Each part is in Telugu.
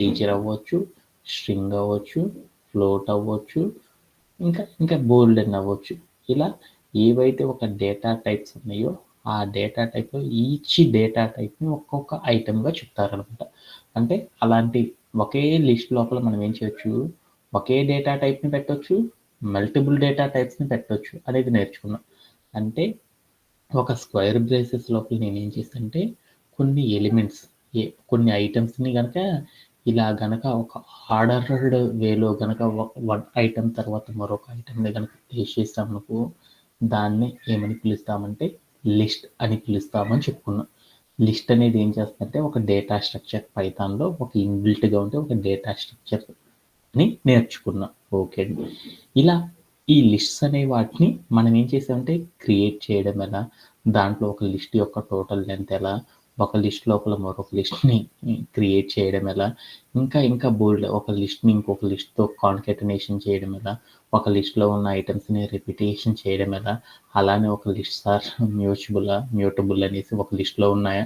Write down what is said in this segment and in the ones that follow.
టీచర్ అవ్వచ్చు, స్ట్రింగ్ అవ్వచ్చు, ఫ్లోట్ అవ్వచ్చు, ఇంకా బోల్డెన్ అవ్వచ్చు. ఇలా ఏవైతే ఒక డేటా టైప్స్ ఉన్నాయో ఆ డేటా టైప్లో ఈచ్ డేటా టైప్ని ఒక్కొక్క ఐటెంగా చెప్తారనమాట. అంటే అలాంటి ఒకే లిస్ట్ లోపల మనం ఏం చేయొచ్చు, ఒకే డేటా టైప్ని పెట్టొచ్చు, మల్టిపుల్ డేటా టైప్స్ని పెట్టొచ్చు అనేది నేర్చుకున్నాం. అంటే ఒక స్క్వేర్ బ్రేసెస్ లోపల నేనేం చేశానంటే కొన్ని ఎలిమెంట్స్ కొన్ని ఐటమ్స్ని కనుక ఇలా గనక ఒక ఆర్డర్డ్ వేలో గనక వన్ ఐటమ్ తర్వాత మరొక ఐటమ్ని కనుక ప్లేస్ చేస్తామనుకో దాన్ని ఏమని పిలుస్తామంటే లిస్ట్ అని పిలుస్తామని చెప్పుకున్నాం. లిస్ట్ అనేది ఏం చేస్తుందంటే ఒక డేటా స్ట్రక్చర్ పైథాన్లో ఒక ఇన్బిల్ట్గా ఉంటే ఒక డేటా స్ట్రక్చర్ అని నేర్చుకున్నాం. ఓకే అండి. ఇలా ఈ లిస్ట్స్ అనే వాటిని మనం ఏం చేసామంటే క్రియేట్ చేయడం ఎలా, దాంట్లో ఒక లిస్ట్ యొక్క టోటల్ లెంత్ ఎలా, ఒక లిస్ట్ లోపల మరొక లిస్ట్ని క్రియేట్ చేయడం ఎలా, ఇంకా బోల్డ్ ఒక లిస్ట్ని ఇంకొక లిస్ట్తో కాన్కెటనేషన్ చేయడం ఎలా, ఒక లిస్ట్లో ఉన్న ఐటమ్స్ని రిపిటేషన్ చేయడం ఎలా, అలానే ఒక లిస్ట్ ఆర్ మ్యూటబుల్ అనేసి ఒక లిస్ట్లో ఉన్నాయా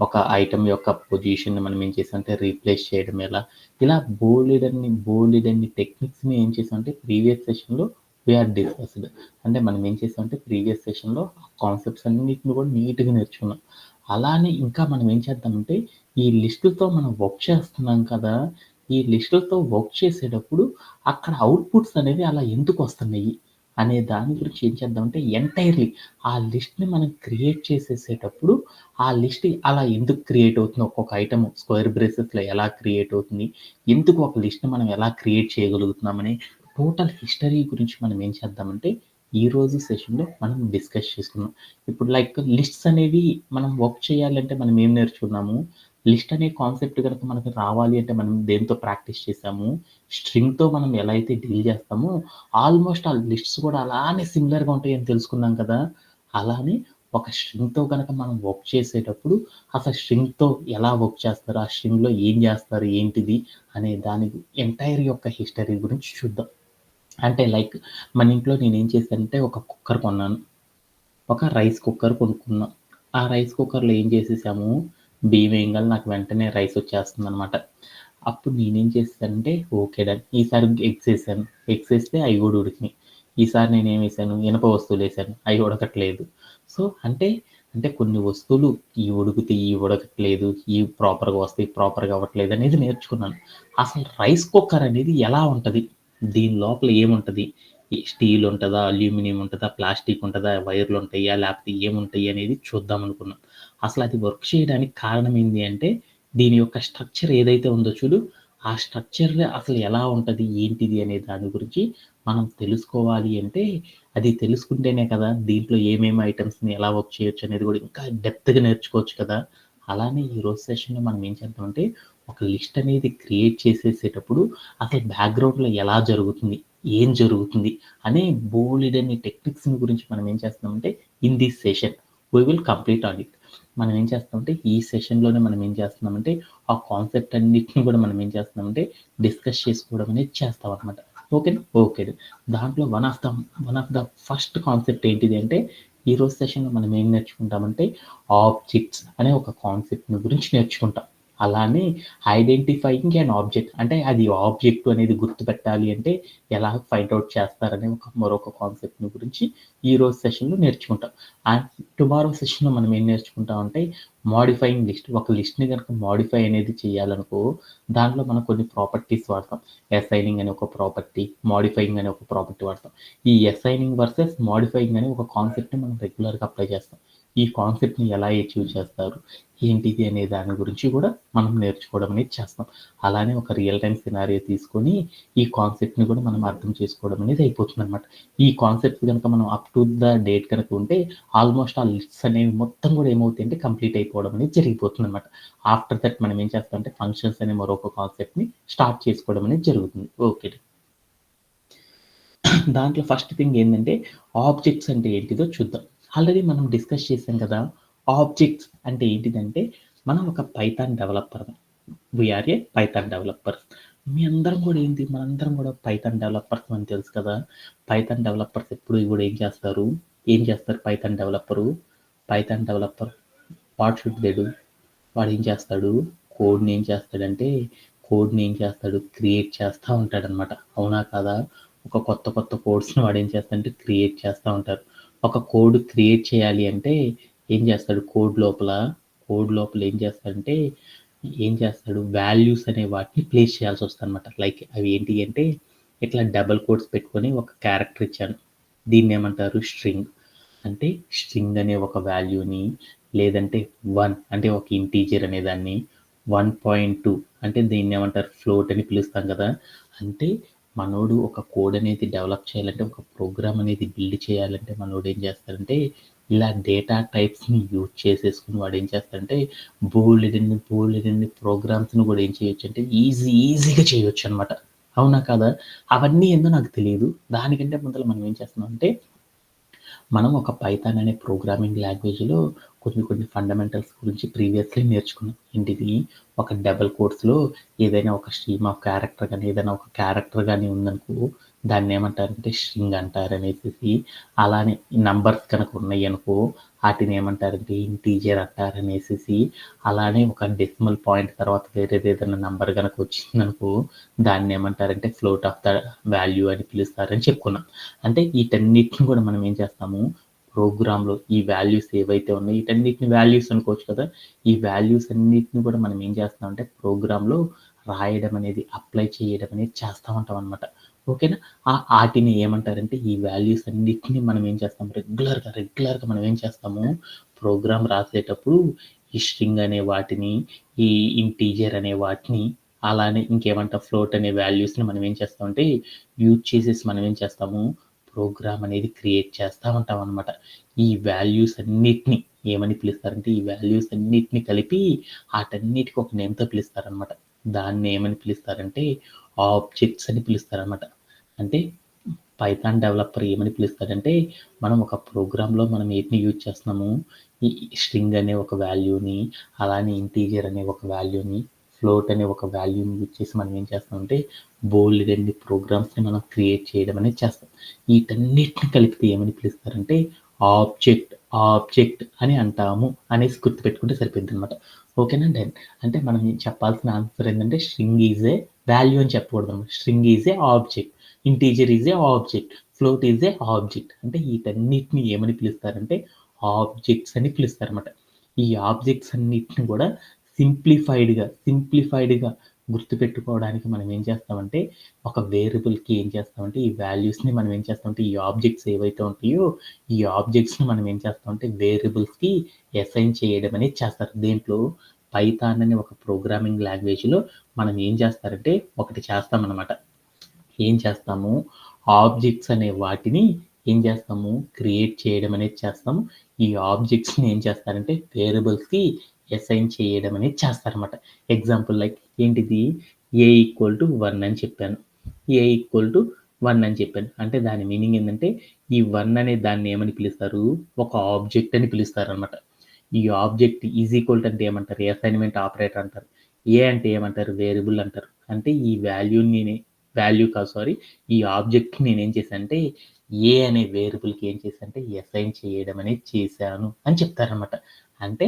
ఒక ఐటమ్ యొక్క పొజిషన్ మనం ఏం చేసామంటే రీప్లేస్ చేయడం ఎలా, ఇలా బోలెడన్ని టెక్నిక్స్ని ఏం చేసామంటే ప్రీవియస్ సెషన్లో వీఆర్ డిస్కస్డ్. అంటే మనం ఏం చేసామంటే ప్రీవియస్ సెషన్లో కాన్సెప్ట్స్ అన్నిటిని కూడా నీట్గా నేర్చుకున్నాం. అలానే ఇంకా మనం ఏం చేద్దామంటే ఈ లిస్టులతో మనం వర్క్ చేస్తున్నాం కదా, ఈ లిస్టులతో వర్క్ చేసేటప్పుడు అక్కడ అవుట్పుట్స్ అనేవి అలా ఎందుకు వస్తున్నాయి అనే దాని గురించి ఏం చేద్దామంటే ఎంటైర్లీ ఆ లిస్ట్ని మనం క్రియేట్ చేసేసేటప్పుడు ఆ లిస్ట్ అలా ఎందుకు క్రియేట్ అవుతుంది, ఒక్కొక్క ఐటమ్ స్క్వేర్ బ్రేసెస్లో ఎలా క్రియేట్ అవుతుంది, ఎందుకు ఒక లిస్ట్ని మనం ఎలా క్రియేట్ చేయగలుగుతున్నామని టోటల్ హిస్టరీ గురించి మనం ఏం చేద్దామంటే ఈరోజు సెషన్లో మనం డిస్కస్ చేసుకున్నాం. ఇప్పుడు లైక్ లిస్ట్స్ అనేవి మనం వర్క్ చేయాలంటే మనం ఏం నేర్చుకున్నాము, లిస్ట్ అనే కాన్సెప్ట్ కనుక మనకు రావాలి అంటే మనం దేంతో ప్రాక్టీస్ చేసాము, స్ట్రింగ్తో మనం ఎలా అయితే డీల్ చేస్తామో ఆల్మోస్ట్ ఆ లిస్ట్స్ కూడా అలానే సిమిలర్గా ఉంటాయని తెలుసుకున్నాం కదా. అలానే ఒక స్ట్రింగ్తో కనుక మనం వర్క్ చేసేటప్పుడు అసలు స్ట్రింగ్తో ఎలా వర్క్ చేస్తారు, ఆ స్ట్రింగ్లో ఏం చేస్తారు ఏంటిది అనే దాని ఎంటైర్ యొక్క హిస్టరీ గురించి చూద్దాం. అంటే లైక్ మన ఇంట్లో నేనేం చేశానంటే ఒక కుక్కర్ కొన్నాను, ఒక రైస్ కుక్కర్ కొనుక్కున్నాం. ఆ రైస్ కుక్కర్లో ఏం చేసేసాము, బియ్యం వేయంగానే నాకు వెంటనే రైస్ వచ్చేస్తుంది అనమాట. అప్పుడు నేనేం చేశానంటే ఓకే డన్, ఈసారి ఎగ్స్ వేసాను, ఎగ్స్ వేస్తే అవి కూడా ఉడికినాయి. ఈసారి నేనేం వేసాను, ఇనప వస్తువులు వేసాను, అవి ఉడకట్లేదు. సో అంటే కొన్ని వస్తువులు ఈ ఉడుకుతాయి, ఈ ఉడకట్లేదు, ఈ ప్రాపర్గా వస్తాయి, ప్రాపర్గా అవ్వట్లేదు అనేది నేర్చుకున్నాను. అసలు రైస్ కుక్కర్ అనేది ఎలా ఉంటుంది, దీని లోపల ఏముంటుంది, స్టీల్ ఉంటుందా, అల్యూమినియం ఉంటుందా, ప్లాస్టిక్ ఉంటుందా, వైర్లు ఉంటాయా, లేకపోతే ఏముంటాయి అనేది చూద్దాం అనుకున్నాం. అసలు అది వర్క్ చేయడానికి కారణం ఏంటి అంటే దీని యొక్క స్ట్రక్చర్ ఏదైతే ఉందో చూడు, ఆ స్ట్రక్చర్ అసలు ఎలా ఉంటుంది ఏంటిది అనే దాని గురించి మనం తెలుసుకోవాలి అంటే అది తెలుసుకుంటేనే కదా దీంట్లో ఏమేమి ఐటమ్స్ని ఎలా వర్క్ చేయొచ్చు అనేది కూడా ఇంకా డెప్త్గా నేర్చుకోవచ్చు కదా. అలానే ఈరోజు సెషన్లో మనం ఏం చేద్దామంటే ఒక లిస్ట్ అనేది క్రియేట్ చేసేసేటప్పుడు అసలు బ్యాక్గ్రౌండ్లో ఎలా జరుగుతుంది, ఏం జరుగుతుంది అనే బోలెడన్ని టెక్నిక్స్ గురించి మనం ఏం చేస్తామంటే in this session we will complete on it. మనం ఏం చేస్తామంటే ఈ సెషన్లోనే మనం ఏం చేస్తున్నామంటే ఆ కాన్సెప్ట్ అన్నిటిని కూడా మనం ఏం చేస్తున్నామంటే డిస్కస్ చేసుకోవడం అనేది చేస్తాం అనమాట. ఓకేనా, ఓకే. దాంట్లో one of the first concept ఏంటిది అంటే ఈరోజు సెషన్లో మనం ఏం నేర్చుకుంటామంటే ఆబ్జెక్ట్స్ అనే ఒక కాన్సెప్ట్ని గురించి నేర్చుకుంటాం. అలానే ఐడెంటిఫైయింగ్ అండ్ ఆబ్జెక్ట్ అంటే అది ఆబ్జెక్ట్ అనేది గుర్తుపెట్టాలి అంటే ఎలా ఫైండ్ అవుట్ చేస్తారనే మరొక కాన్సెప్ట్ని గురించి ఈరోజు సెషన్లో నేర్చుకుంటాం. అండ్ టుమారో సెషన్లో మనం ఏం నేర్చుకుంటాం అంటే మోడిఫైయింగ్ లిస్ట్. ఒక లిస్ట్ని కనుక మోడిఫై అనేది చేయాలనుకో దాంట్లో మనం కొన్ని ప్రాపర్టీస్ వాడతాం. అసైనింగ్ అనే ఒక ప్రాపర్టీ, మోడిఫైయింగ్ అనే ఒక ప్రాపర్టీ వాడతాం. ఈ అసైనింగ్ వర్సెస్ మోడిఫైయింగ్ అనే ఒక కాన్సెప్ట్ని మనం రెగ్యులర్గా అప్లై చేస్తాం. ఈ కాన్సెప్ట్ని ఎలా అచీవ్ చేస్తారు ఏంటిది అనే దాని గురించి కూడా మనం నేర్చుకోవడం అనేది చేస్తాం. అలానే ఒక రియల్ టైం సినారియో తీసుకొని ఈ కాన్సెప్ట్ని కూడా మనం అర్థం చేసుకోవడం అనేది అయిపోతుంది అనమాట. ఈ కాన్సెప్ట్ కనుక మనం అప్ టు ద డేట్ కనుక ఉంటే ఆల్మోస్ట్ ఆ లిస్ట్స్ అనేవి మొత్తం కూడా ఏమవుతాయి అంటే కంప్లీట్ అయిపోవడం అనేది జరిగిపోతుంది అనమాట. ఆఫ్టర్ దట్ మనం ఏం చేస్తామంటే ఫంక్షన్స్ అనే మరొక కాన్సెప్ట్ని స్టార్ట్ చేసుకోవడం అనేది జరుగుతుంది. ఓకే. దాంట్లో ఫస్ట్ థింగ్ ఏంటంటే ఆబ్జెక్ట్స్ అంటే ఏంటిదో చూద్దాం. ఆల్రెడీ మనం డిస్కస్ చేసాం కదా. ఆబ్జెక్ట్స్ అంటే ఏంటిదంటే మనం ఒక పైథాన్ డెవలపర్, వీఆర్ ఏ పైథాన్ డెవలపర్స్. మీ అందరం కూడా ఏంటి, మనందరం కూడా పైథాన్ డెవలపర్స్ అని తెలుసు కదా. పైథాన్ డెవలపర్స్ ఎప్పుడు కూడా ఏం చేస్తారు Python developer what should they do, వాడు ఏం చేస్తాడు, కోడ్ని ఏం చేస్తాడంటే కోడ్ని ఏం చేస్తాడు, క్రియేట్ చేస్తూ ఉంటాడనమాట. అవునా కదా? ఒక కొత్త కోడ్స్ని వాడు ఏం చేస్తాడంటే క్రియేట్ చేస్తూ ఉంటారు. ఒక కోడ్ క్రియేట్ చేయాలి అంటే ఏం చేస్తాడు, కోడ్ లోపల ఏం చేస్తాడు వాల్యూస్ అనే వాటిని ప్లేస్ చేయాల్సి వస్తుంది అనమాట. లైక్ అవి ఏంటి అంటే ఇట్లా డబల్ కోడ్స్ పెట్టుకొని ఒక క్యారెక్టర్ ఇచ్చాను, దీన్ని ఏమంటారు స్ట్రింగ్. అంటే స్ట్రింగ్ అనే ఒక వాల్యూని, లేదంటే 1 అంటే ఒక ఇంటీజర్ అనే దాన్ని, 1.2 అంటే దీన్ని ఏమంటారు ఫ్లోట్ అని పిలుస్తాం కదా. అంటే మనోడు ఒక కోడ్ అనేది డెవలప్ చేయాలంటే, ఒక ప్రోగ్రామ్ అనేది బిల్డ్ చేయాలంటే మనోడు ఏం చేస్తాడంటే ఇలా డేటా టైప్స్ని యూజ్ చేసేసుకుని వాడు ఏం చేస్తాడంటే బోల్డెన్ని ప్రోగ్రామ్స్ని కూడా ఏం చేయొచ్చు అంటే ఈజీగా చేయొచ్చు అనమాట. అవునా కదా? అవన్నీ ఏందో నాకు తెలియదు. దానికంటే ముందర మనం ఏం చేస్తున్నాం అంటే మనం ఒక పైథాన్ అనే ప్రోగ్రామింగ్ లాంగ్వేజ్లో కొన్ని ఫండమెంటల్స్ గురించి ప్రీవియస్లీ నేర్చుకున్నాం. ఏంటిది, ఒక డబుల్ కోట్స్లో ఏదైనా ఒక స్ట్రీమ్ ఆఫ్ క్యారెక్టర్ కానీ ఏదైనా ఒక క్యారెక్టర్ కానీ ఉందనుకో దాన్ని ఏమంటారంటే స్ట్రింగ్ అంటారు అనేసి. అలానే నంబర్స్ కనుక ఉన్నాయి అనుకో వాటిని ఏమంటారంటే ఇంటీజర్ అంటారు అనేసి. అలానే ఒక డెసిమల్ పాయింట్ తర్వాత వేరేది ఏదైనా నంబర్ కనుక వచ్చిందనుకో దాన్ని ఏమంటారంటే ఫ్లోట్ ఆఫ్ ద వాల్యూ అని పిలుస్తారని చెప్పుకున్నాం. అంటే వీటన్నిటిని కూడా మనం ఏం చేస్తాము ప్రోగ్రాంలో ఈ వాల్యూస్ ఏవైతే ఉన్నాయో వీటన్నిటిని వాల్యూస్ అనుకోవచ్చు కదా. ఈ వాల్యూస్ అన్నిటిని కూడా మనం ఏం చేస్తామంటే ప్రోగ్రాంలో రాయడం అనేది, అప్లై చేయడం అనేది చేస్తూ ఉంటాం అనమాట. ఓకేనా? వాటిని ఏమంటారంటే ఈ వాల్యూస్ అన్నిటిని మనం ఏం చేస్తాం రెగ్యులర్గా మనం ఏం చేస్తాము ప్రోగ్రామ్ రాసేటప్పుడు ఈ స్ట్రింగ్ అనే వాటిని, ఈ ఇంటీజర్ అనే వాటిని, అలానే ఇంకేమంటాం ఫ్లోట్ అనే వాల్యూస్ని మనం ఏం చేస్తామంటే యూజ్ చేసేసి మనం ఏం చేస్తాము ప్రోగ్రామ్ అనేది క్రియేట్ చేస్తూ ఉంటాం అనమాట. ఈ వాల్యూస్ అన్నిటిని ఏమని పిలుస్తారంటే ఈ వాల్యూస్ అన్నిటిని కలిపి వాటన్నిటికి ఒక నేమ్తో పిలుస్తారనమాట. దాన్ని ఏమని పిలుస్తారంటే ఆబ్జెక్ట్స్ అని పిలుస్తారనమాట. అంటే పైథాన్ డెవలపర్ ఏమని పిలుస్తాడంటే మనం ఒక ప్రోగ్రాంలో మనం ఏటిని యూజ్ చేస్తున్నాము, ఈ స్ట్రింగ్ అనే ఒక వాల్యూని, అలానే ఇంటీజర్ అనే ఒక వాల్యూని, ఫ్లోట్ అనే ఒక వాల్యూని యూజ్ చేసి మనం ఏం చేస్తామంటే బోల్డెన్ని ప్రోగ్రామ్స్ని మనం క్రియేట్ చేయడం అనేది చేస్తాం. వీటన్నిటిని కలిపితే ఏమని పిలుస్తారంటే ఆబ్జెక్ట్ అని అంటాము అనేసి గుర్తుపెట్టుకుంటే సరిపోద్ది అనమాట. ఓకేనా? డన్. అంటే మనం చెప్పాల్సిన ఆన్సర్ ఏంటంటే స్ట్రింగ్ ఈజ్ ఏ వాల్యూ అని చెప్పకూడదు అనమాట. String is a object, integer is a object, float is a object. అంటే వీటన్నిటిని ఏమని పిలుస్తారంటే ఆబ్జెక్ట్స్ అని పిలుస్తారన్నమాట. ఈ ఆబ్జెక్ట్స్ అన్నిటిని కూడా సింప్లిఫైడ్గా గుర్తుపెట్టుకోవడానికి మనం ఏం చేస్తామంటే ఒక వేరియబుల్కి ఏం చేస్తామంటే ఈ వాల్యూస్ని మనం ఏం చేస్తామంటే ఈ ఆబ్జెక్ట్స్ ఏవైతే ఉంటాయో ఈ ఆబ్జెక్ట్స్ని మనం ఏం చేస్తామంటే వేరియబుల్స్కి అసైన్ చేయడం అనేది చేస్తారు. దీంట్లో పైథాన్ అనే ఒక ప్రోగ్రామింగ్ లాంగ్వేజ్లో మనం ఏం చేస్తారంటే ఒకటి చేస్తామన్నమాట. ఏం చేస్తాము ఆబ్జెక్ట్స్ అనే వాటిని ఏం చేస్తాము క్రియేట్ చేయడం అనేది చేస్తాము. ఈ ఆబ్జెక్ట్స్ని ఏం చేస్తారంటే వేరియబుల్స్కి అసైన్ చేయడం అనేది చేస్తారన్నమాట. ఎగ్జాంపుల్ లైక్ ఏంటిది, ఏ ఈక్వల్ టు 1 అని చెప్పాను, ఏ ఈక్వల్ టు 1 అని చెప్పాను. అంటే దాని మీనింగ్ ఏంటంటే ఈ 1 అనే దాన్ని ఏమని పిలుస్తారు, ఒక ఆబ్జెక్ట్ అని పిలుస్తారు అనమాట. ఈ ఆబ్జెక్ట్ ఈజ్ ఈక్వల్ టు అంటే ఏమంటారు, అసైన్మెంట్ ఆపరేటర్ అంటారు. ఏ అంటే ఏమంటారు, వేరియబుల్ అంటారు. అంటే ఈ ఈ ఆబ్జెక్ట్ నేనేం చేశాను అంటే ఏ అనే వేరియబుల్కి ఏం చేశానంటే అసైన్ చేయడం అనేది చేశాను అని చెప్తారనమాట. అంటే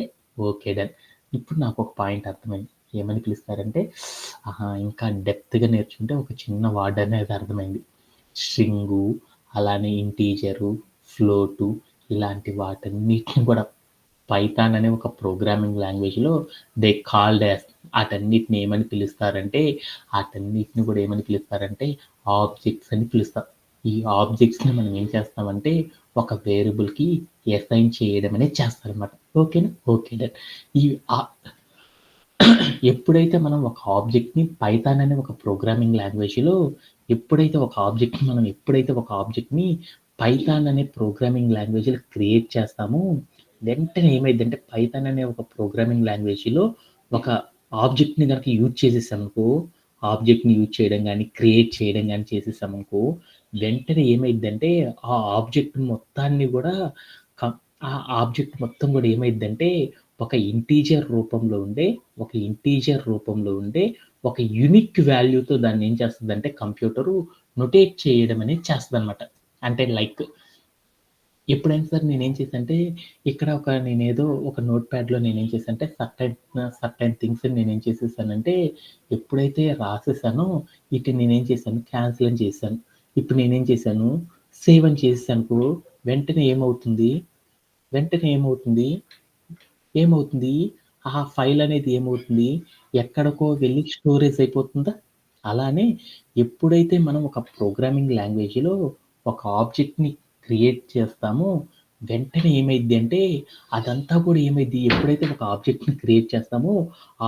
ఓకే డన్. ఇప్పుడు నాకు ఒక పాయింట్ అర్థమైంది, ఏమని పిలుస్తారంటే ఇంకా డెప్త్గా నేర్చుకుంటే ఒక చిన్న వర్డ్ అనేది అర్థమైంది. స్ట్రింగు, అలానే ఇంటీజరు, ఫ్లోటు, ఇలాంటి వాటన్నిటిని కూడా పైథాన్ అనే ఒక ప్రోగ్రామింగ్ లాంగ్వేజ్లో దే కాల్డ్ యాజ్, వాటన్నిటిని ఏమని పిలుస్తారంటే వాటన్నిటిని కూడా ఏమని పిలుస్తారంటే ఆబ్జెక్ట్స్ అని పిలుస్తారు. ఈ ఆబ్జెక్ట్స్ని మనం ఏం చేస్తామంటే ఒక వేరియబుల్కి అసైన్ చేయడం అనేది చేస్తారనమాట. ఓకేనా? Okay done. ఈ ఎప్పుడైతే మనం ఒక ఆబ్జెక్ట్ని పైథాన్ అనే ఒక ప్రోగ్రామింగ్ లాంగ్వేజ్లో ఎప్పుడైతే ఒక ఆబ్జెక్ట్ని పైథాన్ అనే ప్రోగ్రామింగ్ లాంగ్వేజ్లో క్రియేట్ చేస్తామో వెంటనే ఏమైందంటే పైథాన్ అనే ఒక ప్రోగ్రామింగ్ లాంగ్వేజ్లో ఒక ఆబ్జెక్ట్ని కనుక యూజ్ చేసేసామనుకో, ఆబ్జెక్ట్ని యూజ్ చేయడం కానీ క్రియేట్ చేయడం కానీ చేసేసామనుకో వెంటనే ఏమైందంటే ఆ ఆబ్జెక్ట్ మొత్తాన్ని కూడా ఆ ఆబ్జెక్ట్ మొత్తం కూడా ఏమైందంటే ఒక ఇంటీజర్ రూపంలో ఉండే ఒక యూనిక్ వాల్యూతో దాన్ని ఏం చేస్తుందంటే కంప్యూటరు నొటేట్ చేయడం అనేది చేస్తుంది అనమాట. అంటే లైక్ ఎప్పుడైనా సరే నేనేం చేశానంటే, ఇక్కడ నేనేదో ఒక నోట్ ప్యాడ్‌లో నేనేం చేశానంటే, సర్టెన్ థింగ్స్ నేనేం చేసేసానంటే, ఎప్పుడైతే రాసేసానో ఈటిని నేనేం చేశాను, క్యాన్సిల్ అని చేశాను. ఇప్పుడు నేనేం చేశాను, సేవ్ అని చేసేసాననుకో, వెంటనే ఏమవుతుంది, వెంటనే ఏమవుతుంది, ఏమవుతుంది, ఆ ఫైల్ అనేది ఏమవుతుంది, ఎక్కడికో వెళ్లి స్టోరేజ్ అయిపోతుందా? అలానే ఎప్పుడైతే మనం ఒక ప్రోగ్రామింగ్ లాంగ్వేజ్‌లో ఒక ఆబ్జెక్ట్‌ని క్రియేట్ చేస్తామో, వెంటనే ఏమైద్ది అంటే, అదంతా కూడా ఏమైద్ది, ఎప్పుడైతే ఒక ఆబ్జెక్ట్‌ని క్రియేట్ చేస్తామో,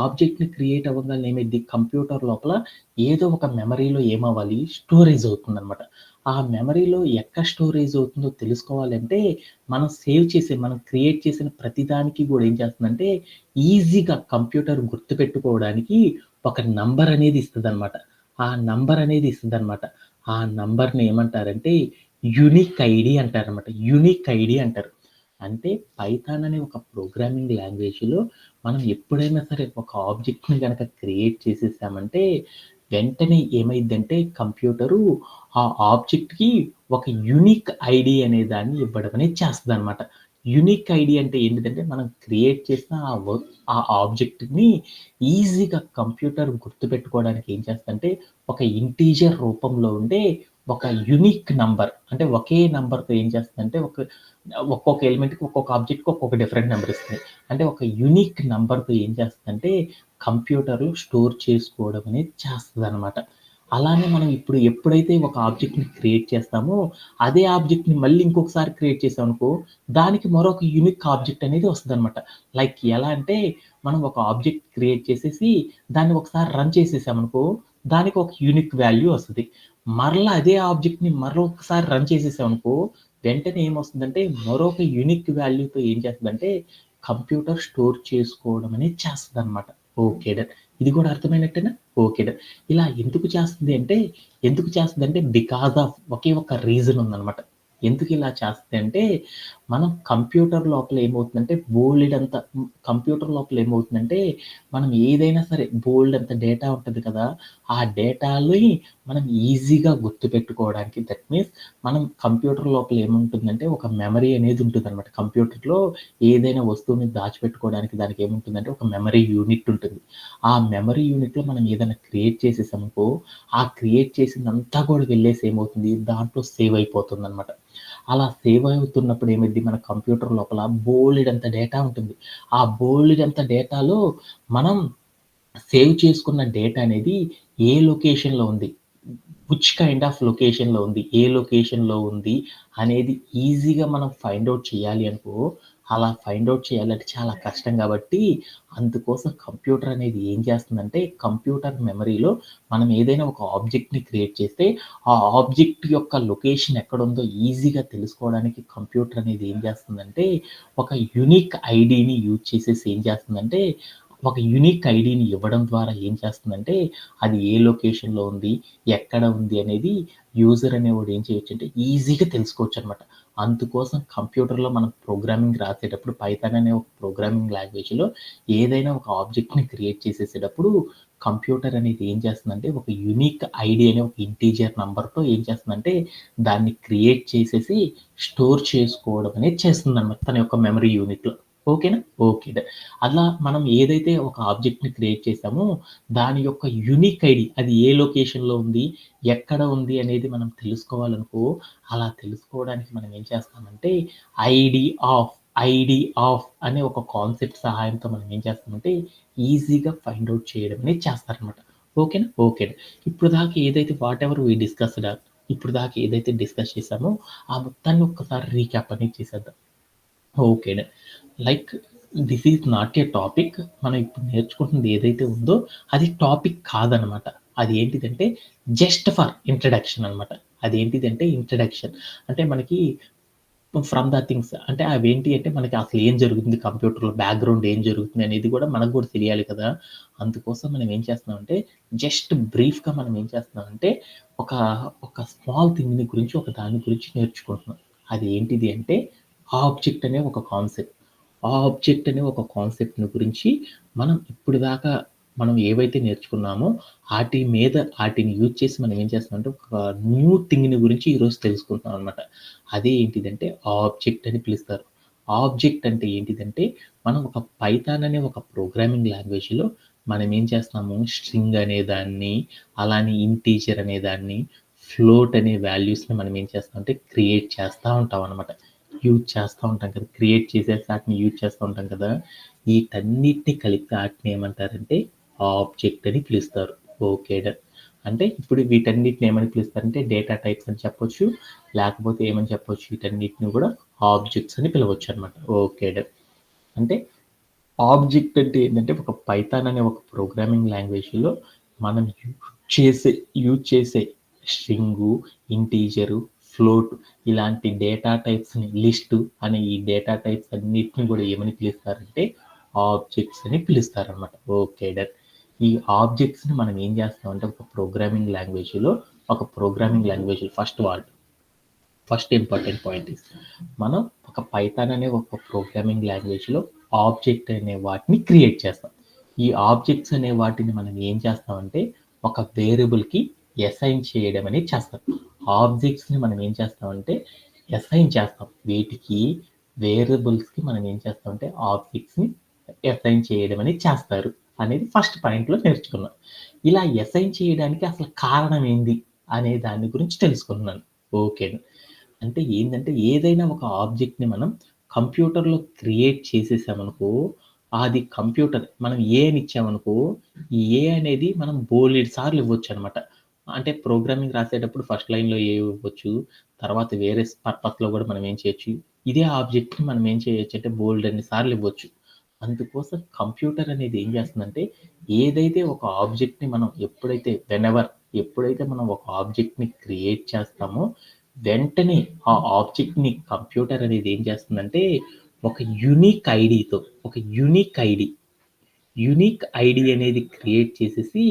ఆబ్జెక్ట్‌ని క్రియేట్ అవ్వంగాల్నే ఏమైద్ది, కంప్యూటర్ లోపల ఏదో ఒక మెమరీలో ఏమవ్వాలి, స్టోరేజ్ అవుతుందనమాట. ఆ మెమరీలో ఎక్కడ స్టోరేజ్ అవుతుందో తెలుసుకోవాలంటే, మనం క్రియేట్ చేసిన ప్రతి దానికి గూడా ఏం చేస్తుందంటే, ఈజీగా కంప్యూటర్ గుర్తుపెట్టుకోవడానికి ఒక నంబర్ అనేది ఇస్తదనమాట. ఆ నంబర్ అనేది ఇస్తదనమాట. ఆ నంబర్‌ని ఏమంటారంటే, యూనిక్ ఐడీ అంటారనమాట. యూనిక్ ఐడీ అంటారు. అంటే పైథాన్ అనే ఒక ప్రోగ్రామింగ్ లాంగ్వేజ్‌లో మనం ఎప్పుడైనా సరే ఒక ఆబ్జెక్ట్‌ని గనక క్రియేట్ చేసేసామంటే, వెంటనే ఏమైద్దంటే కంప్యూటరు ఆ ఆబ్జెక్ట్‌కి ఒక యూనిక్ ఐడీ అనే దాన్ని ఇవ్వడం అనేది చేస్తదనమాట. యూనిక్ ఐడీ అంటే ఏంటిదంటే, మనం క్రియేట్ చేసిన ఆ ఆబ్జెక్ట్‌ని ఈజీగా కంప్యూటర్ గుర్తుపెట్టుకోవడానికి ఏం చేస్తదంటే, ఒక ఇంటీజర్ రూపంలో ఉండే ఒక యూనిక్ నంబర్, అంటే ఒకే నంబర్‌తో ఏం చేస్తదంటే, ఒక్కొక్క ఎలిమెంట్‌కి, ఒక్కొక్క ఆబ్జెక్ట్‌కి ఒక్కొక్క డిఫరెంట్ నంబర్ ఇస్తుంది. అంటే ఒక యూనిక్ నంబర్‌తో ఏం చేస్తదంటే, కంప్యూటర్‌లో స్టోర్ చేసుకోవడం అనేది చేస్తదనమాట. అలానే మనం ఇప్పుడు ఎప్పుడైతే ఒక ఆబ్జెక్ట్‌ని క్రియేట్ చేస్తామో, అదే ఆబ్జెక్ట్‌ని మళ్ళీ ఇంకొకసారి క్రియేట్ చేసామనుకో, దానికి మరొక యూనిక్ ఆబ్జెక్ట్ అనేది వస్తదనమాట. లైక్ ఎలా అంటే, మనం ఒక ఆబ్జెక్ట్ క్రియేట్ చేసేసి, దాన్ని ఒకసారి రన్ చేసేసామనుకో, దానికి ఒక యూనిక్ వాల్యూ వస్తది. మరలా అదే ఆబ్జెక్ట్‌ని మరొకసారి రన్ చేసేసామనుకో, వెంటనే ఏమొస్తుందంటే, మరొక యూనిక్ వాల్యూతో ఏం చేస్తదంటే, కంప్యూటర్ స్టోర్ చేసుకోవడం అనేది చేస్తదనమాట. ఓకే. డన్. ఇది కూడా అర్థమైనట్టేనా? ఓకే. డన్. ఇలా ఎందుకు చేస్తదంటే, బికాస్ ఆఫ్ ఒకే ఒక రీజన్ ఉందనమాట. ఎందుకిలా చేస్తదంటే, మనం కంప్యూటర్ లోపల ఏమవుతుందంటే, మనం ఏదైనా సరే బోలెడంత డేటా ఉంటది కదా! ఆ డేటాని మనం ఈజీగా గుర్తుపెట్టుకోవడానికి, దట్ మీన్స్ మనం కంప్యూటర్ లోపల ఏముంటుందంటే, ఒక మెమరీ అనేది ఉంటుందనమాట. కంప్యూటర్‌లో ఏదైనా వస్తువుని దాచిపెట్టుకోవడానికి దానికేముంటుందంటే, ఒక మెమరీ యూనిట్ ఉంటుంది. ఆ మెమరీ యూనిట్‌లో మనం ఏదైనా క్రియేట్ చేసేసామనుకో, ఆ క్రియేట్ చేసిందంతా కూడా వెళ్ళేసి ఏమవుతుంది, దాంట్లో సేవ్ అయిపోతుందనమాట. అలా సేవ్ అవుతున్నప్పుడు ఏమైద్ది, మన కంప్యూటర్ లోపల బోలెడంత డేటా ఉంటుంది. ఆ బోలెడంత డేటాలో మనం సేవ్ చేసుకున్న డేటా అనేది ఏ లొకేషన్‌లో ఉంది, విచ్ కైండ్ ఆఫ్ లొకేషన్‌లో ఉంది, ఏ లొకేషన్‌లో ఉంది అనేది ఈజీగా మనం ఫైండ్ ఔట్ చేయాలి అనుకో, అలా ఫైండ్ ఔట్ చేయాలంటే చాలా కష్టం కాబట్టి, అందుకోసం కంప్యూటర్ అనేది ఏం చేస్తుందంటే, కంప్యూటర్ మెమరీలో మనం ఏదైనా ఒక ఆబ్జెక్ట్‌ని క్రియేట్ చేస్తే, ఆ ఆబ్జెక్ట్ యొక్క లొకేషన్ ఎక్కడుందో ఈజీగా తెలుసుకోవడానికి కంప్యూటర్ అనేది ఏం చేస్తుందంటే, ఒక యూనిక్ ఐడీని యూజ్ చేసేసి ఏం చేస్తుందంటే, ఒక యూనిక్ ఐడీని ఇవ్వడం ద్వారా ఏం చేస్తుందంటే, అది ఏ లొకేషన్‌లో ఉంది, ఎక్కడ ఉంది అనేది యూజర్ అనేవాడు ఏం చేయొచ్చంటే ఈజీగా తెలుసుకోవచ్చనమాట. అందుకోసం కంప్యూటర్‌లో మనం ప్రోగ్రామింగ్ రాసేటప్పుడు పైథాన్ అనే ఒక ప్రోగ్రామింగ్ లాంగ్వేజ్‌లో ఏదైనా ఒక ఆబ్జెక్ట్‌ని క్రియేట్ చేసేసేటప్పుడు కంప్యూటర్ అనేది ఏం చేస్తుందంటే, ఒక యూనిక్ ఐడీ అనే ఒక ఇంటిజర్ నంబర్‌తో ఏం చేస్తుందంటే, దాన్ని క్రియేట్ చేసేసి స్టోర్ చేసుకోవడం అనేది చేస్తుందనమాట తన యొక్క మెమరీ యూనిట్‌లో. ఓకేనా? ఓకే. డన్. అలా మనం ఏదైతే ఒక ఆబ్జెక్ట్‌ని క్రియేట్ చేసామో, దాని యొక్క యూనిక్ ఐడీ, అది ఏ లొకేషన్‌లో ఉంది, ఎక్కడ ఉంది అనేది మనం తెలుసుకోవాలనుకో, అలా తెలుసుకోవడానికి మనం ఏం చేస్తామంటే, ఐడీ ఆఫ్, ఐడీ ఆఫ్ అనే ఒక కాన్సెప్ట్ సహాయంతో మనం ఏం చేస్తామంటే, ఈజీగా ఫైండ్ ఔట్ చేయడం అనేది చేస్తారనమాట. ఓకేనా? ఓకే. ఇప్పుడు దాకా ఏదైతే వాటెవర్ వి డిస్కస్డ్, ఇప్పుడు దాకా ఏదైతే డిస్కస్ చేసామో, ఆ మొత్తాన్ని ఒక్కసారి రీక్యాప్ అనేది చేసేద్దాం. Okay. Like this is not a topic. మనం ఇప్పుడు నేర్చుకుంటున్నది ఏదైతే ఉందో అది టాపిక్ కాదనమాట. అది ఏంటిదంటే జస్ట్ ఫర్ ఇంట్రడక్షన్ అనమాట. అదేంటిదంటే ఇంట్రడక్షన్. అంటే మనకి ఫ్రమ్ ద థింగ్స్, అంటే అవేంటి అంటే మనకి అసలు ఏం జరుగుతుంది కంప్యూటర్‌లో, బ్యాక్‌గ్రౌండ్ ఏం జరుగుతుంది అనేది కూడా మనకు కూడా తెలియాలి కదా! అందుకోసం మనం ఏం చేస్తున్నామంటే జస్ట్ బ్రీఫ్‌గా మనం ఏం చేస్తున్నామంటే ఒక, ఒక స్మాల్ థింగ్‌ని గురించి, ఒక దాని గురించి నేర్చుకుంటున్నాం. అది ఏంటిది అంటే ఆబ్జెక్ట్ అనే ఒక కాన్సెప్ట్. ఆ ఆబ్జెక్ట్ అనే ఒక కాన్సెప్ట్‌ని గురించి మనం ఇప్పటిదాకా మనం ఏవైతే నేర్చుకున్నామో వాటిని యూజ్ చేసి మనం ఏం చేస్తామంటే ఒక న్యూ థింగ్‌ని గురించి ఈరోజు తెలుసుకుంటున్నాం అనమాట. అదే ఏంటిదంటే ఆబ్జెక్ట్ అని పిలుస్తారు. ఆబ్జెక్ట్ అంటే ఏంటిదంటే మనం ఒక పైథాన్ అనే ఒక ప్రోగ్రామింగ్ లాంగ్వేజ్‌లో మనం ఏం చేస్తున్నాము స్ట్రింగ్ అనే దాన్ని, అలానే ఇంటీజర్ అనే దాన్ని, ఫ్లోట్ అనే వాల్యూస్‌ని మనం ఏం చేస్తామంటే క్రియేట్ చేస్తా ఉంటామనమాట. యూజ్ చేస్తా ఉంటాం కదా! క్రియేట్ చేసేసి ఆటిని యూజ్ చేస్తూ ఉంటాం కదా! వీటన్నిటిని కలిపి ఆటిని ఏమంటారంటే ఆబ్జెక్ట్ అని పిలుస్తారు. ఓకే. డన్. అంటే ఇప్పుడు వీటన్నిటిని ఏమని పిలుస్తారంటే డేటా టైప్స్ అని చెప్పొచ్చు. లేకపోతే ఏమని చెప్పొచ్చు వీటన్నిటిని కూడా ఆబ్జెక్ట్స్ అని పిలవచ్చనమాట. ఓకే. డన్. అంటే ఆబ్జెక్ట్ అంటే ఏంటంటే ఒక పైథాన్ అనే ఒక ప్రోగ్రామింగ్ లాంగ్వేజ్‌లో మనం చేసే యూజ్ చేసే స్ట్రింగు, ఇంటీజరు, ఫ్లోట్ ఇలాంటి డేటా టైప్స్‌ని లిస్టు అనే ఈ డేటా టైప్స్ అన్నిటిని కూడా ఏమని పిలుస్తారంటే ఆబ్జెక్ట్స్ అని పిలుస్తారనమాట. ఓకే. డన్. ఈ ఆబ్జెక్ట్స్‌ని మనం ఏం చేస్తామంటే ఒక ప్రోగ్రామింగ్ లాంగ్వేజ్‌లో ఫస్ట్ ఇంపార్టెంట్ పాయింట్ ఈస్ మనం ఒక పైథాన్ అనే ఒక ప్రోగ్రామింగ్ లాంగ్వేజ్‌లో ఆబ్జెక్ట్ అనే వాటిని క్రియేట్ చేస్తాం. ఈ ఆబ్జెక్ట్స్ అనే వాటిని మనం ఏం చేస్తామంటే ఒక వేరియబుల్‌కి అసైన్ చేయడం అనేది చేస్తాం. ఆబ్జెక్ట్స్‌ని మనం ఏం చేస్తామంటే అసైన్ చేస్తాం. వీటికి వేరియబుల్స్‌కి మనం ఏం చేస్తామంటే ఆబ్జెక్ట్స్‌ని అసైన్ చేయడం అనేది చేస్తారు అనేది ఫస్ట్ పాయింట్‌లో నేర్చుకున్నాం. ఇలా అసైన్ చేయడానికి అసలు కారణం ఏంది అనే దాని గురించి తెలుసుకున్నాను. ఓకే. అంటే ఏందంటే ఏదైనా ఒక ఆబ్జెక్ట్‌ని మనం కంప్యూటర్‌లో క్రియేట్ చేసేసామనుకో, అది కంప్యూటర్ మనం ఏ అని ఇచ్చామనుకో, ఈ ఏ అనేది మనం బోలెడు సార్లు ఇవ్వొచ్చనమాట. అంటే ప్రోగ్రామింగ్ రాసేటప్పుడు ఫస్ట్ లైన్‌లో ఏ ఇవ్వచ్చు. తర్వాత వేరే పర్పస్‌లో గూడా మనం ఏం చేయొచ్చు. ఇదే ఆబ్జెక్ట్‌ని మనం ఏం చేయొచ్చంటే బోలెడన్ని సార్లు ఇవ్వచ్చు. అందుకోసం కంప్యూటర్ అనేది ఏం చేస్తుందంటే, ఏదైతే ఒక ఆబ్జెక్ట్‌ని మనం ఎప్పుడైతే మనం ఒక ఆబ్జెక్ట్‌ని క్రియేట్ చేస్తామో, వెంటనే ఆ ఆబ్జెక్ట్‌ని కంప్యూటర్ అనేది ఏం చేస్తుందంటే, ఒక యూనిక్ ఐడీతో ఒక యూనిక్ ఐడీ యూనిక్ ఐడీ అనేది క్రియేట్ చేసేసి,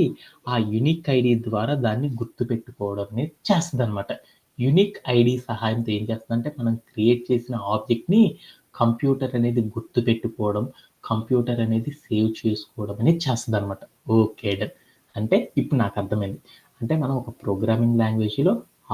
ఆ యూనిక్ ఐడీ ద్వారా దాన్ని గుర్తుపెట్టుకోవడం అనేది చేస్తదనమాట. యూనిక్ ఐడీ సహాయంతో ఏం చేస్తదంటే, మనం క్రియేట్ చేసిన ఆబ్జెక్ట్‌ని కంప్యూటర్ అనేది గుర్తుపెట్టుకోవడం, కంప్యూటర్ అనేది సేవ్ చేసుకోవడం అనేది చేస్తదనమాట. ఓకే. డన్. అంటే ఇప్పుడు నాకు అర్థమైంది. అంటే మనం ఒక ప్రోగ్రామింగ్ లాంగ్వేజ్‌లో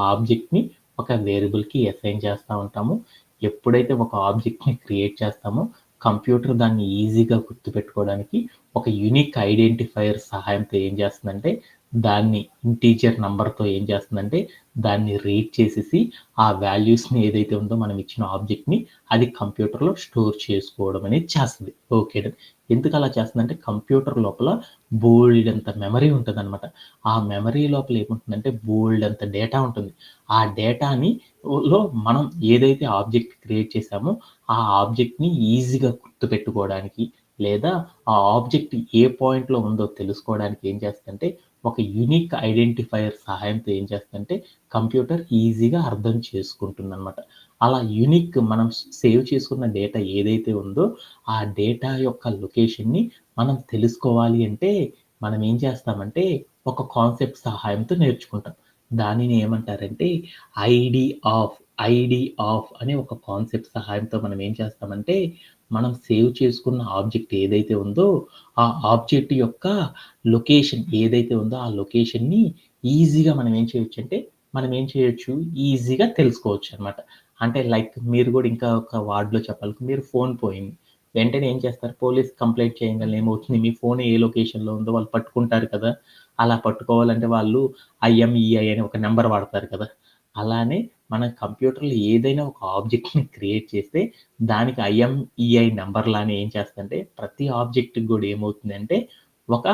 ఆబ్జెక్ట్‌ని ఒక వేరియబుల్‌కి అసైన్ చేస్తా ఉంటాము. ఎప్పుడైతే ఒక ఆబ్జెక్ట్‌ని క్రియేట్ చేస్తామో కంప్యూటర్ దాన్ని ఈజీగా గుర్తుపెట్టుకోవడానికి ఒక యూనిక్ ఐడెంటిఫైయర్ సహాయంతో ఏం చేస్తుందంటే, దాన్ని ఇంటీజర్ నంబర్‌తో ఏం చేస్తుందంటే, దాన్ని రీడ్ చేసేసి, ఆ వాల్యూస్‌ని ఏదైతే ఉందో మనం ఇచ్చిన ఆబ్జెక్ట్‌ని అది కంప్యూటర్‌లో స్టోర్ చేసుకోవడం అనేది చేస్తది. ఓకే. డన్. ఎందుకలా చేస్తుందంటే, కంప్యూటర్ లోపల బోలెడంత మెమరీ ఉంటదనమాట. ఆ మెమరీ లోపల ఏముంటుందంటే, బోలెడంత డేటా ఉంటుంది. ఆ డేటాని లో మనం ఏదైతే ఆబ్జెక్ట్ క్రియేట్ చేసామో, ఆ ఆబ్జెక్ట్‌ని ఈజీగా గుర్తుపెట్టుకోవడానికి, లేదా ఆ ఆబ్జెక్ట్ ఏ పాయింట్‌లో ఉందో తెలుసుకోవడానికి ఏం చేస్తదంటే, ఒక యూనిక్ ఐడెంటిఫైయర్ సహాయంతో ఏం చేస్తదంటే, కంప్యూటర్ ఈజీగా అర్థం చేసుకుంటుందనమాట. అలా యూనిక్ మనం సేవ్ చేసుకున్న డేటా ఏదైతే ఉందో, ఆ డేటా యొక్క లొకేషన్‌ని మనం తెలుసుకోవాలి అంటే, మనం ఏం చేస్తామంటే, ఒక కాన్సెప్ట్ సహాయంతో నేర్చుకుంటాం. దానిని ఏమంటారంటే, ఐడీ ఆఫ్, ఐడీ ఆఫ్ అనే ఒక కాన్సెప్ట్ సహాయంతో మనం ఏం చేస్తామంటే, మనం సేవ్ చేసుకున్న ఆబ్జెక్ట్ ఏదైతే ఉందో, ఆ ఆబ్జెక్ట్ యొక్క లొకేషన్ ఏదైతే ఉందో, ఆ లొకేషన్‌ని ఈజీగా మనం ఏం చేయొచ్చు, ఈజీగా తెలుసుకోవచ్చనమాట. అంటే లైక్ మీరు గూడా ఇంకా ఒక వర్డ్‌లో చెప్పాలంటే మీరు ఫోన్ పోయింది. వెంటనే ఏం చేస్తారు, పోలీస్ కంప్లెయింట్ చేయంగానే ఏమవుతుంది, మీ ఫోన్ ఏ లొకేషన్‌లో ఉందో వాళ్ళు పట్టుకుంటారు కదా! అలా పట్టుకోవాలంటే వాళ్ళు ఐఎంఈఐ అని ఒక నంబర్ వాడతారు కదా! అలానే మనం కంప్యూటర్‌లో ఏదైనా ఒక ఆబ్జెక్ట్‌ని క్రియేట్ చేస్తే దానికి ఐఎంఈఐ నంబర్ లానే ఏం చేస్తదంటే ప్రతి ఆబ్జెక్ట్‌కి గూడా ఏమవుతుందంటే ఒక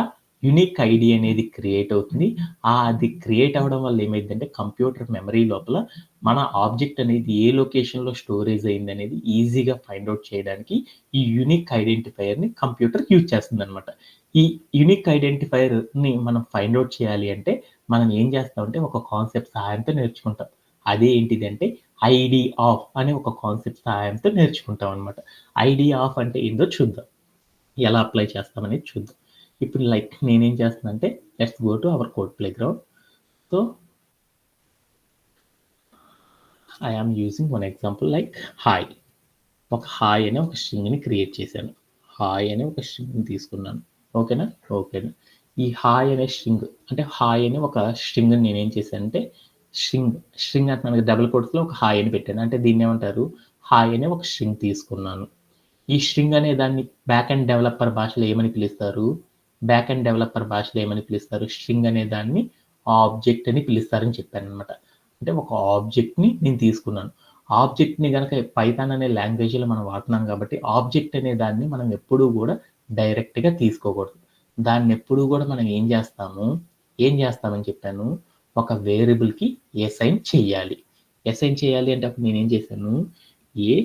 యూనిక్ ఐడీ అనేది క్రియేట్ అవుతుంది. అది క్రియేట్ అవ్వడం వల్ల ఏమైద్దంటే కంప్యూటర్ మెమరీ లోపల మన ఆబ్జెక్ట్ అనేది ఏ లొకేషన్‌లో స్టోరేజ్ అయిందనేది ఈజీగా ఫైండ్ ఔట్ చేయడానికి ఈ యూనిక్ ఐడెంటిఫైయర్‌ని కంప్యూటర్ యూజ్ చేస్తుందనమాట. ఈ యూనిక్ ఐడెంటిఫైయర్‌ని మనం ఫైండ్ ఔట్ చేయాలి అంటే మనం ఏం చేస్తామంటే ఒక కాన్సెప్ట్ సహాయంతో నేర్చుకుంటాం. అదే ఏంటిదంటే ఐడీ ఆఫ్ అనే ఒక కాన్సెప్ట్ సహాయంతో నేర్చుకుంటాం అనమాట. ఐడీ ఆఫ్ అంటే ఏందో చూద్దాం. ఎలా అప్లై చేస్తామనేది చూద్దాం. ఇప్పుడు లైక్ నేనేం చేస్తున్నానంటే let's go to our code playground. So, I am using one example like hi. ఒక హాయ్ అనే ఒక స్ట్రింగ్‌ని క్రియేట్ చేశాను. హాయ్ అనే ఒక స్ట్రింగ్‌ని తీసుకున్నాను. ఓకేనా? ఓకేనా. ఈ హాయ్ అనే స్ట్రింగ్ అంటే హాయ్ అనే ఒక స్ట్రింగ్‌ని నేనేం చేశానంటే స్ట్రింగ్ అంటున్నాను డబుల్ కోట్స్‌లో ఒక హాయ్ అని పెట్టాను. అంటే దీన్నేమంటారు? హాయ్ అనే ఒక స్ట్రింగ్ తీసుకున్నాను. ఈ స్ట్రింగ్ అనే దాన్ని బ్యాక్ ఎండ్ డెవలపర్ భాషలో ఏమని పిలుస్తారు? బ్యాక్ ఎండ్ డెవలపర్ భాషలో ఏమని పిలుస్తారు? స్ట్రింగ్ అనే దాన్ని ఆబ్జెక్ట్ అని పిలుస్తారని చెప్పాననమాట. అంటే ఒక ఆబ్జెక్ట్‌ని నేను తీసుకున్నాను. ఆబ్జెక్ట్‌ని గనక పైథాన్ అనే లాంగ్వేజ్‌లో మనం వాడుతున్నాం కాబట్టి ఆబ్జెక్ట్ అనే దాన్ని మనం ఎప్పుడూ గూడా డైరెక్ట్‌గా తీసుకోకూడదు. దాన్నెప్పుడూ గూడా మనం ఏం చేస్తామని చెప్పాను? ఒక వేరియబుల్‌కి అసైన్ చెయ్యాలి. అసైన్ చేయాలి అంటే అప్పుడు నేనేం చేశాను? ఏ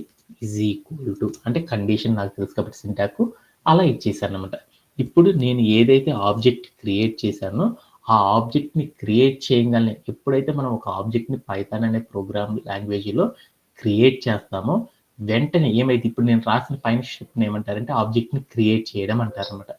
ఈజ్ ఈక్వల్ టు అంటే కండిషన్ నాకు తెలుసు కాబట్టి సింటాక్స్ అలా ఇచ్చేసాననమాట. ఇప్పుడు నేను ఏదైతే ఆబ్జెక్ట్ క్రియేట్ చేశానో ఆ ఆబ్జెక్ట్‌ని క్రియేట్ చేయంగాల్నే ఎప్పుడైతే మనం ఒక ఆబ్జెక్ట్‌ని పైథాన్ అనే ప్రోగ్రామ్ లాంగ్వేజ్‌లో క్రియేట్ చేస్తామో వెంటనే ఏమైద్ది ఇప్పుడు నేను రాసిన పైన స్టెప్‌ని ఏమంటారంటే ఆబ్జెక్ట్‌ని క్రియేట్ చేయడం అంటారనమాట.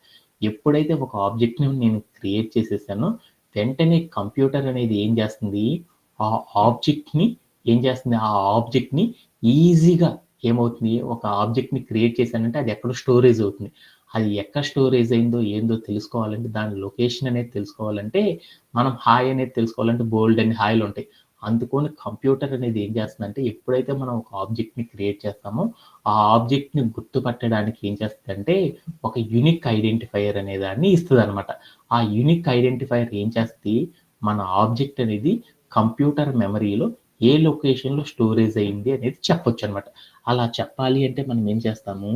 ఎప్పుడైతే ఒక ఆబ్జెక్ట్‌ని నేను క్రియేట్ చేసేసానో వెంటనే కంప్యూటర్ అనేది ఏం చేస్తుంది? ఆ ఆబ్జెక్ట్‌ని ఏం చేస్తుంది? ఆ ఆబ్జెక్ట్‌ని ఈజీగా ఏమవుతుంది? ఒక ఆబ్జెక్ట్‌ని క్రియేట్ చేశానంటే అది ఎక్కడో స్టోరేజ్ అవుతుంది. అది ఎక్కడ స్టోరేజ్ అయిందో ఏందో తెలుసుకోవాలంటే దాని లొకేషన్ అనేది తెలుసుకోవాలంటే మనం హాయ్ అనేది తెలుసుకోవాలంటే బోలెడన్ని హాయ్‌లుంటాయి. అందుకని కంప్యూటర్ అనేది ఏం చేస్తుందంటే ఎప్పుడైతే మనం ఒక ఆబ్జెక్ట్‌ని క్రియేట్ చేస్తామో ఆ ఆబ్జెక్ట్‌ని గుర్తుపట్టడానికి ఏం చేస్తదంటే ఒక యూనిక్ ఐడెంటిఫైయర్ అనే దాన్ని ఇస్తదనమాట. ఆ యూనిక్ ఐడెంటిఫైయర్ ఏం చేస్తది? మన ఆబ్జెక్ట్ అనేది కంప్యూటర్ మెమరీలో ఏ లొకేషన్‌లో స్టోరేజ్ అయింది అనేది చెప్పొచ్చనమాట. అలా చెప్పాలి అంటే మనం ఏం చేస్తాము?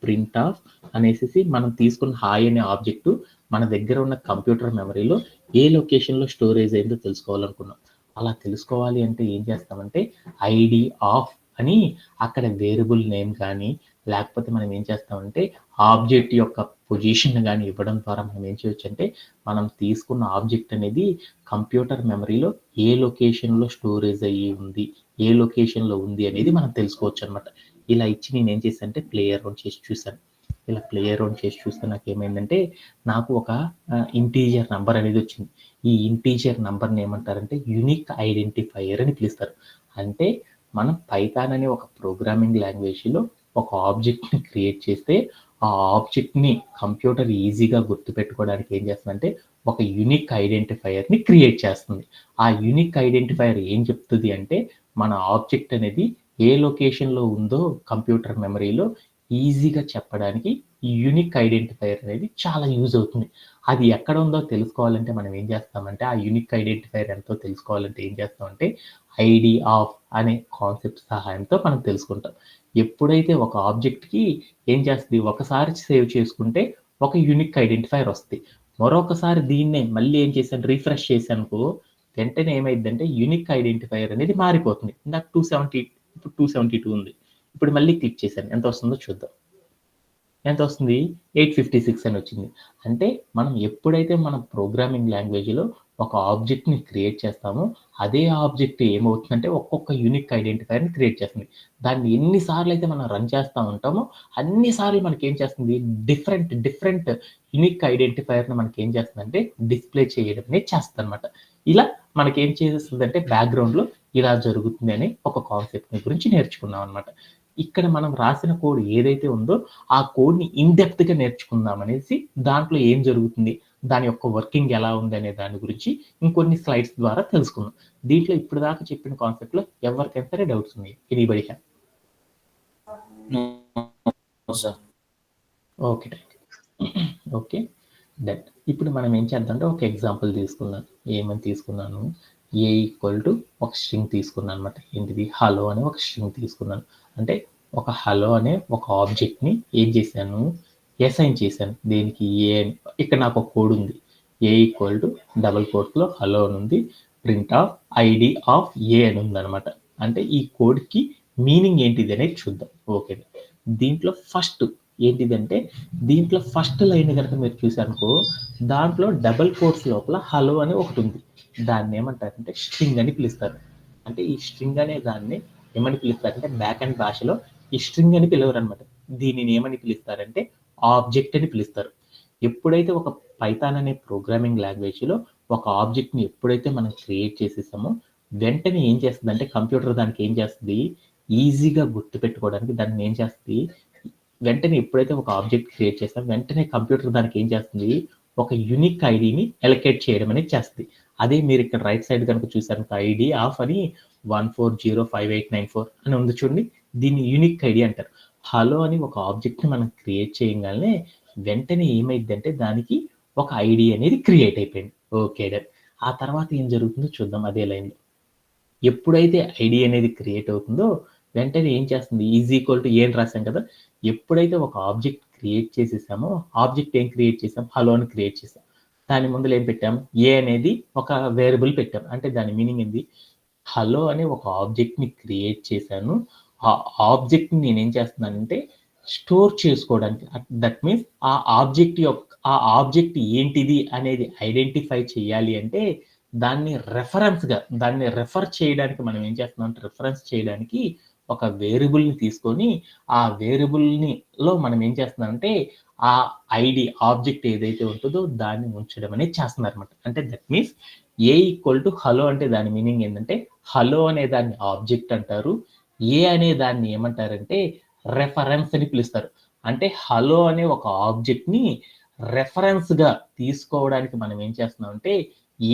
ప్రింట్ ఆఫ్ అనేసేసి మనం తీసుకున్న హాయ్ అనే ఆబ్జెక్ట్ మన దగ్గర ఉన్న కంప్యూటర్ మెమరీలో ఏ లొకేషన్‌లో స్టోరేజ్ అయిందో తెలుసుకోవాలనుకున్నాం. అలా తెలుసుకోవాలి అంటే ఏం చేస్తామంటే ఐడీ ఆఫ్ అని అక్కడ వేరియబుల్ నేమ్ కానీ, లేకపోతే మనం ఏం చేస్తామంటే ఆబ్జెక్ట్ యొక్క పొజిషన్ గాని ఇవ్వడం ద్వారా మనం ఏం చేయొచ్చంటే, మనం తీసుకున్న ఆబ్జెక్ట్ అనేది కంప్యూటర్ మెమరీలో ఏ లొకేషన్‌లో స్టోరేజ్ అయ్యి ఉంది, ఏ లొకేషన్‌లో ఉంది అనేది మనం తెలుసుకోవచ్చనమాట. ఇలా ఇచ్చి నేనేం చేశానంటే ప్లే అరౌండ్ చేసి చూసాను. ఇలా ప్లే అరౌండ్ చేసి చూస్తే నాకేమైందంటే, నాకు ఒక ఇంటీజర్ నంబర్ అనేది వచ్చింది. ఈ ఇంటీజర్ నంబర్‌ని ఏమంటారంటే యూనిక్ ఐడెంటిఫైయర్ అని పిలుస్తారు. అంటే మనం పైథాన్ అనే ఒక ప్రోగ్రామింగ్ లాంగ్వేజ్‌లో ఒక ఆబ్జెక్ట్‌ని క్రియేట్ చేస్తే, ఆ ఆబ్జెక్ట్‌ని కంప్యూటర్ ఈజీగా గుర్తుపెట్టుకోవడానికి ఏం చేస్తుందంటే, ఒక యూనిక్ ఐడెంటిఫైయర్‌ని క్రియేట్ చేస్తుంది. ఆ యూనిక్ ఐడెంటిఫైయర్ ఏం చెప్తది అంటే, మన ఆబ్జెక్ట్ అనేది ఏ లొకేషన్‌లో ఉందో కంప్యూటర్ మెమరీలో ఈజీగా చెప్పడానికి ఈ యూనిక్ ఐడెంటిఫైయర్ అనేది చాలా యూజ్ అవుతుంది. అది ఎక్కడ ఉందో తెలుసుకోవాలంటే మనం ఏం చేస్తామంటే, ఆ యూనిక్ ఐడెంటిఫైయర్ ఎంతో తెలుసుకోవాలంటే ఏం చేస్తామంటే, ఐడీ ఆఫ్ అనే కాన్సెప్ట్ సహాయంతో మనం తెలుసుకుంటాం. ఎప్పుడైతే ఒక ఆబ్జెక్ట్‌కి ఏం చేస్తది, ఒకసారి సేవ్ చేసుకుంటే ఒక యూనిక్ ఐడెంటిఫైయర్ వస్తది. మరొకసారి దీన్నే మళ్ళీ ఏం చేశాను రిఫ్రెష్ చేశాననుకో, వెంటనే ఏమైద్దంటే యూనిక్ ఐడెంటిఫైయర్ అనేది మారిపోతుంది. ఇందాక 270 ఇప్పుడు 272 ఉంది. ఇప్పుడు మళ్ళీ క్లిక్ చేశాను. ఎంత వస్తుందో చూద్దాం. ఎంతొస్తుంది? 856 అని వచ్చింది. అంటే మనం ఎప్పుడైతే మన ప్రోగ్రామింగ్ లాంగ్వేజ్‌లో ఒక ఆబ్జెక్ట్‌ని క్రియేట్ చేస్తామో, అదే ఆబ్జెక్ట్ ఏమవుతుందంటే ఒక్కొక్క యూనిక్ ఐడెంటిఫైయర్‌ని క్రియేట్ చేస్తుంది. దాన్ని ఎన్ని సార్లయితే మనం రన్ చేస్తా ఉంటామో, అన్ని సార్లు మనకేం చేస్తుంది? డిఫరెంట్ యూనిక్ ఐడెంటిఫైయర్‌ని మనకేం చేస్తుందంటే డిస్‌ప్లే చేయడం అనేది చేస్తదనమాట. ఇలా మనకేం చేసేస్తదంటే బ్యాక్‌గ్రౌండ్‌లో ఇలా జరుగుతుంది అనే ఒక కాన్సెప్ట్‌ని గురించి నేర్చుకున్నాం అనమాట. ఇక్కడ మనం రాసిన కోడ్ ఏదైతే ఉందో ఆ కోడ్‌ని ఇన్ డెప్త్‌గా నేర్చుకుందాం అనేసి దాంట్లో ఏం జరుగుతుంది? దాని యొక్క వర్కింగ్ ఎలా ఉంది అనే దాని గురించి ఇంకొన్ని స్లైడ్స్ ద్వారా తెలుసుకుందాం. దీంట్లో ఇప్పటిదాకా చెప్పిన కాన్సెప్ట్‌లో ఎవరికైనా సరే డౌట్స్ ఉన్నాయా? Anybody have? No sir. Okay. Okay. Done. ఇప్పుడు మనం ఏం చేద్దామంటే ఒక ఎగ్జాంపుల్ తీసుకుందాం. ఏమని తీసుకున్నాను? ఏ ఈక్వల్ టు ఒక స్ట్రింగ్ తీసుకున్నాను అనమాట. ఏంటిది? హలో అనే ఒక స్ట్రింగ్ తీసుకున్నాను. అంటే ఒక హలో అనే ఒక ఆబ్జెక్ట్‌ని ఏం చేశాను? అసైన్ చేశాను. దేనికి? ఏ అని. ఇక్కడ నాకు ఒక కోడ్ ఉంది. ఏ ఈక్వల్ టు డబుల్ కోట్స్‌లో హలో అని ఉంది. Print of ID of A అని ఉందనమాట. అంటే ఈ కోడ్‌కి మీనింగ్ ఏంటిది అనేది చూద్దాం. ఓకే. దీంట్లో ఏంటిదంటే దీంట్లో ఫస్ట్ లైన్ గనక మీరు చూసారనుకో, దాంట్లో డబుల్ కోట్స్ లోపల హలో అని ఒకటుంది. దాన్ని ఏమంటారంటే స్ట్రింగ్ అని పిలుస్తారు. అంటే ఈ స్ట్రింగ్ అనే దాన్ని ఏమని పిలుస్తారంటే బ్యాక్ ఎండ్ భాషలో ఈ స్ట్రింగ్ అని పిలవరనమాట. దీనిని ఏమని పిలుస్తారంటే ఆబ్జెక్ట్ అని పిలుస్తారు. ఎప్పుడైతే ఒక పైథాన్ అనే ప్రోగ్రామింగ్ లాంగ్వేజ్‌లో ఒక ఆబ్జెక్ట్‌ని ఎప్పుడైతే మనం క్రియేట్ చేసేసామో, వెంటనే ఏం చేస్తదంటే కంప్యూటర్ దానికి ఏం చేస్తది, ఈజీగా గుర్తుపెట్టుకోవడానికి దాన్ని ఏం చేస్తది వెంటనే ఎప్పుడైతే ఒక ఆబ్జెక్ట్ క్రియేట్ చేస్తాం వెంటనే కంప్యూటర్ దానికి ఏం చేస్తుంది, ఒక యూనిక్ ఐడిని ఎలకేట్ చేయడం అనేది చేస్తుంది. అదే మీరు ఇక్కడ రైట్ సైడ్ కనుక చూసారు ఐడి ఆఫ్ అని 1405894 అని ఉంది చూడండి, దీన్ని యూనిక్ ఐడి అంటారు. హలో అని ఒక ఆబ్జెక్ట్ని మనం క్రియేట్ చేయగానే వెంటనే ఏమైందంటే దానికి ఒక ఐడి అనేది క్రియేట్ అయిపోయింది. Okay done. ఆ తర్వాత ఏం జరుగుతుందో చూద్దాం అదే లైన్లో. ఎప్పుడైతే ఐడి అనేది క్రియేట్ అవుతుందో వెంటనే ఏం చేస్తుంది, ఈజ్ ఈక్వల్ టు ఏ అని రాసాం కదా, ఎప్పుడైతే ఒక ఆబ్జెక్ట్ క్రియేట్ చేసేసామో ఆబ్జెక్ట్ ఏం క్రియేట్ చేసాం, హలో అని క్రియేట్ చేసాం. దాని ముందు ఏం పెట్టాం, ఏ అనేది ఒక వేరియబుల్ పెట్టాం. అంటే దాని మీనింగ్ ఏంది, హలో అనే ఒక ఆబ్జెక్ట్ని క్రియేట్ చేశాను, ఆ ఆబ్జెక్ట్ని నేనేం చేస్తున్నానంటే స్టోర్ చేసుకోవడానికి. దట్ మీన్స్ ఆ ఆబ్జెక్ట్ ఏంటిది అనేది ఐడెంటిఫై చేయాలి అంటే దాన్ని దాన్ని రెఫర్ చేయడానికి మనం ఏం చేస్తున్నాం అంటే రిఫరెన్స్ చేయడానికి ఒక వేరియబుల్ని తీసుకొని ఆ వేరియబుల్లో మనం ఏం చేస్తున్నామంటే ఆ ఐడి ఆబ్జెక్ట్ ఏదైతే ఉంటుందో దాన్ని ఉంచడం అనేది చేస్తున్నారు అనమాట. అంటే that means A equal to hello అంటే దాని మీనింగ్ ఏంటంటే హలో అనే దాన్ని ఆబ్జెక్ట్ అంటారు, ఏ అనే దాన్ని ఏమంటారంటే రెఫరెన్స్ అని పిలుస్తారు. అంటే హలో అనే ఒక ఆబ్జెక్ట్ని రెఫరెన్స్గా తీసుకోవడానికి మనం ఏం చేస్తున్నాం అంటే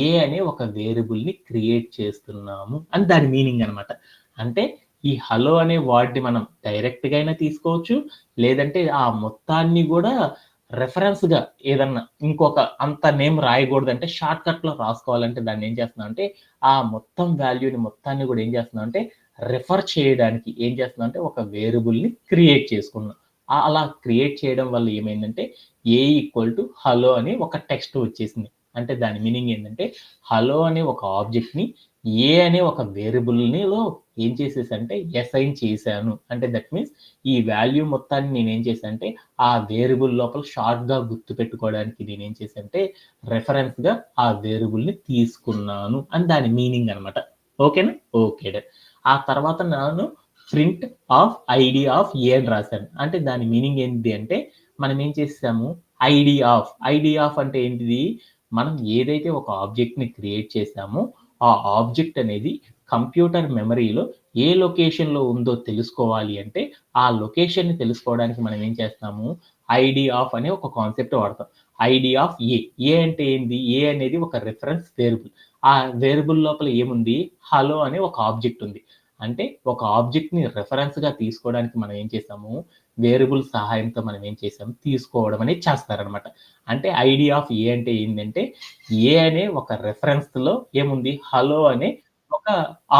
ఏ అనే ఒక వేరియబుల్ని క్రియేట్ చేస్తున్నాము అని దాని మీనింగ్ అనమాట. అంటే ఈ హలో అనే వర్డ్ని మనం డైరెక్ట్గా అయినా తీసుకోవచ్చు, లేదంటే ఆ మొత్తాన్ని కూడా రెఫరెన్స్గా ఏదన్నా ఇంకొక అంత నేమ్ రాయకూడదు అంటే షార్ట్ కట్లో రాసుకోవాలంటే దాన్ని ఏం చేస్తున్నాం అంటే ఆ మొత్తం వాల్యూని మొత్తాన్ని కూడా ఏం చేస్తున్నాం అంటే రెఫర్ చేయడానికి ఏం చేస్తున్నాం అంటే ఒక వేరియబుల్ని క్రియేట్ చేసుకున్నాం. అలా క్రియేట్ చేయడం వల్ల ఏమైందంటే ఏ ఈక్వల్ టు హలో అని ఒక టెక్స్ట్ వచ్చేసింది. అంటే దాని మీనింగ్ ఏంటంటే హలో అనే ఒక ఆబ్జెక్ట్ని ఏ అనే ఒక వేరియబుల్నిలో ఏం చేసేసంటే అసైన్ చేశాను. అంటే దట్ మీన్స్ ఈ వాల్యూ మొత్తాన్ని నేనేం చేశాను అంటే ఆ వేరియబుల్ లోపల షార్ట్గా గుర్తు పెట్టుకోవడానికి నేనేం చేశానంటే రెఫరెన్స్గా ఆ వేరియబుల్ని తీసుకున్నాను అని దాని మీనింగ్ అనమాట. ఓకేనా, ఓకే. ఆ తర్వాత నేను print of ID of A అని రాశాను. అంటే దాని మీనింగ్ ఏంటి అంటే మనం ఏం చేసాము, ఐడి ఆఫ్ అంటే ఏంటిది, మనం ఏదైతే ఒక ఆబ్జెక్ట్ని క్రియేట్ చేసామో ఆ ఆబ్జెక్ట్ అనేది కంప్యూటర్ మెమరీలో ఏ లొకేషన్లో ఉందో తెలుసుకోవాలి అంటే ఆ లొకేషన్ని తెలుసుకోవడానికి మనం ఏం చేస్తాము, ఐడి ఆఫ్ అనే ఒక కాన్సెప్ట్ వాడతాం. ఐడి ఆఫ్ ఏ అంటే ఏంది, ఏ అనేది ఒక రిఫరెన్స్ వేరియబుల్. ఆ వేరియబుల్ లోపల ఏముంది, హలో అనే ఒక ఆబ్జెక్ట్ ఉంది. అంటే ఒక ఆబ్జెక్ట్ని రెఫరెన్స్గా తీసుకోవడానికి మనం ఏం చేసాము, వేరియబుల్ సహాయంతో మనం ఏం చేసాము తీసుకోవడం అనేది చేస్తారనమాట. అంటే ఐడి ఆఫ్ ఏ అంటే ఏంటంటే ఏ అనే ఒక రెఫరెన్స్లో ఏముంది, హలో అనే ఒక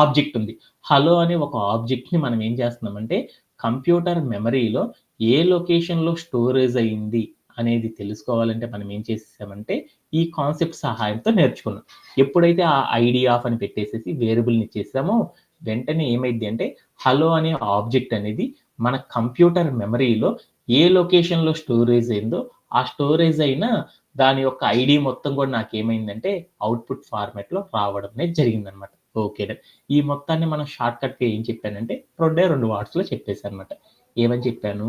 ఆబ్జెక్ట్ ఉంది. హలో అనే ఒక ఆబ్జెక్ట్ని మనం ఏం చేస్తున్నామంటే కంప్యూటర్ మెమరీలో ఏ లొకేషన్లో స్టోరేజ్ అయింది అనేది తెలుసుకోవాలంటే మనం ఏం చేసామంటే ఈ కాన్సెప్ట్ సహాయంతో నేర్చుకున్నాం. ఎప్పుడైతే ఆ ఐడి ఆఫ్ అని పెట్టేసేసి వేరియబుల్ని ఇచ్చేసామో వెంటనే ఏమైంది అంటే హలో అనే ఆబ్జెక్ట్ అనేది మన కంప్యూటర్ మెమరీలో ఏ లొకేషన్లో స్టోరేజ్ అయిందో ఆ స్టోరేజ్ అయిన దాని యొక్క ఐడి మొత్తం కూడా నాకు ఏమైందంటే అవుట్పుట్ ఫార్మాట్లో రావడం అనేది జరిగిందనమాట. ఓకే, ఈ మొత్తాన్ని మనం షార్ట్ కట్గా ఏం చెప్పానంటే 2 వాట్స్లో చెప్పేసాను అనమాట. ఏమని చెప్పాను,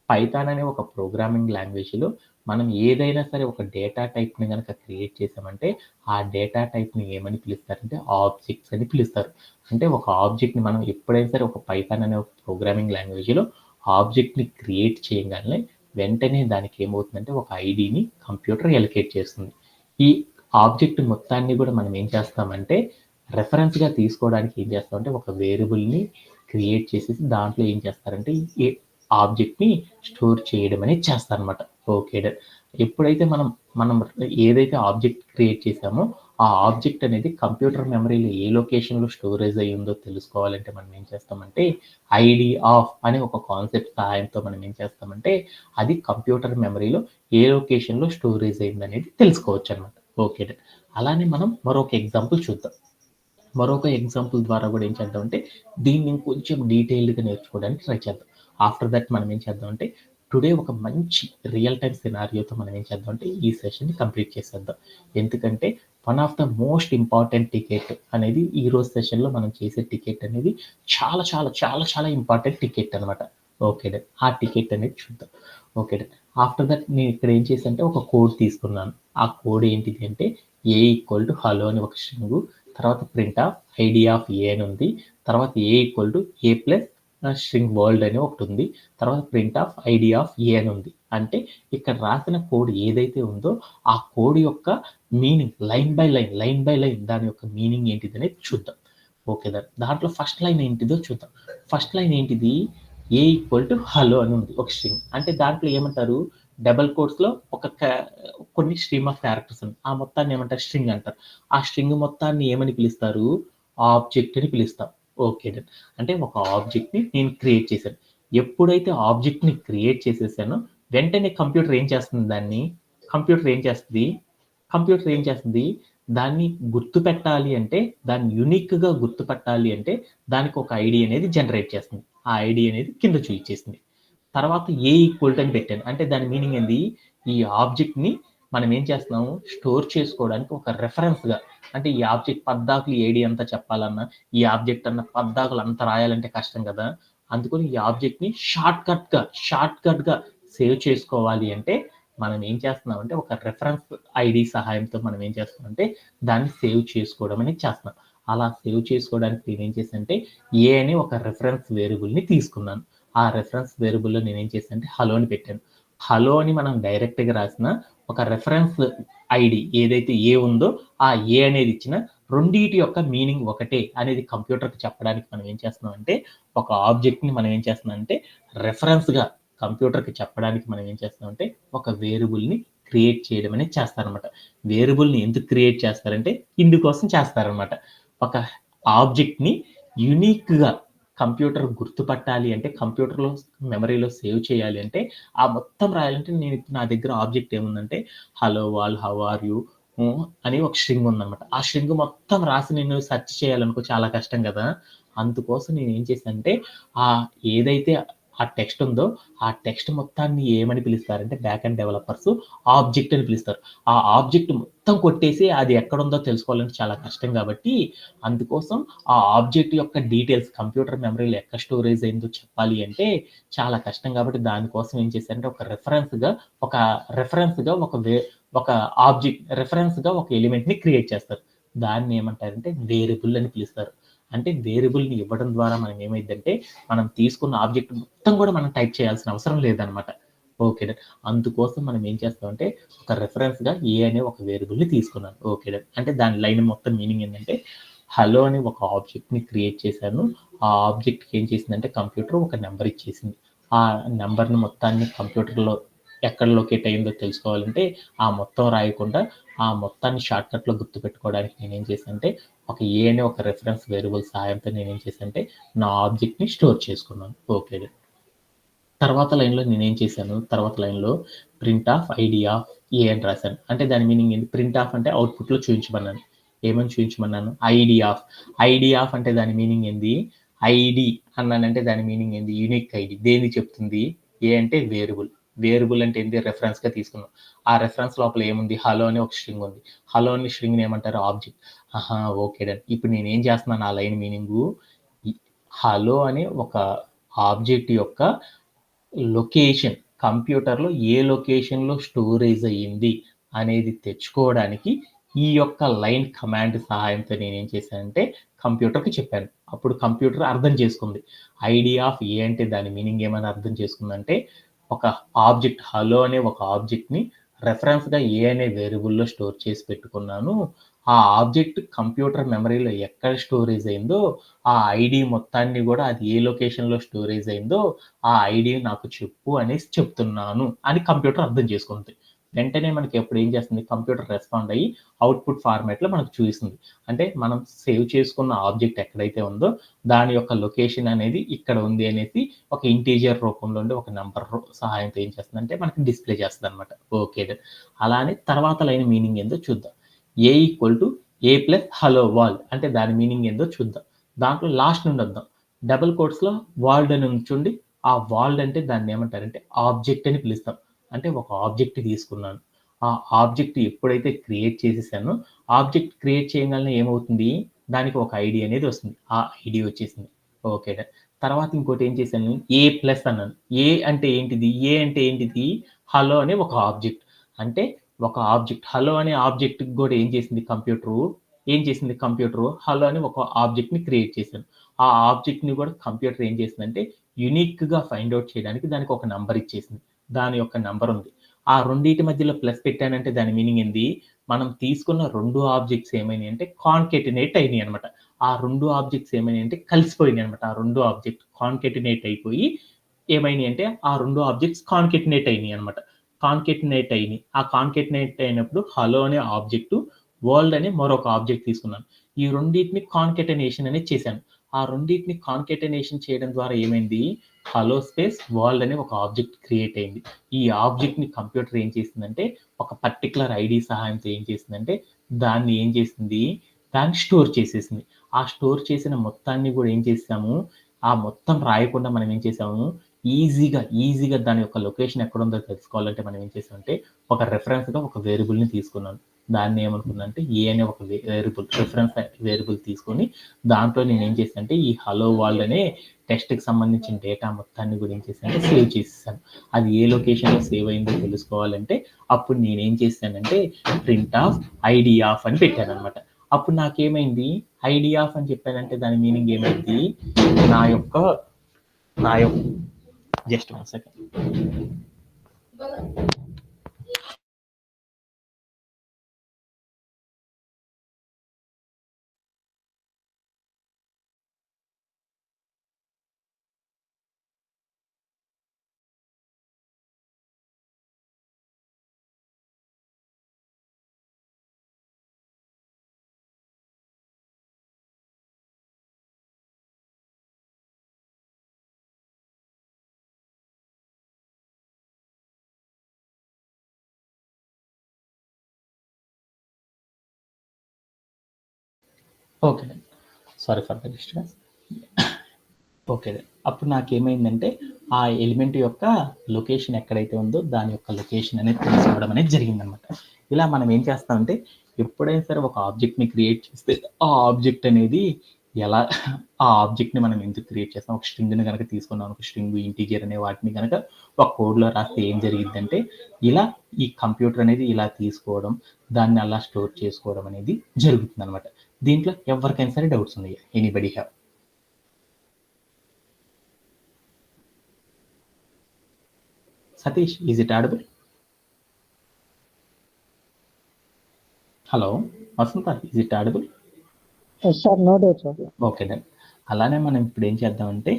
పైథాన్ అనే ఒక ప్రోగ్రామింగ్ లాంగ్వేజ్లో మనం ఏదైనా సరే ఒక డేటా టైప్ని కనుక క్రియేట్ చేసామంటే ఆ డేటా టైప్ని ఏమని పిలుస్తారంటే ఆబ్జెక్ట్స్ అని పిలుస్తారు. అంటే ఒక ఆబ్జెక్ట్ని మనం ఎప్పుడైనా సరే ఒక పైథాన్ అనే ఒక ప్రోగ్రామింగ్ లాంగ్వేజ్లో ఆబ్జెక్ట్ని క్రియేట్ చేయగానే వెంటనే దానికి ఏమవుతుందంటే ఒక ఐడిని కంప్యూటర్ ఎలకేట్ చేస్తుంది. ఈ ఆబ్జెక్ట్ మొత్తాన్ని కూడా మనం ఏం చేస్తామంటే రెఫరెన్స్గా తీసుకోవడానికి ఏం చేస్తామంటే ఒక వేరియబుల్ని క్రియేట్ చేసేసి దాంట్లో ఏం చేస్తారంటే ఈ ఆబ్జెక్ట్ని స్టోర్ చేయడం అనేది చేస్తారనమాట. ఓకే, ఎప్పుడైతే మనం మనం ఏదైతే ఆబ్జెక్ట్ క్రియేట్ చేసామో ఆ ఆబ్జెక్ట్ అనేది కంప్యూటర్ మెమరీలో ఏ లొకేషన్లో స్టోరేజ్ అయ్యిందో తెలుసుకోవాలంటే మనం ఏం చేస్తామంటే ఐడి ఆఫ్ అనే ఒక కాన్సెప్ట్ సహాయంతో మనం ఏం చేస్తామంటే అది కంప్యూటర్ మెమరీలో ఏ లొకేషన్లో స్టోరేజ్ అయింది అనేది తెలుసుకోవచ్చు అనమాట. ఓకే, అలానే మనం మరొక ఎగ్జాంపుల్ చూద్దాం. మరొక ఎగ్జాంపుల్ ద్వారా కూడా ఏం చేద్దామంటే దీన్ని ఇంకొంచెం డీటెయిల్డ్గా నేర్చుకోవడానికి ట్రై చేద్దాం. ఆఫ్టర్ దట్ మనం ఏం చేద్దామంటే టుడే ఒక మంచి రియల్ టైమ్ సినారియోతో మనం ఏం చేద్దామంటే ఈ సెషన్ని కంప్లీట్ చేసేద్దాం. ఎందుకంటే one of the most important ticket అనేది ఈ రోజు సెషన్లో మనం చేసే టికెట్ అనేది చాలా చాలా చాలా చాలా ఇంపార్టెంట్ టికెట్ అనమాట. ఓకే, ఆ టికెట్ అనేది చూద్దాం. ఓకే, ఆఫ్టర్ దట్ నేను ఇక్కడ ఏం చేశానంటే ఒక కోడ్ తీసుకున్నాను. ఆ కోడ్ ఏంటిది అంటే ఏ ఈక్వల్ టు హలో అని ఒక స్ట్రింగ్, తర్వాత print of ID of A అని ఉంది, తర్వాత A equal to A plus string world అని ఒకటి ఉంది. తర్వాత print of ID of A అని ఉంది. అంటే ఇక్కడ రాసిన కోడ్ ఏదైతే ఉందో ఆ కోడ్ యొక్క మీనింగ్ లైన్ బై లైన్ దాని యొక్క మీనింగ్ ఏంటిది అనేది చూద్దాం. ఓకే దాంట్లో ఫస్ట్ లైన్ ఏంటిదో చూద్దాం. ఫస్ట్ లైన్ ఏంటిది? ఏ ఈక్వల్ టు హలో అని ఉంది ఒక స్ట్రింగ్. అంటే దాంట్లో ఏమంటారు? డబల్ కోట్స్ లో కొన్ని స్ట్రీమ్ ఆఫ్ క్యారెక్టర్స్ ఉంది. ఆ మొత్తాన్ని ఏమంటారు? స్ట్రింగ్ అంటారు. ఆ స్ట్రింగ్ మొత్తాన్ని ఏమని పిలుస్తారు? ఆబ్జెక్ట్ అని పిలుస్తాం. ఓకే అంటే ఒక ఆబ్జెక్ట్ ని నేను క్రియేట్ చేశాను. ఎప్పుడైతే ఆబ్జెక్ట్ ని క్రియేట్ చేసేసానో వెంటనే కంప్యూటర్ ఏం చేస్తుంది దాన్ని? కంప్యూటర్ ఏం చేస్తుంది? కంప్యూటర్ ఏం చేస్తుంది? దాన్ని గుర్తుపెట్టాలి అంటే, దాన్ని యూనిక్‌గా గుర్తుపట్టాలి అంటే, దానికి ఒక ఐడీ అనేది జనరేట్ చేస్తుంది. ఆ ఐడీ అనేది కింద చూయించేసింది. తర్వాత ఏ ఈక్వల్ టు అని పెట్టాను. అంటే దాని మీనింగ్ ఏంది? ఈ ఆబ్జెక్ట్‌ని మనం ఏం చేస్తున్నాము? స్టోర్ చేసుకోవడానికి ఒక రెఫరెన్స్‌గా, అంటే ఈ ఆబ్జెక్ట్ పద్దాకులు ఏడీ అంతా చెప్పాలన్నా, ఈ ఆబ్జెక్ట్ అన్న పద్దాకులు అంతా రాయాలంటే కష్టం కదా! అందుకని ఈ ఆబ్జెక్ట్‌ని షార్ట్‌కట్‌గా సేవ్ చేసుకోవాలి అంటే, మనం ఏం చేస్తున్నామంటే ఒక రెఫరెన్స్ ఐడీ సహాయంతో మనం ఏం చేస్తున్నామంటే దాన్ని సేవ్ చేసుకోవడం అనేది చేస్తున్నాం. అలా సేవ్ చేసుకోవడానికి నేనేం చేశానంటే ఏ అనే ఒక రెఫరెన్స్ వేరియబుల్‌ని తీసుకున్నాను. ఆ రెఫరెన్స్ వేరియబుల్‌లో నేనేం చేశానంటే హలో అని పెట్టాను. హలో అని మనం డైరెక్ట్‌గా రాసిన ఒక రెఫరెన్స్ ఐడీ ఏదైతే ఏ ఉందో ఆ ఏ అనేది ఇచ్చిన రెండిటి యొక్క మీనింగ్ ఒకటే అనేది కంప్యూటర్‌కి చెప్పడానికి మనం ఏం చేస్తున్నామంటే ఒక ఆబ్జెక్ట్‌ని మనం ఏం చేస్తున్నామంటే రెఫరెన్స్‌గా కంప్యూటర్‌కి చెప్పడానికి మనం ఏం చేస్తామంటే ఒక వేరియబుల్‌ని క్రియేట్ చేయడం అనేది చేస్తారనమాట. వేరియబుల్‌ని ఎందుకు క్రియేట్ చేస్తారంటే ఇందుకోసం చేస్తారనమాట. ఒక ఆబ్జెక్ట్‌ని యూనిక్‌గా కంప్యూటర్ గుర్తుపట్టాలి అంటే, కంప్యూటర్‌లో మెమరీలో సేవ్ చేయాలి అంటే, ఆ మొత్తం రాయాలంటే నేను ఇప్పుడు నా దగ్గర ఆబ్జెక్ట్ ఏముందంటే, hello all how are you అని ఒక స్ట్రింగ్ ఉందనమాట. ఆ స్ట్రింగ్ మొత్తం రాసి నేను సెర్చ్ చేయాలనుకో చాలా కష్టం కదా! అందుకోసం నేనేం చేశానంటే, ఏదైతే ఆ టెక్స్ట్ ఉందో, ఆ టెక్స్ట్ మొత్తాన్ని ఏమని పిలుస్తారంటే బ్యాక్ ఎండ్ డెవలపర్స్ ఆబ్జెక్ట్ అని పిలుస్తారు. ఆ ఆబ్జెక్ట్ మొత్తం కొట్టేసి అది ఎక్కడుందో తెలుసుకోవాలంటే చాలా కష్టం కాబట్టి, అందుకోసం ఆ ఆబ్జెక్ట్ యొక్క డీటెయిల్స్ కంప్యూటర్ మెమరీలో ఎక్కడ స్టోరేజ్ అయిందో చెప్పాలి అంటే చాలా కష్టం కాబట్టి దానికోసం ఏం చేశారంటే ఒక రెఫరెన్స్‌గా ఒక రెఫరెన్స్‌గా ఒక ఎలిమెంట్‌ని క్రియేట్ చేస్తారు. దాన్ని ఏమంటారంటే వేరియబుల్ అని పిలుస్తారు. అంటే వేరియబుల్‌ని ఇవ్వడం ద్వారా మనం ఏమైద్దంటే, మనం తీసుకున్న ఆబ్జెక్ట్ మొత్తం కూడా మనం టైప్ చేయాల్సిన అవసరం లేదనమాట. Okay done. అందుకోసం మనం ఏం చేస్తామంటే, ఒక రెఫరెన్స్‌గా ఏ అనే ఒక వేరియబుల్‌ని తీసుకున్నాను. Okay done. అంటే దాని లైన్ మొత్తం మీనింగ్ ఏందంటే, హలో అని ఒక ఆబ్జెక్ట్‌ని క్రియేట్ చేశాను. ఆ ఆబ్జెక్ట్‌కి ఏం చేసిందంటే కంప్యూటర్ ఒక నంబర్ ఇచ్చేసింది. ఆ నంబర్‌ని మొత్తాన్ని కంప్యూటర్‌లో ఎక్కడ లొకేట్ అయిందో తెలుసుకోవాలంటే, ఆ మొత్తం రాయకుండా, ఆ మొత్తాన్ని షార్ట్‌కట్‌లో గుర్తుపెట్టుకోవడానికి నేనేం చేశానంటే, ఒక ఏ అనే ఒక రిఫరెన్స్ వేరియబుల్ సహాయంతో నేనేం చేశానంటే, నా ఆబ్జెక్ట్‌ని స్టోర్ చేసుకున్నాను. ఓకే. తర్వాత లైన్‌లో నేనేం చేశాను, తర్వాత లైన్‌లో print of ID of A అని రాశాను. అంటే దాని మీనింగ్ ఏంది? ప్రింట్ ఆఫ్ అంటే అవుట్‌పుట్‌లో చూయించమన్నాను. ఏమని చూయించమన్నాను? ID of. ఐడీ ఆఫ్ అంటే దాని మీనింగ్ ఏంది? ఐడీ అన్నానంటే దాని మీనింగ్ ఏంది? Unique ID. దేన్ని చెప్తుంది? ఏ అంటే వేరియబుల్. వేరియబుల్ అంటే ఏంది? రెఫరెన్స్‌గా తీసుకున్నాం. ఆ రెఫరెన్స్ లోపల ఏముంది? హలో అని ఒక స్ట్రింగ్ ఉంది. హలో అనే స్ట్రింగ్‌ని ఏమంటారు? ఆబ్జెక్ట్. ఆహా! Okay done. ఇప్పుడు నేనేం చేస్తున్నాను ఆ లైన్ మీనింగు, ఈ హలో అనే ఒక ఆబ్జెక్ట్ యొక్క లొకేషన్ కంప్యూటర్‌లో ఏ లొకేషన్‌లో స్టోరేజ్ అయ్యింది అనేది తెచ్చుకోవడానికి ఈ యొక్క లైన్ కమాండ్ సహాయంతో నేనేం చేశానంటే కంప్యూటర్‌కి చెప్పాను. అప్పుడు కంప్యూటర్ అర్థం చేసుకుంది. ఐడీ ఆఫ్ ఏ అంటే దాని మీనింగ్ ఏమని అర్థం చేసుకుందంటే, ఒక ఆబ్జెక్ట్ హలో అనే ఒక ఆబ్జెక్ట్‌ని రెఫరెన్స్‌గా ఏ అనే వేరియబుల్‌లో స్టోర్ చేసి పెట్టుకున్నాను. ఆ ఆబ్జెక్ట్ కంప్యూటర్ మెమరీలో ఎక్కడ స్టోరేజ్ అయిందో, ఆ ఐడీ మొత్తాన్ని గూడా అది ఏ లొకేషన్‌లో స్టోరేజ్ అయిందో ఆ ఐడీ నాకు చెప్పు అనేసి చెప్తున్నాను అని కంప్యూటర్ అర్థం చేసుకుంది. వెంటనే మనకి ఎప్పుడు ఏం చేస్తుంది కంప్యూటర్ రెస్పాండ్ అయ్యి అవుట్‌పుట్ ఫార్మాట్‌లో మనకు చూపిస్తుంది. అంటే మనం సేవ్ చేసుకున్న ఆబ్జెక్ట్ ఎక్కడైతే ఉందో దాని యొక్క లొకేషన్ అనేది ఇక్కడ ఉంది అనేసి ఒక ఇంటీజర్ రూపంలో ఉండే ఒక నంబర్ సహాయంతో ఏం చేస్తుందంటే మనకి డిస్‌ప్లే చేస్తదనమాట. ఓకే. అలానే తర్వాత లైన్ మీనింగ్ ఏందో చూద్దాం. A equal to A plus hello world అంటే దాని మీనింగ్ ఏందో చూద్దాం. దాంట్లో లాస్ట్ నుండి వద్దాం. డబుల్ కోట్స్‌లో వరల్డ్ అని ఉంది చూడండి. ఆ వరల్డ్ అంటే దాన్నేమంటారంటే ఆబ్జెక్ట్ అని పిలుస్తాం. అంటే ఒక ఆబ్జెక్ట్ తీసుకున్నాను. ఆ ఆబ్జెక్ట్ ఎప్పుడైతే క్రియేట్ చేసేసానో, ఆబ్జెక్ట్ క్రియేట్ చేయంగాల్నే ఏమవుతుంది? దానికి ఒక ఐడీ అనేది వస్తుంది. ఆ ఐడీ వచ్చేసింది. ఓకే. డన్. తర్వాత ఇంకోటి ఏం చేశాను? ఏ ప్లస్ అన్నాను. ఏ అంటే ఏంటిది? ఏ అంటే ఏంటిది? హలో అనే ఒక ఆబ్జెక్ట్. అంటే ఒక ఆబ్జెక్ట్ హలో అనే ఆబ్జెక్ట్‌కి గూడా ఏం చేసింది కంప్యూటరు? ఏం చేసింది కంప్యూటర్ హలో అని ఒక ఆబ్జెక్ట్ని క్రియేట్ చేశాను. ఆ ఆబ్జెక్ట్ని కూడా కంప్యూటర్ ఏం చేసిందంటే యూనిక్గా ఫైండ్ అవుట్ చేయడానికి దానికి ఒక నంబర్ ఇచ్చేసింది. దాని యొక్క నంబర్ ఉంది. ఆ రెండింటి మధ్యలో ప్లస్ పెట్టానంటే దాని మీనింగ్ ఏంది? మనం తీసుకున్న 2 ఆబ్జెక్ట్స్ ఏమైనాయి అంటే కాన్కేటినేట్ అయినాయి అనమాట. ఆ 2 ఆబ్జెక్ట్స్ ఏమైనాయి అంటే కలిసిపోయినాయి అనమాట. ఆ 2 ఆబ్జెక్ట్ కాన్కేటినేట్ అయిపోయి ఏమైనాయి అంటే ఆ 2 ఆబ్జెక్ట్స్ కాన్కేటినేట్ అయినాయి అనమాట. కాన్కేటినేట్ అయినాయి. ఆ కాన్కేటినేట్ అయినప్పుడు హలో అనే ఆబ్జెక్ట్, వరల్డ్ అనే మరొక ఆబ్జెక్ట్ తీసుకున్నాను. ఈ రెండిటిని కాన్కేటనేషన్ అనేది చేశాను. ఆ రెండిటిని కాన్కేటనేషన్ చేయడం ద్వారా ఏమైంది? హలో స్పేస్ వరల్డ్ అనే ఒక ఆబ్జెక్ట్ క్రియేట్ అయింది. ఈ ఆబ్జెక్ట్‌ని కంప్యూటర్ ఏం చేసిందంటే ఒక పర్టిక్యులర్ ఐడీ సహాయంతో ఏం చేసిందంటే దాన్ని ఏం చేసింది? దాన్ని స్టోర్ చేసేసింది. ఆ స్టోర్ చేసిన మొత్తాన్ని కూడా ఏం చేసాము? ఆ మొత్తం రాయకుండా మనం ఏం చేసాము? ఈజీగా దాని యొక్క లొకేషన్ ఎక్కడుందో తెలుసుకోవాలంటే మనం ఏం చేసామంటే ఒక రిఫరెన్స్‌గా ఒక వేరియబుల్‌ని తీసుకున్నాను. దాన్ని ఏమనుకున్నానంటే ఏ అనే ఒక వేరియబుల్ రిఫరెన్స్ వేరియబుల్ తీసుకొని దాంట్లో నేనేం చేశానంటే ఈ హలో వరల్డ్ అనే టెస్ట్‌కి సంబంధించిన డేటా మొత్తాన్ని కూడా ఏం చేశానంటే సేవ్ చేసేసాను. అది ఏ లొకేషన్‌లో సేవ్ అయిందో తెలుసుకోవాలంటే అప్పుడు నేనేం చేశానంటే ప్రింట్ ఆఫ్ ఐడీ ఆఫ్ అని పెట్టాననమాట. అప్పుడు నాకేమైంది? ఐడీ ఆఫ్ అని చెప్పానంటే దాని మీనింగ్ ఏమైంది? నా యొక్క నా యొక్క just 1 second. Okay. Sorry for the disturbance. Okay. అప్పుడు నాకేమైందంటే ఆ ఎలిమెంట్ యొక్క లొకేషన్ ఎక్కడైతే ఉందో దాని యొక్క లొకేషన్ అనేది తెలుసుకోవడం అనేది జరిగిందనమాట. ఇలా మనం ఏం చేస్తామంటే ఎప్పుడైనా సరే ఒక ఆబ్జెక్ట్‌ని క్రియేట్ చేస్తే ఆ ఆబ్జెక్ట్ అనేది ఎలా ఆ ఆబ్జెక్ట్‌ని మనం ఎందుకు క్రియేట్ చేస్తాం? ఒక స్ట్రింగ్‌ని గనక తీసుకున్నాం అనుకో స్ట్రింగ్, ఇంటిజర్ అనే వాటిని గనక ఒక కోడ్‌లో రాస్తే ఏం జరిగిద్దంటే ఇలా ఈ కంప్యూటర్ అనేది ఇలా తీసుకోవడం, దాన్ని అలా స్టోర్ చేసుకోవడం అనేది జరుగుతుందనమాట. దీంట్లో ఎవరికైనా సరే డౌట్స్ ఉన్నాయా? Anybody have? Satish, is it audible? Hello Vasanta, is it audible? Sir no doubt sir. Okay then. అలానే మనం ఇప్పుడు ఏం చేద్దామంటే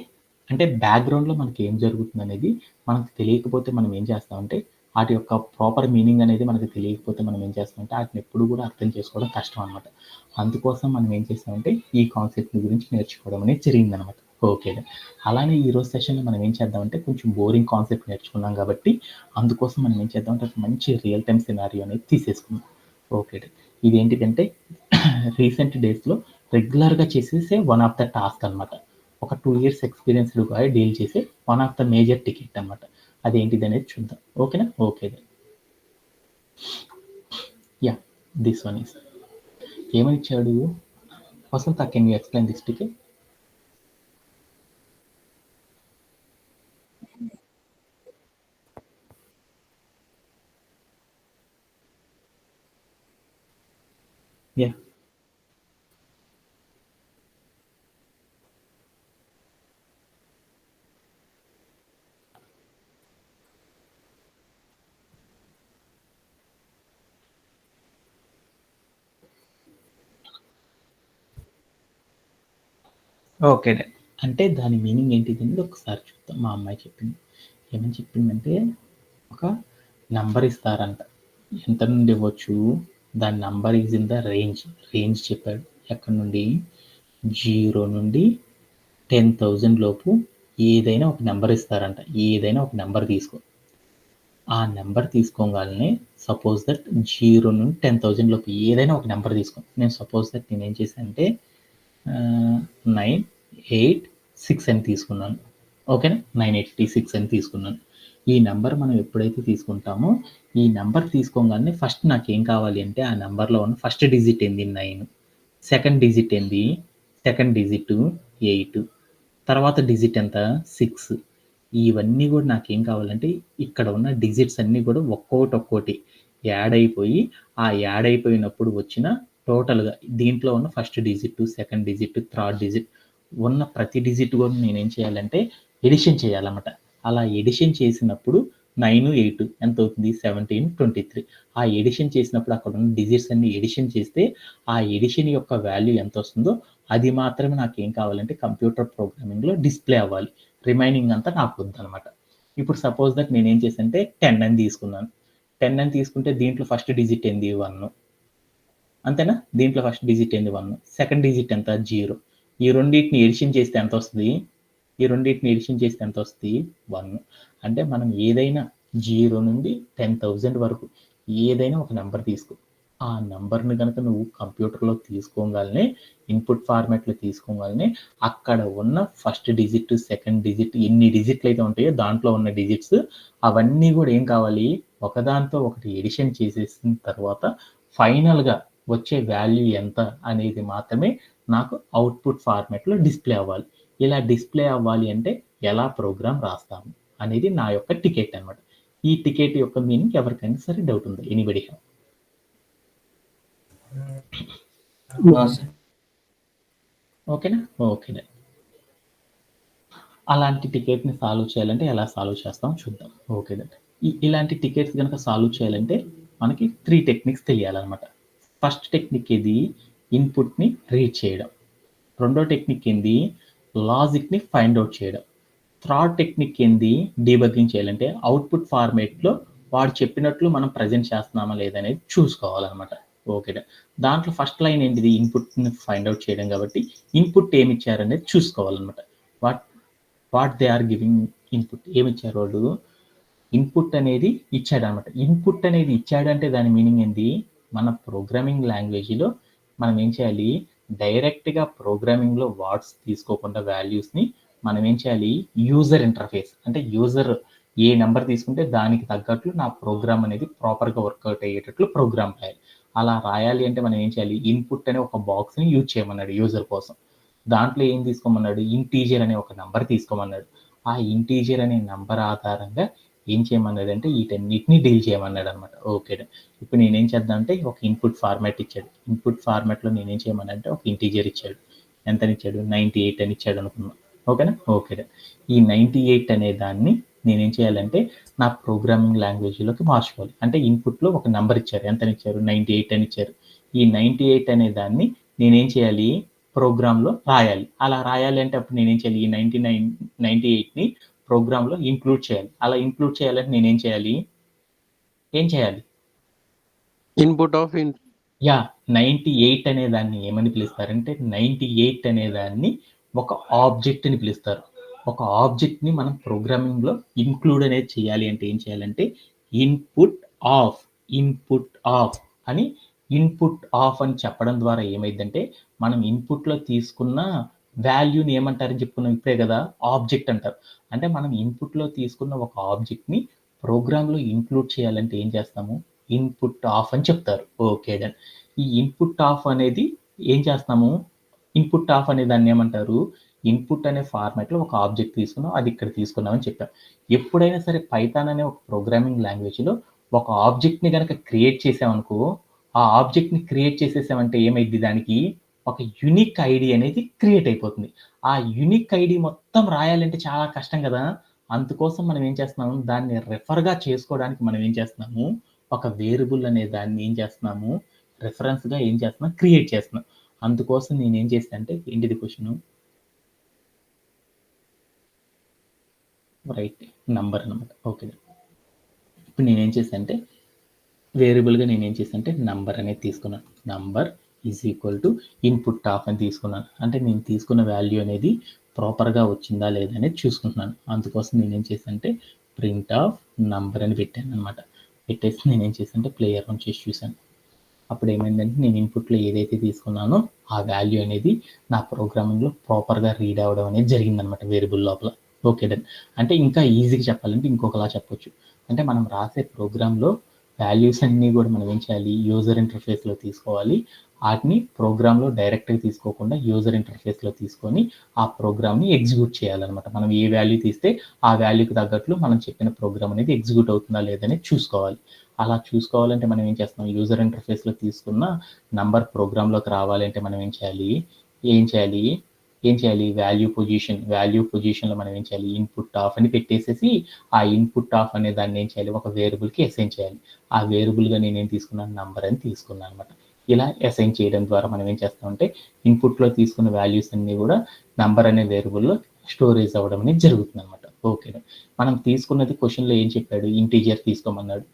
అంటే బ్యాక్‌గ్రౌండ్‌లో మనకి ఏం జరుగుతుందనేది మనకు తెలియకపోతే మనం ఏం చేస్తామంటే ఆటి యొక్క ప్రాపర్ మీనింగ్ అనేది మనకు తెలియకపోతే మనం ఏం చేస్తామంటే ఆటిని ఎప్పుడు కూడా అర్థం చేసుకోవడం కష్టం అనమాట. అందుకోసం మనం ఏం చేస్తామంటే ఈ కాన్సెప్ట్‌ని గురించి నేర్చుకోవడం అనేది జరిగిందనమాట. Okay then. అలానే ఈరోజు సెషన్‌లో మనం ఏం చేద్దామంటే కొంచెం బోరింగ్ కాన్సెప్ట్ నేర్చుకున్నాం కాబట్టి అందుకోసం మనం ఏం చేద్దామంటే ఒక మంచి రియల్ టైమ్ సినారియో అనేది తీసేసుకుందాం. Okay then. ఇదేంటిదంటే రీసెంట్ డేస్‌లో రెగ్యులర్‌గా చేసేసే వన్ ఆఫ్ ద టాస్క్ అనమాట. ఒక 2 ఇయర్స్ ఎక్స్‌పీరియన్స్‌డ్ గాయ్ డీల్ చేసే one of the major ticket అనమాట. అదేంటిదనేది చూద్దాం. ఓకేనా? Okay then. Yeah! This one is ఏమనిచ్చాడు? Vasantha can you explain this ticket? Yeah! Okay done. అంటే దాని మీనింగ్ ఏంటిదనేది ఒకసారి చూద్దాం. మా అమ్మాయి చెప్పింది. ఏమని చెప్పిందంటే ఒక నంబర్ ఇస్తారంట. ఎంత నుండి ఇవ్వచ్చు? దాని number is in the range. Range చెప్పాడు. ఎక్కడి నుండి? 0 నుండి 10,000 లోపు ఏదైనా ఒక నెంబర్ ఇస్తారంట. ఏదైనా ఒక నెంబర్ తీసుకో. ఆ నెంబర్ తీసుకోగానే సపోజ్ దట్ 0 నుండి 10,000 లోపు ఏదైనా ఒక నెంబర్ తీసుకో. నేను సపోజ్ దట్ నేనేం చేశానంటే 986 అని తీసుకున్నాను. ఓకేనా? 986 అని తీసుకున్నాను. ఈ నెంబర్ మనం ఎప్పుడైతే తీసుకుంటామో ఈ నెంబర్ తీసుకోగానే ఫస్ట్ నాకేం కావాలి అంటే ఆ నెంబర్‌లో ఉన్న ఫస్ట్ డిజిట్ ఏంది? 9. సెకండ్ డిజిట్ ఏంది? Second digit 8. తర్వాత డిజిట్ ఎంత? 6. ఇవన్నీ కూడా నాకేం కావాలంటే ఇక్కడ ఉన్న డిజిట్స్ అన్నీ కూడా ఒక్కోటి యాడ్ అయిపోయి ఆ యాడ్ అయిపోయినప్పుడు వచ్చిన టోటల్గా దీంట్లో ఉన్న first digit, second digit, third digit ఉన్న ప్రతి డిజిట్ కూడా నేనేం చేయాలంటే ఎడిషన్ చేయాలన్నమాట. అలా ఎడిషన్ చేసినప్పుడు 9, 8 ఎంత అవుతుంది? 17, 23. ఆ ఎడిషన్ చేసినప్పుడు అక్కడ ఉన్న డిజిట్స్ అన్ని ఎడిషన్ చేస్తే ఆ ఎడిషన్ యొక్క వాల్యూ ఎంత వస్తుందో అది మాత్రమే నాకు ఏం కావాలంటే కంప్యూటర్ ప్రోగ్రామింగ్లో డిస్ప్లే అవ్వాలి. రిమైనింగ్ అంతా నాకు వద్దనమాట. ఇప్పుడు సపోజ్ దట్ నేనేం చేశానంటే 10 అని తీసుకున్నాను. 10 అని తీసుకుంటే దీంట్లో ఫస్ట్ డిజిట్ ఏంది? 1. అంతేనా? దీంట్లో ఫస్ట్ డిజిట్ ఏంది? 1. సెకండ్ డిజిట్ ఎంత? 0. ఈ రెండింటిని ఎడిషన్ చేస్తే ఎంత వస్తుంది? ఈ రెండింటిని ఎడిషన్ చేస్తే ఎంత వస్తుంది? 1. అంటే మనం ఏదైనా 0 నుండి 10,000 వరకు ఏదైనా ఒక నెంబర్ తీసుకో. ఆ నెంబర్ని కనుక నువ్వు కంప్యూటర్లో తీసుకోగానే, ఇన్పుట్ ఫార్మాట్లో తీసుకోగానే అక్కడ ఉన్న ఫస్ట్ డిజిట్, సెకండ్ డిజిట్ ఎన్ని డిజిట్లు అయితే ఉంటాయో దాంట్లో ఉన్న డిజిట్స్ అవన్నీ కూడా ఏం కావాలి? ఒకదాంతో ఒకటి ఎడిషన్ చేసేసిన తర్వాత ఫైనల్గా వచ్చే వాల్యూ ఎంత అనేది మాత్రమే నాకు అవుట్పుట్ ఫార్మాట్లో డిస్ప్లే అవ్వాలి. ఇలా డిస్ప్లే అవ్వాలి అంటే ఎలా ప్రోగ్రామ్ రాస్తాము అనేది నా యొక్క టికెట్ అనమాట. ఈ టికెట్ యొక్క మీనింగ్ ఎవరికైనా సరే డౌట్ ఉందా? Anybody have? ఓకేనా? ఓకేనా. అలాంటి టికెట్ని సాల్వ్ చేయాలంటే ఎలా సాల్వ్ చేస్తాం చూద్దాం. ఓకేనా. ఇలాంటి టికెట్స్ కనుక సాల్వ్ చేయాలంటే మనకి 3 టెక్నిక్స్ తెలియాలన్నమాట. ఫస్ట్ టెక్నిక్ ఏది? ఇన్పుట్ని రీడ్ చేయడం. రెండో టెక్నిక్ ఏంది? లాజిక్ని ఫైండ్ అవుట్ చేయడం. థర్డ్ టెక్నిక్ ఏంది? డీబగ్గింగ్ చేయాలంటే అవుట్పుట్ ఫార్మేట్లో వాడు చెప్పినట్లు మనం ప్రజెంట్ చేస్తున్నామా లేదనేది చూసుకోవాలన్నమాట. ఓకేనా. దాంట్లో ఫస్ట్ లైన్ ఏంటిది? ఇన్పుట్ని ఫైండ్ అవుట్ చేయడం కాబట్టి ఇన్పుట్ ఏమి ఇచ్చారనేది చూసుకోవాలన్నమాట. What they are giving input, ఏమి ఇచ్చారు వాళ్ళు? ఇన్పుట్ అనేది ఇచ్చాడు అనమాట. ఇన్పుట్ అనేది ఇచ్చాడంటే దాని మీనింగ్ ఏంది? మన ప్రోగ్రామింగ్ లాంగ్వేజ్లో మనం ఏం చేయాలి? డైరెక్ట్గా ప్రోగ్రామింగ్లో వర్డ్స్ తీసుకోకుండా వాల్యూస్ని మనం ఏం చేయాలి? యూజర్ ఇంటర్ఫేస్ అంటే యూజర్ ఏ నెంబర్ తీసుకుంటే దానికి తగ్గట్లు నా ప్రోగ్రామ్ అనేది ప్రాపర్గా వర్కౌట్ అయ్యేటట్లు ప్రోగ్రామ్ రాయాలి. అలా రాయాలి అంటే మనం ఏం చేయాలి? ఇన్పుట్ అనే ఒక బాక్స్ని యూజ్ చేయమన్నాడు యూజర్ కోసం. దాంట్లో ఏం తీసుకోమన్నాడు? ఇంటీజర్ అనే ఒక నెంబర్ తీసుకోమన్నాడు. ఆ ఇంటీజర్ అనే నెంబర్ ఆధారంగా ఏం చేయమన్నాడు అంటే వీటన్నిటిని డీల్ చేయమన్నాడు అనమాట. ఓకే. ఇప్పుడు నేనేం చేద్దాం అంటే ఒక ఇన్పుట్ ఫార్మాట్ ఇచ్చాడు. ఇన్పుట్ ఫార్మాట్లో నేనేం చేయమన్నా అంటే ఒక ఇంటీజర్ ఇచ్చాడు. ఎంతనిచ్చాడు? 98 అని ఇచ్చాడు అనుకున్నాం. ఓకేనా? ఓకే. ఈ 98 అనే దాన్ని నేనేం చేయాలంటే నా ప్రోగ్రామింగ్ లాంగ్వేజ్లోకి మార్చుకోవాలి. అంటే ఇన్పుట్లో ఒక నెంబర్ ఇచ్చారు. ఎంతనిచ్చారు? 98 అని ఇచ్చారు. ఈ 98 అనే దాన్ని నేనేం చేయాలి? ప్రోగ్రాంలో రాయాలి. అలా రాయాలి అంటే అప్పుడు నేనేం చేయాలి? ఈ 98ని ప్రోగ్రాంలో ఇంక్లూడ్ చేయాలి. అలా ఇంక్లూడ్ చేయాలంటే నేనేం చేయాలి? ఏం చేయాలి? ఇన్పుట్ ఆఫ్ 98 అనే దాన్ని ఏమని పిలుస్తారంటే 98 అనే దాన్ని ఒక ఆబ్జెక్ట్ అని పిలుస్తారు. ఒక ఆబ్జెక్ట్ని మనం ప్రోగ్రామింగ్లో ఇంక్లూడ్ అనేది చేయాలి అంటే ఏం చేయాలంటే ఇన్పుట్ ఆఫ్ అని ఇన్పుట్ ఆఫ్ అని చెప్పడం ద్వారా ఏమైందంటే మనం ఇన్పుట్లో తీసుకున్న వాల్యూని ఏమంటారని చెప్పుకున్నాం ఇప్పుడే కదా? ఆబ్జెక్ట్ అంటారు. అంటే మనం ఇన్పుట్లో తీసుకున్న ఒక ఆబ్జెక్ట్ని ప్రోగ్రాంలో ఇంక్లూడ్ చేయాలంటే ఏం చేస్తాము? ఇన్పుట్ ఆఫ్ అని చెప్తారు. Okay done. ఈ ఇన్పుట్ ఆఫ్ అనేది ఏం చేస్తాము? ఇన్పుట్ ఆఫ్ అనే దాన్ని ఏమంటారు? ఇన్పుట్ అనే ఫార్మాట్లో ఒక ఆబ్జెక్ట్ తీసుకున్నాం, అది ఇక్కడ తీసుకున్నామని చెప్పాం. ఎప్పుడైనా సరే పైథాన్ అనే ఒక ప్రోగ్రామింగ్ లాంగ్వేజ్లో ఒక ఆబ్జెక్ట్ని కనుక క్రియేట్ చేసామనుకో, ఆ ఆబ్జెక్ట్ని క్రియేట్ చేసేసామంటే ఏమైంది? దానికి ఒక యునిక్ ఐడి అనేది క్రియేట్ అయిపోతుంది. ఆ యునిక్ ఐడి మొత్తం రాయాలంటే చాలా కష్టం కదా? అందుకోసం మనం ఏం చేస్తున్నాము? దాన్ని రెఫర్గా చేసుకోవడానికి మనం ఏం చేస్తున్నాము? ఒక వేరియబుల్ అనే దాన్ని ఏం చేస్తున్నాము? రెఫరెన్స్గా ఏం చేస్తున్నాం? క్రియేట్ చేస్తున్నాం. అందుకోసం నేను ఏం చేస్తాను అంటే ఏంటిది క్వశ్చన్? రైట్, నంబర్ అనమాట. ఓకే. ఇప్పుడు నేనేం చేస్తాను అంటే వేరియబుల్గా నేనేం చేస్తాను అంటే నంబర్ అనేది తీసుకున్నాను. Number is equal to input of అని తీసుకున్నాను. అంటే నేను తీసుకున్న వాల్యూ అనేది ప్రాపర్గా వచ్చిందా లేదా అనేది చూసుకుంటున్నాను. అందుకోసం నేనేం చేస్తాను అంటే ప్రింట్ ఆఫ్ నంబర్ అని పెట్టాను అనమాట. పెట్టేసి నేనేం చేస్తాను అంటే ప్లేయర్ ఆన్ చేసి చూశాను. అప్పుడు ఏమైందంటే నేను ఇన్పుట్లో ఏదైతే తీసుకున్నానో ఆ వాల్యూ అనేది నా ప్రోగ్రామింగ్లో ప్రాపర్గా రీడ్ అవ్వడం అనేది జరిగిందనమాట వేరియబుల్ లోపల. Okay done. అంటే ఇంకా ఈజీగా చెప్పాలంటే ఇంకొకలా చెప్పొచ్చు. అంటే మనం రాసే ప్రోగ్రాంలో వాల్యూస్ అన్నీ కూడా మనం ఏం చేయాలి? యూజర్ ఇంటర్ఫేస్లో తీసుకోవాలి. వాటిని ప్రోగ్రాంలో డైరెక్ట్గా తీసుకోకుండా యూజర్ ఇంటర్ఫేస్లో తీసుకొని ఆ ప్రోగ్రామ్ని ఎగ్జిక్యూట్ చేయాలన్నమాట. మనం ఏ వాల్యూ తీస్తే ఆ వాల్యూకి తగ్గట్లు మనం చెప్పిన ప్రోగ్రామ్ అనేది ఎగ్జిక్యూట్ అవుతుందా లేదని చూసుకోవాలి. అలా చూసుకోవాలంటే మనం ఏం చేస్తాం, యూజర్ ఇంటర్ఫేస్లో తీసుకున్న నంబర్ ప్రోగ్రాంలోకి రావాలంటే మనం ఏం చేయాలి వాల్యూ పొజిషన్లో మనం ఏం చేయాలి, ఇన్పుట్ ఆఫ్ అని పెట్టేసేసి ఆ ఇన్పుట్ ఆఫ్ అనే దాన్ని ఏం చేయాలి, ఒక వేరియబుల్కి అసైన్ చేయాలి. ఆ వేరియబుల్గా నేనేం తీసుకున్నాను, నంబర్ అని తీసుకున్నాను అనమాట. ఇలా అసైన్ చేయడం ద్వారా మనం ఏం చేస్తామంటే ఇన్పుట్లో తీసుకున్న వాల్యూస్ అన్ని కూడా నంబర్ అనే వేరియబుల్లో స్టోరేజ్ అవ్వడం అనేది జరుగుతుంది అనమాట. ఓకే, మనం తీసుకున్నది క్వశ్చన్లో ఏం చెప్పాడు, ఇంటీజర్ తీసుకోమన్నాడు.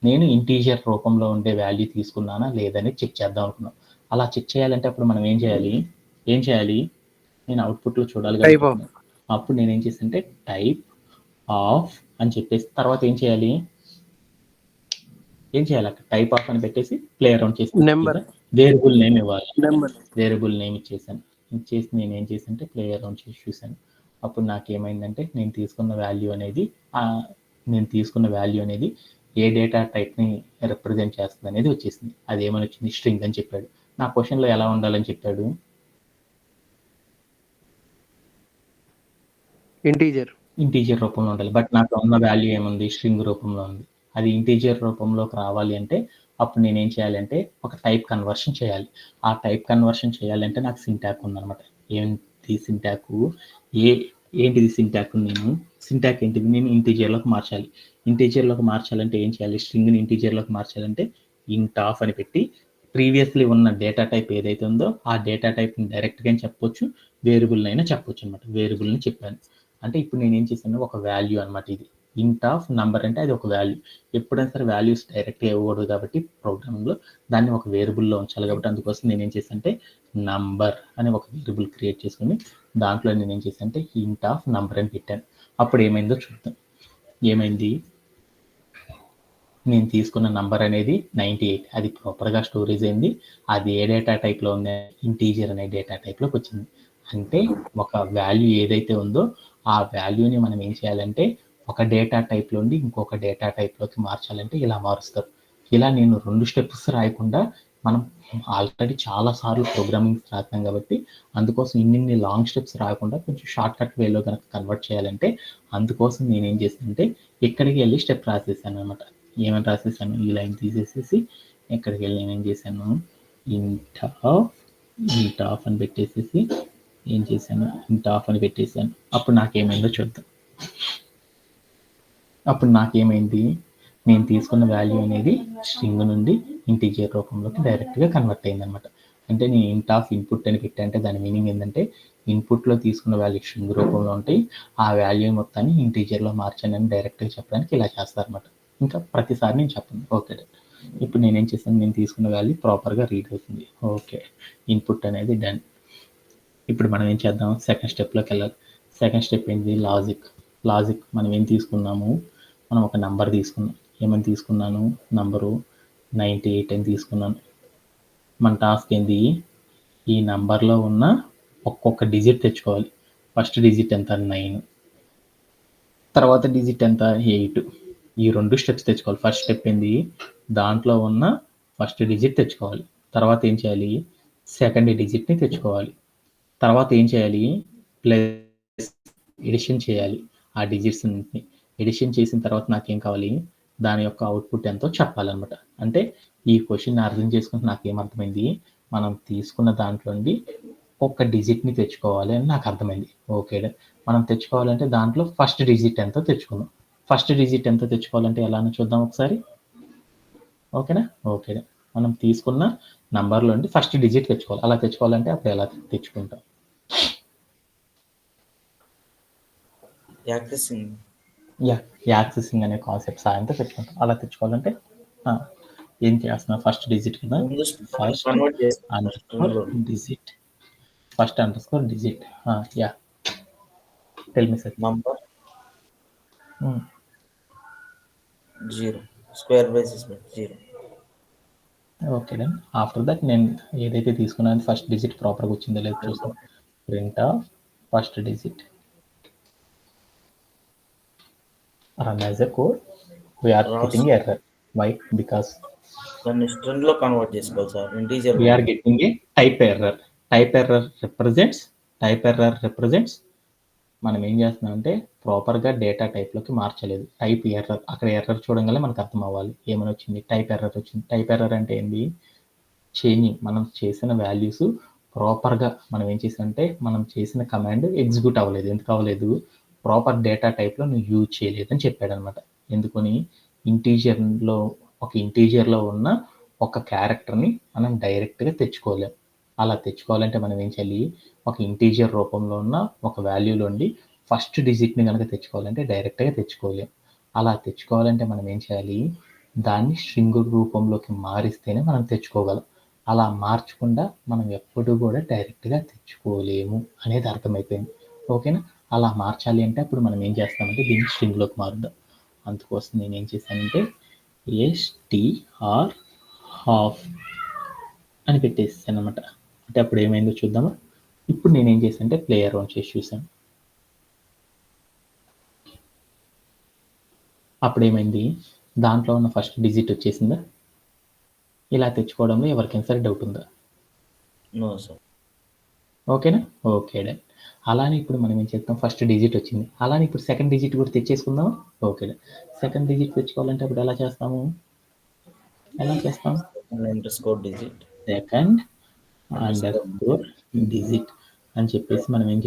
నేను ఇంటీజర్ రూపంలో ఉండే వాల్యూ తీసుకున్నానా లేదని చెక్ చేద్దాం అనుకున్నాం. అలా చెక్ చేయాలంటే అప్పుడు మనం ఏం చేయాలి, నేను అవుట్పుట్లో చూడాలి Type of. అప్పుడు నేను ఏం చేస్తానంటే టైప్ ఆఫ్ అని చెప్పేసి తర్వాత ఏం చేయాలి అక్కడ టైప్ ఆఫ్ అని పెట్టేసి ప్లే అరౌండ్ చేసి Number. వేరియబుల్ నేమ్ ఇవ్వాలి. Number. వేరియబుల్ నేమ్ ఇచ్చేసాను. నేను ఏం చేశానంటే ప్లే అరౌండ్ చేసి చూశాను. అప్పుడు నాకేమైందంటే నేను తీసుకున్న వాల్యూ అనేది ఏ డేటా టైప్ని రిప్రజెంట్ చేస్తుంది అనేది వచ్చేసింది. అది ఏమని వచ్చింది, స్ట్రింగ్ అని చెప్పాడు. నా క్వశ్చన్లో ఎలా ఉండాలని చెప్పాడు, ఇంటీజర్ రూపంలో ఉండాలి. బట్ నాకు ఉన్న వాల్యూ ఏముంది, స్ట్రింగ్ రూపంలో ఉంది. అది ఇంటీజర్ రూపంలోకి రావాలి అంటే అప్పుడు నేను ఏం చేయాలంటే ఒక టైప్ కన్వర్షన్ చేయాలి. ఆ టైప్ కన్వర్షన్ చేయాలంటే నాకు సింటాక్ ఉందన్నమాట. ఏంటిది సింటాక్ ఏంటిది, నేను ఇంటీజర్లోకి మార్చాలి. ఇంటీజర్లోకి మార్చాలంటే ఏం చేయాలి, స్ట్రింగ్ని ఇంటీజర్లోకి మార్చాలంటే ఇంట్ ఆఫ్ అని పెట్టి ప్రీవియస్లీ ఉన్న డేటా టైప్ ఏదైతే ఉందో ఆ డేటా టైప్ని డైరెక్ట్గా చెప్పొచ్చు, వేరియబుల్ అయినా చెప్పొచ్చు అనమాట. వేరియబుల్ని చెప్పాను అంటే ఇప్పుడు నేను ఏం చేశాను, ఒక వాల్యూ అనమాట. ఇది ఇంట్ ఆఫ్ నంబర్ అంటే అది ఒక వాల్యూ. ఎప్పుడైనా సరే వాల్యూస్ డైరెక్ట్గా ఇవ్వకూడదు కాబట్టి ప్రోగ్రామ్లో దాన్ని ఒక వేరియబుల్లో ఉంచాలి కాబట్టి అందుకోసం నేను ఏం చేశానంటే నంబర్ అని ఒక వేరియబుల్ క్రియేట్ చేసుకుని దాంట్లో నేను ఏం చేశానంటే ఇంట్ ఆఫ్ నంబర్ అని పెట్టాను. అప్పుడు ఏమైందో చూద్దాం. ఏమైంది, నేను తీసుకున్న నంబర్ అనేది 98, అది ప్రాపర్గా స్టోరేజ్ అయింది. అది ఏ డేటా టైప్లో ఉంది, ఇంటీజర్ అనే డేటా టైప్లోకి వచ్చింది. అంటే ఒక వాల్యూ ఏదైతే ఉందో ఆ వాల్యూని మనం ఏం చేయాలంటే ఒక డేటా టైప్లో ఉండి ఇంకొక డేటా టైప్లోకి మార్చాలంటే ఇలా మారుస్తారు. ఇలా నేను 2 స్టెప్స్ రాయకుండా మనం ఆల్రెడీ చాలాసార్లు ప్రోగ్రామింగ్ రాస్తాం కాబట్టి అందుకోసం ఇన్ని లాంగ్ స్టెప్స్ రాకుండా కొంచెం షార్ట్ కట్ వేలో కనుక కన్వర్ట్ చేయాలంటే అందుకోసం నేను ఏం చేస్తానంటే ఇక్కడికి వెళ్ళి స్టెప్ రాసేసాను అనమాట. ఏమని రాసేసాను, ఈ లైన్ తీసేసేసి ఎక్కడికి వెళ్ళి నేను ఏం చేశాను, ఇంట్ ఆఫ్ అని పెట్టేసేసి ఏం చేశాను, ఇంట్ ఆఫ్ అని పెట్టేశాను. అప్పుడు నాకేమైందో చూద్దాం. అప్పుడు నాకేమైంది, నేను తీసుకున్న వాల్యూ అనేది స్ట్రింగ్ నుండి ఇంటీజర్ రూపంలోకి డైరెక్ట్గా కన్వర్ట్ అయింది అనమాట. అంటే నేను ఇంట్ ఆఫ్ ఇన్పుట్ అని పెట్టా అంటే దాని మీనింగ్ ఏంటంటే ఇన్పుట్లో తీసుకున్న వాల్యూ స్ట్రింగ్ రూపంలో ఉంటాయి, ఆ వాల్యూ మొత్తాన్ని ఇంటీజర్లో మార్చానని డైరెక్ట్గా చెప్పడానికి ఇలా చేస్తారనమాట. ఇంకా ప్రతిసారి నేను చెప్పను. ఓకే, ఇప్పుడు నేనేం చేశాను, నేను తీసుకున్న వాల్యూ ప్రాపర్గా రీడ్ అవుతుంది. ఓకే, ఇన్పుట్ అనేది డన్. ఇప్పుడు మనం ఏం చేద్దాం, సెకండ్ స్టెప్లోకి వెళ్ళాలి. సెకండ్ స్టెప్ ఏంటి, లాజిక్. మనం ఏం తీసుకున్నాము, మనం ఒక నంబర్ తీసుకున్నాం. ఏమని తీసుకున్నాను, నంబరు 98 అని తీసుకున్నాను. మన టాస్క్ ఏంది, ఈ నంబర్లో ఉన్న ఒక్కొక్క డిజిట్ తెచ్చుకోవాలి. ఫస్ట్ డిజిట్ ఎంత, 9, తర్వాత డిజిట్ ఎంత, 8. ఈ 2 స్టెప్స్ తెచ్చుకోవాలి. ఫస్ట్ స్టెప్ ఏంది, దాంట్లో ఉన్న ఫస్ట్ డిజిట్ తెచ్చుకోవాలి. తర్వాత ఏం చేయాలి, సెకండ్ డిజిట్ని తెచ్చుకోవాలి. తర్వాత ఏం చేయాలి, ప్లస్ ఎడిషన్ చేయాలి. ఆ డిజిట్స్ని ఎడిషన్ చేసిన తర్వాత నాకేం కావాలి, దాని యొక్క అవుట్పుట్ ఎంతో చెప్పాలన్నమాట. అంటే ఈ క్వశ్చన్ అర్థం చేసుకుంటే నాకేం అర్థమైంది, మనం తీసుకున్న దాంట్లో నుండి ఒక్క డిజిట్ని తెచ్చుకోవాలి అని నాకు అర్థమైంది. ఓకే, మనం తెచ్చుకోవాలంటే దాంట్లో ఫస్ట్ డిజిట్ ఎంతో తెచ్చుకుందాం. ఫస్ట్ డిజిట్ ఎంతో తెచ్చుకోవాలంటే ఎలానో చూద్దాం ఒకసారి. ఓకేనా, ఓకే, మనం తీసుకున్న నంబర్లో నుండి ఫస్ట్ డిజిట్ తెచ్చుకోవాలి. అలా తెచ్చుకోవాలంటే అప్పుడు ఎలా తెచ్చుకుంటాం, యాక్సెసింగ్ అనే కాన్సెప్ట్ సాయంతో తెచ్చుకుంటాం. అలా తెచ్చుకోవాలంటే ఏం చేస్తున్నాం, ఫస్ట్ డిజిట్ కదా, first under score digit. Yeah, tell me sir. Number 0 square braces 0. Okay done. After that నేను ఏదైతే తీసుకున్నాను ఫస్ట్ డిజిట్ ప్రాపర్గా వచ్చిందో లేదో చూస్తాను. Print of first digit, run as a code. We are getting error. Why? Because దాన్ని స్ట్రింగ్ లో కన్వర్ట్ చేసుకోవాలి sir. Integer we are getting a type error. Type error represents మనం ఏం చేస్తున్నామంటే ప్రాపర్గా డేటా టైప్లోకి మార్చలేదు. టైప్ ఎర్రర్, అక్కడ ఎర్రర్ చూడంగానే మనకు అర్థం అవ్వాలి ఏమని వచ్చింది. టైప్ ఎర్రర్ వచ్చింది. టైప్ ఎర్రర్ అంటే ఏంది, చేంజింగ్ మనం చేసిన వాల్యూస్ ప్రాపర్గా మనం ఏం చేసామంటే మనం చేసిన కమాండ్ ఎగ్జిక్యూట్ అవ్వలేదు. ఎందుకు అవ్వలేదు, ప్రాపర్ డేటా టైప్లో నువ్వు యూజ్ చేయలేదు అని చెప్పాడు అనమాట. ఎందుకని, ఇంటీజర్లో ఉన్న ఒక క్యారెక్టర్ని మనం డైరెక్ట్గా తెచ్చుకోలేం. అలా తెచ్చుకోవాలంటే మనం ఏం చేయాలి, ఒక ఇంటీజర్ రూపంలో ఉన్న ఒక వాల్యూలోండి ఫస్ట్ డిజిట్ని కనుక తెచ్చుకోవాలంటే డైరెక్ట్గా తెచ్చుకోలేం. అలా తెచ్చుకోవాలంటే మనం ఏం చేయాలి, దాన్ని స్ట్రింగ్ రూపంలోకి మారిస్తేనే మనం తెచ్చుకోగలం. అలా మార్చకుండా మనం ఎప్పుడు కూడా డైరెక్ట్గా తెచ్చుకోలేము అనేది అర్థమైపోయింది. ఓకేనా. అలా మార్చాలి అంటే అప్పుడు మనం ఏం చేస్తామంటే దీన్ని స్ట్రింగ్లోకి మారుద్దాం. అందుకోసం నేను ఏం చేశానంటే str హాఫ్ అని పెట్టేసాను అనమాట. అంటే అప్పుడు ఏమైందో చూద్దామా. ఇప్పుడు నేను ఏం చేశానంటే ప్లేయర్ ఆన్ చేసి చూసాను. అప్పుడు ఏమైంది, దాంట్లో ఉన్న ఫస్ట్ డిజిట్ వచ్చేసిందా. ఇలా తెచ్చుకోవడంలో ఎవరికైనా సరే డౌట్ ఉందా? No sir. ఓకేనా. Okay done. అలానే ఇప్పుడు మనం ఏం చేస్తాం, ఫస్ట్ డిజిట్ వచ్చింది. అలానే ఇప్పుడు సెకండ్ డిజిట్ కూడా తెచ్చేసుకుందాం. Okay done. సెకండ్ డిజిట్ తెచ్చుకోవాలంటే అప్పుడు ఎలా చేస్తాం underscore digit, second underscore digit అని చెప్పేసి మనం ఏం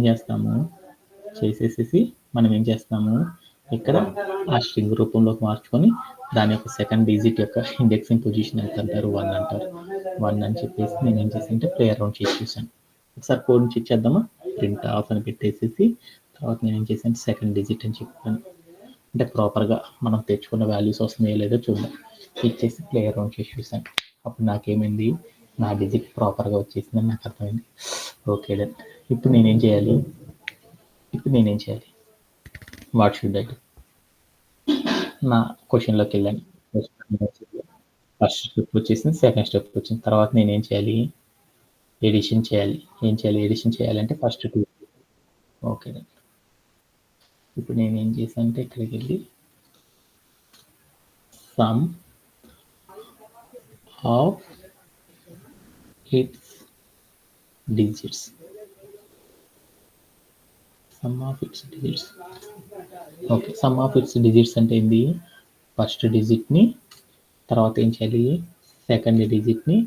చేస్తాము చేసేసేసి మనం ఏం చేస్తాము ఇక్కడ ఆ స్ట్రింగ్ రూపంలోకి మార్చుకొని దాని యొక్క సెకండ్ డిజిట్ యొక్క ఇండెక్సింగ్ పొజిషన్ ఎంత అంటారు, 1 అంటారు. 1 అని చెప్పేసి నేను ఏం చేశానంటే ప్లే అరౌండ్ చేసి చూసాను. ఒకసారి కోడ్ నుంచి ఇచ్చేద్దామా. ప్రింట్ ఆఫ్ అని పెట్టేసేసి తర్వాత నేను ఏం చేశాను, సెకండ్ డిజిట్ అని చెప్పాను. అంటే ప్రాపర్గా మనం తెచ్చుకున్న వాల్యూస్ వస్తున్నాయో లేదో చూద్దాం. ఇచ్చేసి ప్లే అరౌండ్ చేసి చూసాను. అప్పుడు నాకేమైంది, నా డిజిట్ ప్రాపర్గా వచ్చేసిందని నాకు అర్థమైంది. Okay done. ఇప్పుడు నేనేం చేయాలి, వాట్ షుడ్ ఐ డూ. నా క్వశ్చన్లోకి వెళ్ళాను. ఫస్ట్ స్టెప్ వచ్చేసింది, సెకండ్ స్టెప్ వచ్చింది. తర్వాత నేనేం చేయాలి, ఎడిషన్ చేయాలి. ఎడిషన్ చేయాలంటే ఫస్ట్ 2. Okay done. ఇప్పుడు నేను ఏం చేశాను అంటే ఇక్కడికి వెళ్ళి some of it's digits okay. Some of it's digits అంటే ఏంది, ఫస్ట్ డిజిట్ని తర్వాత ఏం చేయాలి, సెకండ్ డిజిట్ని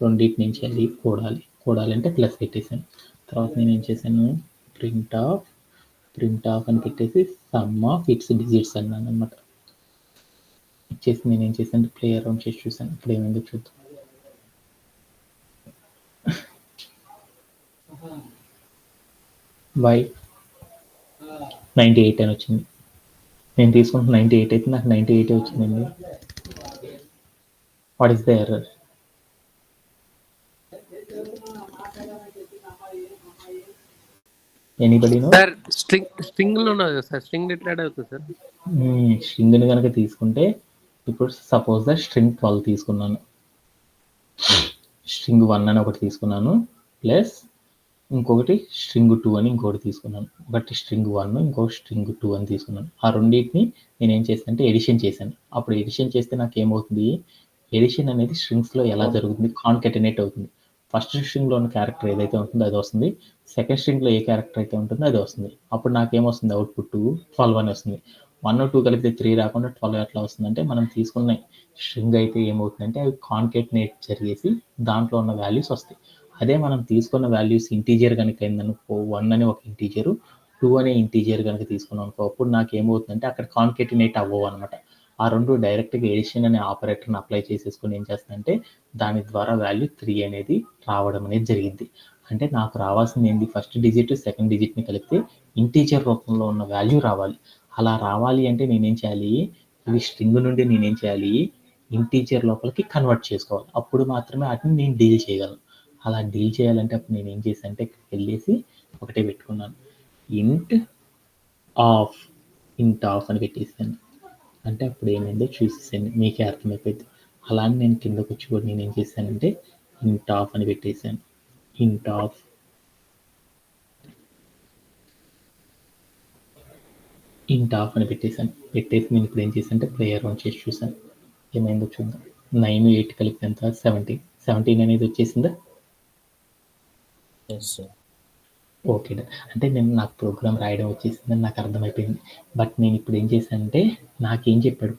రెండింటిని ఏం చేయాలి, కూడాలి అంటే ప్లస్ పెట్టేసాను. తర్వాత నేను ఏం చేశాను, ప్రింట్ ఆఫ్ అని పెట్టేసి సమ్ ఆఫ్ ఇట్స్ డిజిట్స్ అన్నాను అనమాట. ఇచ్చేసి నేను ఏం చేశాను, ప్లే అరౌండ్ చేసి చూసాను. ఇప్పుడు ఏమైందో చూద్దాం. వై 98 అని వచ్చింది. నేను తీసుకుంటున్న 98 అయితే నాకు 98 వచ్చిందండి. What is the error? Anybody no? Sir string లో ఉన్నది సార్, స్ట్రింగ్ రిట్రాక్ట్ అవుతుంది సార్. స్ట్రింగ్ని కనుక తీసుకుంటే ఇప్పుడు సపోజ్ ద స్ట్రింగ్ 12 తీసుకున్నాను, స్ట్రింగ్ 1 అని ఒకటి తీసుకున్నాను, ప్లస్ ఇంకొకటి స్ట్రింగ్ 2 అని ఇంకొకటి తీసుకున్నాను. ఒకటి స్ట్రింగ్ 1 ఇంకొకటి స్ట్రింగ్ 2 అని తీసుకున్నాను. ఆ రెండింటిని నేను ఏం చేశాను అంటే ఎడిషన్ చేశాను. అప్పుడు ఎడిషన్ చేస్తే నాకు ఏమవుతుంది, ఎడిషన్ అనేది స్ట్రింగ్స్లో ఎలా జరుగుతుంది, కాన్కెటినేట్ అవుతుంది. ఫస్ట్ స్ట్రింగ్లో ఉన్న క్యారెక్టర్ ఏదైతే ఉంటుందో అది వస్తుంది, సెకండ్ స్ట్రింగ్లో ఏ క్యారెక్టర్ అయితే ఉంటుందో అది వస్తుంది. అప్పుడు నాకేమొస్తుంది, అవుట్పుట్ 12 అని వస్తుంది. 1 2 కలిపితే 3 రాకుండా 12 ఎట్లా వస్తుందంటే మనం తీసుకున్న స్ట్రింగ్ అయితే ఏమవుతుందంటే అవి కాన్కెటినేట్ జరిగేసి దాంట్లో ఉన్న వాల్యూస్ వస్తాయి. అదే మనం తీసుకున్న వాల్యూస్ ఇంటీజర్ కనుక అయిందనుకో, 1 అని ఒక ఇంటీజరు, 2 అనే ఇంటీజర్ కనుక తీసుకున్నాం అనుకో, అప్పుడు నాకు ఏమవుతుందంటే అక్కడ కాన్కెటినేట్ అవ్వవు అనమాట. ఆ రెండు డైరెక్ట్గా ఎడిషన్ అనే ఆపరేటర్ని అప్లై చేసేసుకొని ఏం చేస్తానంటే దాని ద్వారా వాల్యూ 3 అనేది రావడం అనేది జరిగింది. అంటే నాకు రావాల్సింది ఏంటి, ఫస్ట్ డిజిట్ సెకండ్ డిజిట్ని కలిపితే ఇంటీజర్ రూపంలో ఉన్న వాల్యూ రావాలి. అలా రావాలి అంటే నేనేం చేయాలి, ఇవి స్ట్రింగ్ నుండి నేనేం చేయాలి, ఇంటీజర్ లోపలికి కన్వర్ట్ చేసుకోవాలి. అప్పుడు మాత్రమే వాటిని నేను డీల్ చేయగలను. అలా డీల్ చేయాలంటే అప్పుడు నేను ఏం చేశాను అంటే ఇక్కడికి వెళ్ళేసి ఒకటే పెట్టుకున్నాను, ఇంట్ ఆఫ్ అని పెట్టేసాను. అంటే అప్పుడు ఏమైందో చూసేసాను, మీకే అర్థమైపోయింది. అలానే నేను కిందకు వచ్చి కూడా నేను ఏం చేశానంటే ఇంట్ ఆఫ్ అని పెట్టేశాను. ఇంట్ ఆఫ్ అని పెట్టేసి నేను ఇప్పుడు ఏం చేశాను అంటే ప్లే అరౌండ్ చేసి చూసాను, ఏమైందో చూద్దాం. 9 8 కలిపి ఎంత, 17 అనేది వచ్చేసిందా. ఓకే. అంటే నాకు ప్రోగ్రామ్ రాయడం వచ్చేసిందని నాకు అర్థమైపోయింది. బట్ నేను ఇప్పుడు ఏం చేశానంటే నాకేం చెప్పాడు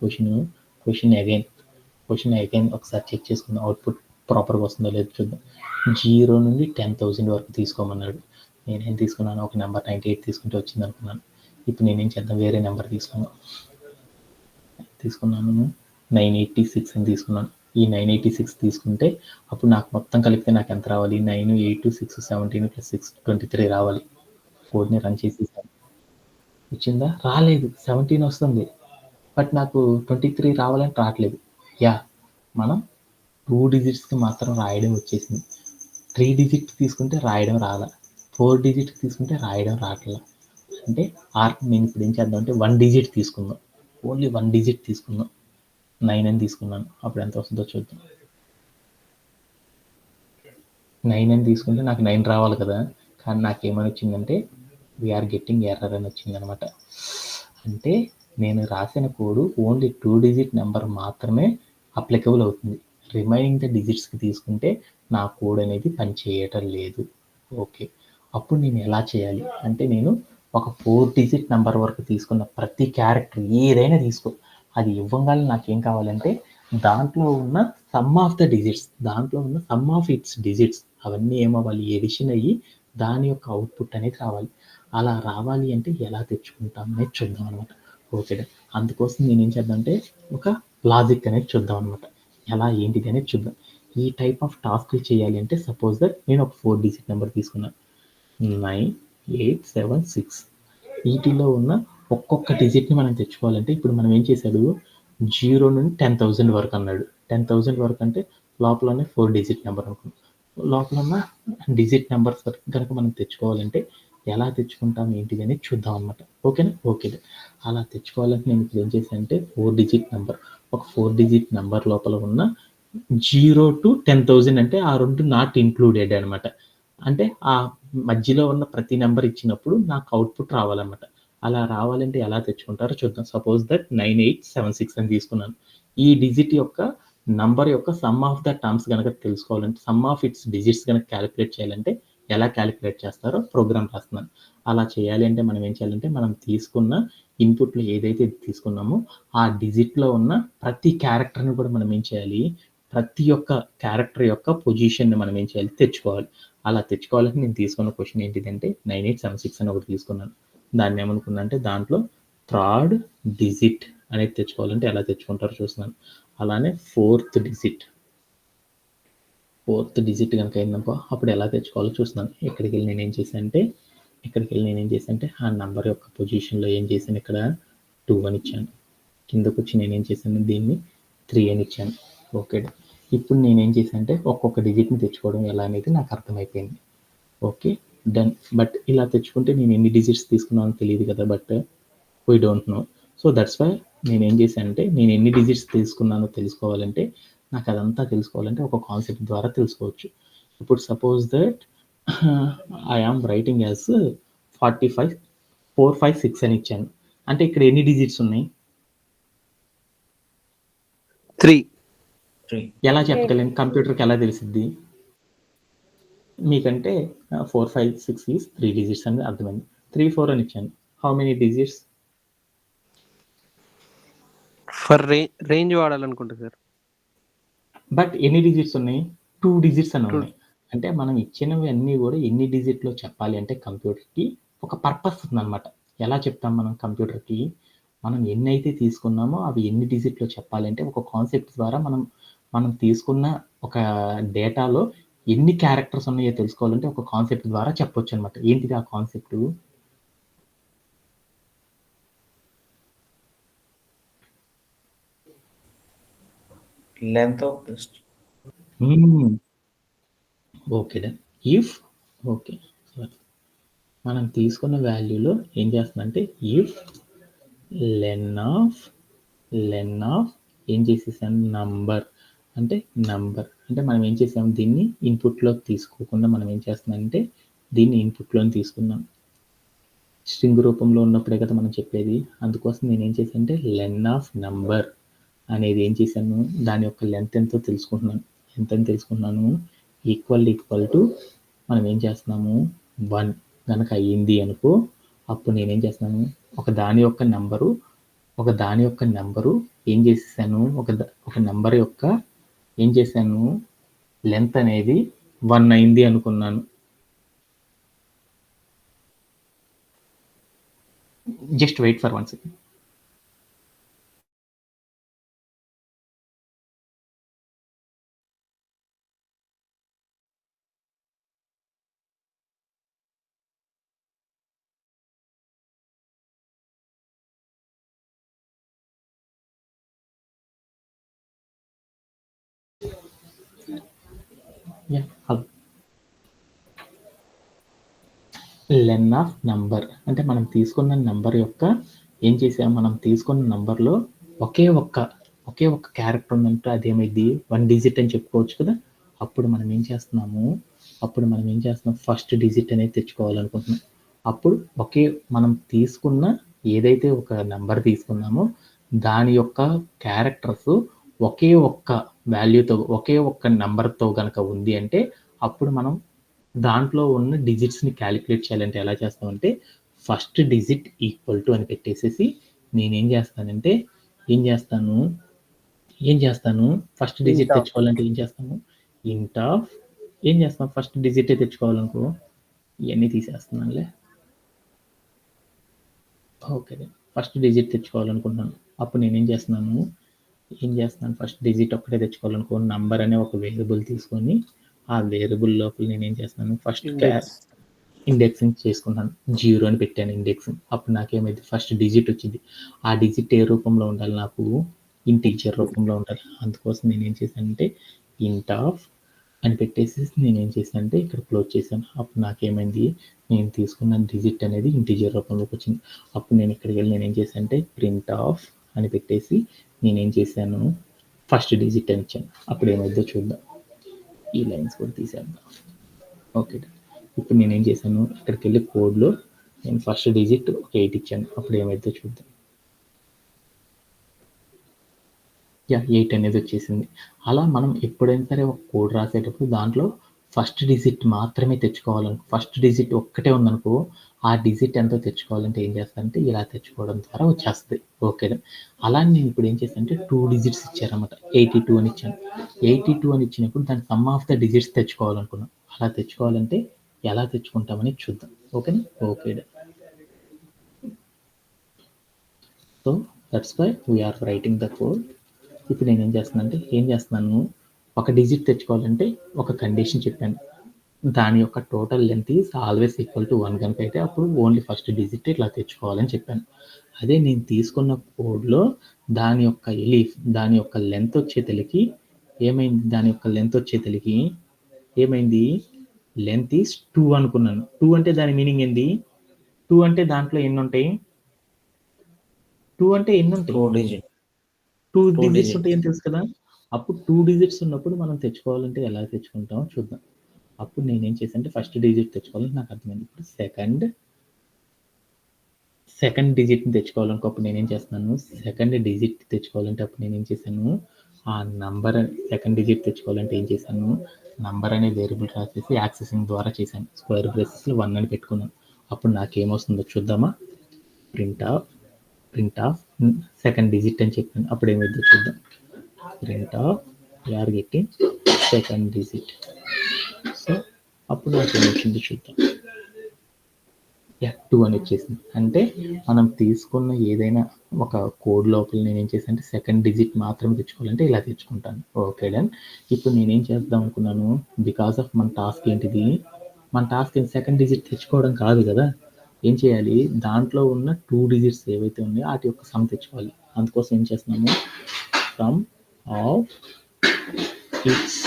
క్వెషన్ అగైన్ ఒకసారి చెక్ చేసుకుందాం. అవుట్‌పుట్ ప్రాపర్‌గా వస్తుందో లేదో చూద్దాం. 0 నుండి 10,000 వరకు తీసుకోమన్నాడు. నేనేం తీసుకున్నాను, ఒక నెంబర్ 98 తీసుకుంటే వచ్చిందనుకున్నాను. ఇప్పుడు నేనేం చేద్దాం, వేరే నెంబర్ తీసుకున్నాను 986 అని తీసుకున్నాను. ఈ 986 తీసుకుంటే అప్పుడు నాకు మొత్తం కలిపితే నాకు ఎంత రావాలి, 9, 8, 6, 17 + 6 23 రావాలి. కోడ్‌ని రన్ చేసేసాను. వచ్చిందా? రాలేదు. 17 వస్తుంది. బట్ నాకు 23 రావాలని రావట్లేదు. మనం 2 డిజిట్స్‌కి మాత్రం రాయడం వచ్చేసింది. 3 డిజిట్ తీసుకుంటే రాయడం రాలా. 4 డిజిట్ తీసుకుంటే రాయడం రావట్లా. అంటే నేను ఇప్పుడు ఏం చేద్దాం అంటే 1 డిజిట్ తీసుకుందాం. ఓన్లీ 1 డిజిట్ తీసుకుందాం. 9 అని తీసుకున్నాను. అప్పుడు ఎంత వస్తుందో చూద్దాం. 9 అని తీసుకుంటే నాకు 9 రావాలి కదా! కానీ నాకేమని వచ్చిందంటే వీఆర్ గెట్టింగ్ ఎర్రర్ అని వచ్చిందనమాట. అంటే నేను రాసిన కోడ్ ఓన్లీ 2 డిజిట్ నెంబర్ మాత్రమే అప్లికబుల్ అవుతుంది. రిమైనింగ్ ద డిజిట్స్కి తీసుకుంటే నా కోడ్ అనేది పనిచేయటం లేదు. ఓకే. అప్పుడు నేను ఎలా చేయాలి అంటే నేను ఒక 4 డిజిట్ నెంబర్ వరకు తీసుకున్న ప్రతి క్యారెక్టర్ ఏదైనా తీసుకో, అది ఇవ్వగానే నాకేం కావాలంటే దాంట్లో ఉన్న సమ్ ఆఫ్ ద డిజిట్స్, దాంట్లో ఉన్న సమ్ ఆఫ్ ఇట్స్ డిజిట్స్ అవన్నీ ఏమవ్వాలి, ఎడిషన్ అయ్యి దాని యొక్క అవుట్పుట్ అనేది రావాలి. అలా రావాలి అంటే ఎలా తెచ్చుకుంటాం అనేది చూద్దాం అనమాట. ఓకే. అందుకోసం నేను ఏం చేద్దాం అంటే ఒక లాజిక్ అనేది చూద్దాం అనమాట. ఎలా ఏంటిది అనేది చూద్దాం. ఈ టైప్ ఆఫ్ టాస్క్ చేయాలి అంటే సపోజ్ దట్ నేను ఒక 4 డిజిట్ నెంబర్ తీసుకున్నాను. 9876. వీటిలో ఉన్న ఒక్కొక్క డిజిట్ని మనం తెచ్చుకోవాలంటే ఇప్పుడు మనం ఏం చేశాడు, 0 నుండి 10,000 వరకు అన్నాడు. 10,000 వరకు అంటే లోపలనే 4 డిజిట్ నెంబర్ అనుకున్నాం. లోపల ఉన్న డిజిట్ నెంబర్స్ వరకు కనుక మనం తెచ్చుకోవాలంటే ఎలా తెచ్చుకుంటాం ఏంటిది అనేది చూద్దాం అనమాట. ఓకేనా? ఓకే. అలా తెచ్చుకోవాలంటే నేను ఇప్పుడు ఏం చేశాను అంటే 4 డిజిట్ నెంబర్, ఒక 4 డిజిట్ నెంబర్ లోపల ఉన్న 0 to 10,000 అంటే ఆ రెండు నాట్ ఇంక్లూడెడ్ అనమాట. అంటే ఆ మధ్యలో ఉన్న ప్రతి నెంబర్ ఇచ్చినప్పుడు నాకు అవుట్పుట్ రావాలన్నమాట. అలా రావాలంటే ఎలా తెచ్చుకుంటారో చూద్దాం. సపోజ్ దట్ 9876 అని తీసుకున్నాను. ఈ డిజిట్ యొక్క నంబర్ యొక్క సమ్ ఆఫ్ ద టర్మ్స్ కనుక తెలుసుకోవాలంటే, సమ్ ఆఫ్ ఇట్స్ డిజిట్స్ కనుక క్యాలిక్యులేట్ చేయాలంటే ఎలా క్యాలిక్యులేట్ చేస్తారో ప్రోగ్రామ్ రాస్తున్నాను. అలా చేయాలి అంటే మనం ఏం చేయాలంటే మనం తీసుకున్న ఇన్పుట్లు ఏదైతే తీసుకున్నామో ఆ డిజిట్లో ఉన్న ప్రతి క్యారెక్టర్ని కూడా మనం ఏం చేయాలి, ప్రతి ఒక్క క్యారెక్టర్ యొక్క పొజిషన్ని మనం ఏం చేయాలి, తెచ్చుకోవాలి. అలా తెచ్చుకోవాలంటే నేను తీసుకున్న క్వశ్చన్ ఏంటిదంటే 9876 అని ఒకటి తీసుకున్నాను. దాన్ని ఏమనుకున్నా అంటే దాంట్లో థర్డ్ డిజిట్ అనేది తెచ్చుకోవాలంటే ఎలా తెచ్చుకుంటారో చూస్తున్నాను. అలానే ఫోర్త్ డిజిట్ కనుక అయిందనుకో అప్పుడు ఎలా తెచ్చుకోవాలో చూస్తున్నాను. ఇక్కడికి వెళ్ళి నేనేం చేశానంటే ఆ నెంబర్ యొక్క పొజిషన్లో ఏం చేశాను, ఇక్కడ 2 అని ఇచ్చాను. కిందకు వచ్చి నేనేం చేశాను, దీన్ని 3 అని ఇచ్చాను. ఓకే. ఇప్పుడు నేనేం చేశానంటే ఒక్కొక్క డిజిట్ని తెచ్చుకోవడం ఎలా అనేది నాకు అర్థమైపోయింది. Okay, done. బట్ ఇలా తెచ్చుకుంటే నేను ఎన్ని డిజిట్స్ తీసుకున్నానో తెలియదు కదా, but we don't know. So that's why నేను ఏం చేశానంటే నేను ఎన్ని డిజిట్స్ తీసుకున్నానో తెలుసుకోవాలంటే, నాకు అదంతా తెలుసుకోవాలంటే ఒక కాన్సెప్ట్ ద్వారా తెలుసుకోవచ్చు. ఇప్పుడు suppose that I am writing as 45 456 అని ఇచ్చాను. అంటే ఇక్కడ ఎన్ని డిజిట్స్ ఉన్నాయి, 3. ఎలా చెప్పగలను, కంప్యూటర్కి ఎలా తెలిసిద్ది మీకంటే 4, 5, 6 ఈజ్ 3 డిజిట్స్ అని అర్థమైంది. 3, 4 అని ఇచ్చాను. How many digits? For range వాడాలనుకుంటా సార్. బట్ ఎన్ని డిజిట్స్ ఉన్నాయి, 2 డిజిట్స్ అని ఉన్నాయి. అంటే మనం ఇచ్చినవి అన్నీ కూడా ఎన్ని డిజిట్లో చెప్పాలి అంటే కంప్యూటర్కి ఒక పర్పస్ ఉందన్నమాట. ఎలా చెప్తాం మనం కంప్యూటర్కి, మనం ఎన్ని అయితే తీసుకున్నామో అవి ఎన్ని డిజిట్లో చెప్పాలి అంటే ఒక కాన్సెప్ట్ ద్వారా మనం తీసుకున్న ఒక డేటాలో ఎన్ని క్యారెక్టర్స్ ఉన్నాయో తెలుసుకోవాలంటే ఒక కాన్సెప్ట్ ద్వారా చెప్పొచ్చు అనమాట. ఏంటిది ఆ concept? Length of the string. Okay. If okay మనం తీసుకున్న వాల్యూలో ఏం చేస్తుందంటే ఇఫ్ లెన్ ఆఫ్ ఏం చేసేసాను, నంబర్ అంటే మనం ఏం చేసాము, దీన్ని ఇన్పుట్లో తీసుకోకుండా మనం ఏం చేస్తున్నామంటే దీన్ని ఇన్పుట్లో తీసుకున్నాం. స్ట్రింగ్ రూపంలో ఉన్నప్పుడే కదా మనం చెప్పేది. అందుకోసం నేను ఏం చేశాను అంటే లెన్ ఆఫ్ నంబర్ అనేది ఏం చేశాను, దాని యొక్క లెంత్ ఎంతో తెలుసుకుంటున్నాను. ఎంతని తెలుసుకుంటున్నాను, ఈక్వల్ టు మనం ఏం చేస్తున్నాము 1. కనుక అయ్యింది అనుకో, అప్పుడు నేనేం చేస్తున్నాను, ఒక దాని యొక్క నెంబరు ఏం చేసేసాను, ఒక నెంబర్ యొక్క ఏం చేశాను, లెంత్ అనేది 1 అయింది అనుకున్నాను. Just wait for 1 second. Hello. Len of number అంటే మనం తీసుకున్న నంబర్ యొక్క ఏం చేసాం, మనం తీసుకున్న నంబర్లో ఒకే ఒక్క క్యారెక్టర్ ఉందంటే అదేమైంది 1 డిజిట్ అని చెప్పుకోవచ్చు కదా. అప్పుడు మనం ఏం చేస్తున్నాం, ఫస్ట్ డిజిట్ అనేది తెచ్చుకోవాలనుకుంటున్నాం. అప్పుడు మనం తీసుకున్న ఏదైతే ఒక నెంబర్ తీసుకున్నామో దాని యొక్క క్యారెక్టర్స్ ఒకే ఒక్క వాల్యూతో, ఒకే ఒక్క నెంబర్తో కనుక ఉంది అంటే అప్పుడు మనం దాంట్లో ఉన్న డిజిట్స్ని క్యాలిక్యులేట్ చేయాలంటే ఎలా చేస్తామంటే, ఫస్ట్ డిజిట్ ఈక్వల్ టు అని పెట్టేసేసి నేనేం చేస్తానంటే ఏం చేస్తాను ఫస్ట్ డిజిట్ తెచ్చుకోవాలంటే ఫస్ట్ డిజిటే తెచ్చుకోవాలనుకో, ఇవన్నీ తీసేస్తున్నానులే. ఓకే, ఫస్ట్ డిజిట్ తెచ్చుకోవాలనుకుంటున్నాను. అప్పుడు నేనేం చేస్తున్నాను, ఫస్ట్ డిజిట్ ఒక్కటే తెచ్చుకోవాలనుకో, నంబర్ అనే ఒక వేరియబుల్ తీసుకొని ఆ వేరియబుల్ లోపల నేనేం చేస్తున్నాను, ఫస్ట్ ఇండెక్సింగ్ చేసుకుంటాను. 0 అని పెట్టాను ఇండెక్సింగ్. అప్పుడు నాకేమైంది, ఫస్ట్ డిజిట్ వచ్చింది. ఆ డిజిట్ ఏ రూపంలో ఉండాలి, నాకు ఇంటీజర్ రూపంలో ఉండాలి. అందుకోసం నేనేం చేశానంటే ఇంట్ ఆఫ్ అని పెట్టేసి నేనేం చేశానంటే ఇక్కడ క్లోజ్ చేశాను. అప్పుడు నాకేమైంది, నేను తీసుకున్న డిజిట్ అనేది ఇంటీజర్ రూపంలోకి వచ్చింది. అప్పుడు నేను ఇక్కడికి వెళ్ళి నేనేం చేశానంటే ప్రింట్ ఆఫ్ అని పెట్టేసి నేనేం చేశాను, ఫస్ట్ డిజిట్ అని ఇచ్చాను. అప్పుడు ఏమైందో చూద్దాం. ఈ లైన్స్ కూడా తీసేద్దాం. ఓకే, ఇప్పుడు నేనేం చేశాను, ఇక్కడికి వెళ్ళి కోడ్లో నేను ఫస్ట్ డిజిట్ ఒక 8 ఇచ్చాను. అప్పుడు ఏమైందో చూద్దాం. 8 అనేది వచ్చేసింది. అలా మనం ఎప్పుడైనా సరే ఒక కోడ్ రాసేటప్పుడు దాంట్లో ఫస్ట్ డిజిట్ మాత్రమే తెచ్చుకోవాలనుకో, ఫస్ట్ డిజిట్ ఒక్కటే ఉందనుకో, ఆ డిజిట్ ఎంతో తెచ్చుకోవాలంటే ఏం చేస్తానంటే ఇలా తెచ్చుకోవడం ద్వారా వచ్చేస్తుంది. ఓకేనా. అలా నేను ఇప్పుడు ఏం చేస్తానంటే 2 డిజిట్స్ ఇచ్చారన్నమాట. 82 అని ఇచ్చాను. 82 అని ఇచ్చినప్పుడు దాని సమ్ ఆఫ్ ద డిజిట్స్ తెచ్చుకోవాలనుకున్నాను. అలా తెచ్చుకోవాలంటే ఎలా తెచ్చుకుంటామని చూద్దాం. ఓకేనా. Okay, so that's why we are writing the code. ఇప్పుడు నేను ఏం చేస్తున్నాను, ఒక డిజిట్ తెచ్చుకోవాలంటే ఒక కండిషన్ చెప్పాను, దాని యొక్క total length is always equal to 1 కనుక అయితే అప్పుడు ఓన్లీ ఫస్ట్ డిజిట్ ఇట్లా తెచ్చుకోవాలని చెప్పాను. అదే నేను తీసుకున్న కోడ్లో దాని యొక్క లెంత్ వచ్చేతలికి ఏమైంది, లెంత్ ఈజ్ 2 అనుకున్నాను. 2 అంటే దాని మీనింగ్ ఏంది, 2 అంటే దాంట్లో ఎన్ని ఉంటాయి, 2 డిజిట్స్ ఉంటాయి అని తెలుసు కదా. అప్పుడు 2 డిజిట్స్ ఉన్నప్పుడు మనం తెచ్చుకోవాలంటే ఎలా తెచ్చుకుంటామో చూద్దాం. అప్పుడు నేనేం చేశానంటే ఫస్ట్ డిజిట్ తెచ్చుకోవాలని నాకు అర్థమైంది. ఇప్పుడు సెకండ్ డిజిట్ని తెచ్చుకోవాలనుకో, అప్పుడు నేనేం చేస్తున్నాను, సెకండ్ డిజిట్ తెచ్చుకోవాలంటే అప్పుడు నేనేం చేశాను, ఆ నంబర్ సెకండ్ డిజిట్ తెచ్చుకోవాలంటే ఏం చేశాను, నంబర్ అనే వేరియబుల్ రాసేసి యాక్సెసింగ్ ద్వారా చేశాను. స్క్వేర్ బ్రేసెస్లో 1 అని పెట్టుకున్నాను. అప్పుడు నాకేమొస్తుందో చూద్దామా. ప్రింట్ ఆఫ్ సెకండ్ డిజిట్ అని చెప్పాను. అప్పుడు ఏమైందో చూద్దాం. Print of you are getting second digit. సో అప్పుడు నాకు ఏమొచ్చిందో చూద్దాం. 2 అని వచ్చేసింది. అంటే మనం తీసుకున్న ఏదైనా ఒక కోడ్ లోపల నేను ఏం చేశానంటే సెకండ్ డిజిట్ మాత్రం తెచ్చుకోవాలంటే ఇలా తెచ్చుకుంటాను. Okay done. ఇప్పుడు నేనేం చేద్దాం అనుకున్నాను, బికాస్ ఆఫ్ మన టాస్క్ ఏంటిది, మన టాస్క్ సెకండ్ డిజిట్ తెచ్చుకోవడం కాదు కదా. ఏం చేయాలి, దాంట్లో ఉన్న 2 డిజిట్స్ ఏవైతే ఉన్నాయో వాటి యొక్క సమ్ తెచ్చుకోవాలి. అందుకోసం ఏం చేస్తున్నాము, some of it's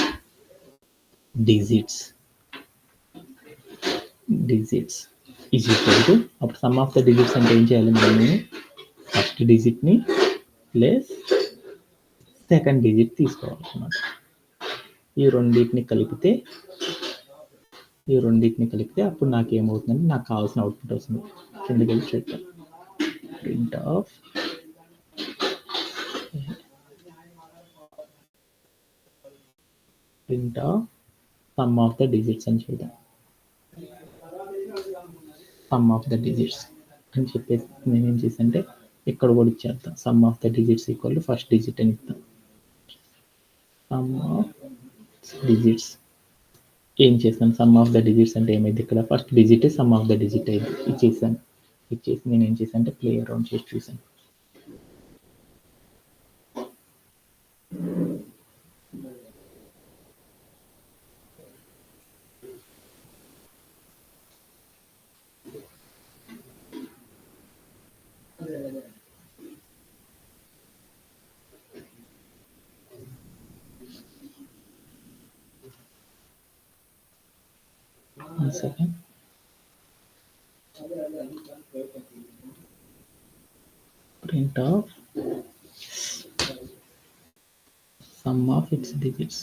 digits is equal to, అప్పుడు సమ్ ఆఫ్ ద డిజిట్స్ అంటే ఏం చేయాలి, మనము ఫస్ట్ డిజిట్ని ప్లస్ సెకండ్ డిజిట్ తీసుకోవాలన్నమాట. ఈ రెండింటిని కలిపితే అప్పుడు నాకు ఏమవుతుందంటే నాకు కావాల్సిన అవుట్పుట్ వస్తుంది. కిందకి వెళ్ళి చూద్దాం. Print of some of the digits అని చూద్దాం. సమ్ ఆఫ్ ద డిజిట్స్ అని చెప్పేసి నేను ఏం చేశానంటే ఇక్కడ కూడా ఇచ్చేస్తాను. Some of the digits equal to first digit అని ఇస్తాను. సమ్ ఆఫ్ డిజిట్స్ ఏం చేస్తాను, సమ్ ఆఫ్ ద డిజిట్స్ అంటే ఏమైంది, ఇక్కడ first digit sum of the digit అయింది. ఇచ్చేసాను. ఇచ్చేసి నేను ఏం చేశాను అంటే ప్లే అరౌండ్ చేసి చూసాను. One second. Print of sum of its digits.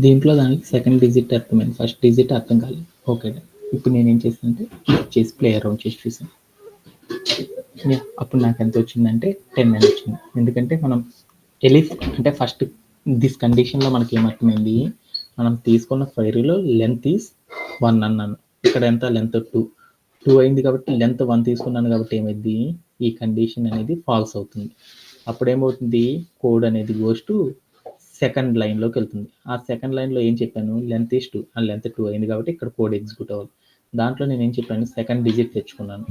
దీంట్లో దానికి సెకండ్ డిజిట్ అర్థమైంది, ఫస్ట్ డిజిట్ అర్థం కాలేదు. ఓకే, ఇప్పుడు నేను ఏం చేస్తానంటే చేసి ప్లే అరౌండ్ చేసి చూసాను. అప్పుడు నాకు ఎంత వచ్చిందంటే 10 అని వచ్చింది. ఎందుకంటే మనం ఎలిఫ్ అంటే ఫస్ట్ దిస్ కండిషన్లో మనకి ఏమర్థమైంది, మనం తీసుకున్న క్వైరీలో లెంత్ ఈజ్ 1 అన్నాను, ఇక్కడ ఎంత లెంత్ 2 అయింది కాబట్టి లెంత్ 1 తీసుకున్నాను కాబట్టి ఏమైంది, ఈ కండిషన్ అనేది ఫాల్స్ అవుతుంది. అప్పుడు ఏమవుతుంది, కోడ్ అనేది గోస్ టు సెకండ్ లైన్లోకి వెళ్తుంది. ఆ సెకండ్ లైన్లో ఏం చెప్పాను, లెంత్ ఈజ్ 2, ఆ లెంత్ 2 అయింది కాబట్టి ఇక్కడ కోడ్ ఎగ్జిక్యూట్ అవ్వాలి. దాంట్లో నేను ఏం చెప్పాను, సెకండ్ డిజిట్ తెచ్చుకున్నాను,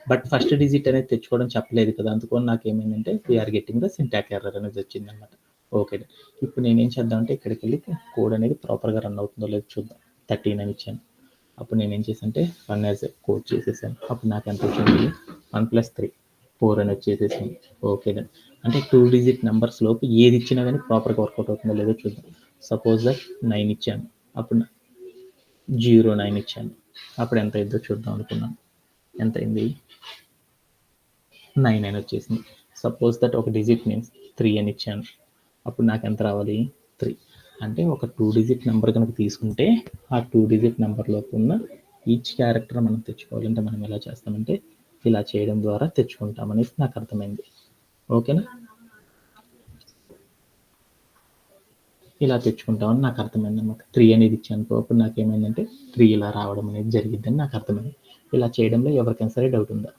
బట్ ఫస్ట్ డిజిట్ అనేది తెచ్చుకోవడం చెప్పలేదు కదా, అందుకని నాకు ఏమైందంటే we are getting the syntax error అనేది వచ్చింది అనమాట. ఓకే, ఇప్పుడు నేను ఏం చేద్దామంటే ఇక్కడికి వెళ్ళి కోడ్ అనేది ప్రాపర్గా రన్ అవుతుందో లేదో చూద్దాం. 13 అని ఇచ్చాను. అప్పుడు నేను ఏం చేశానంటే రన్ యాజ్ కోడ్ చేసేసాను. అప్పుడు నాకు ఎంత వచ్చింది, 1 + 3 4 అని వచ్చేసేసింది. ఓకే, అంటే 2 డిజిట్ నెంబర్స్ లోపు ఏది ఇచ్చినా కానీ ప్రాపర్గా వర్కౌట్ అవుతుందో లేదో చూద్దాం. సపోజ్ దట్ 9 ఇచ్చాను, అప్పుడు 09 ఇచ్చాను, అప్పుడు ఎంత అయిందో చూద్దాం అనుకున్నాను. ఎంత అయింది, 9 అని వచ్చేసింది. సపోజ్ దట్ ఒక డిజిట్ మీన్స్ 3 అని ఇచ్చాను, అప్పుడు నాకు ఎంత రావాలి, 3. అంటే ఒక 2 డిజిట్ నెంబర్ కనుక తీసుకుంటే ఆ 2 డిజిట్ నెంబర్లోకి ఉన్న ఈచ్ క్యారెక్టర్ మనం తెచ్చుకోవాలంటే మనం ఎలా చేస్తామంటే ఇలా చేయడం ద్వారా తెచ్చుకుంటాం అనేది నాకు అర్థమైంది. ఓకేనా, ఇలా తెచ్చుకుంటామని నాకు అర్థమైంది అనమాట. 3 అనేది ఇచ్చాను, అప్పుడు నాకు ఏమైందంటే 3 ఇలా రావడం అనేది జరిగిద్దని నాకు అర్థమైంది. ఇలా చేయడంలో ఎవరికైనా సరే డౌట్ ఉందా?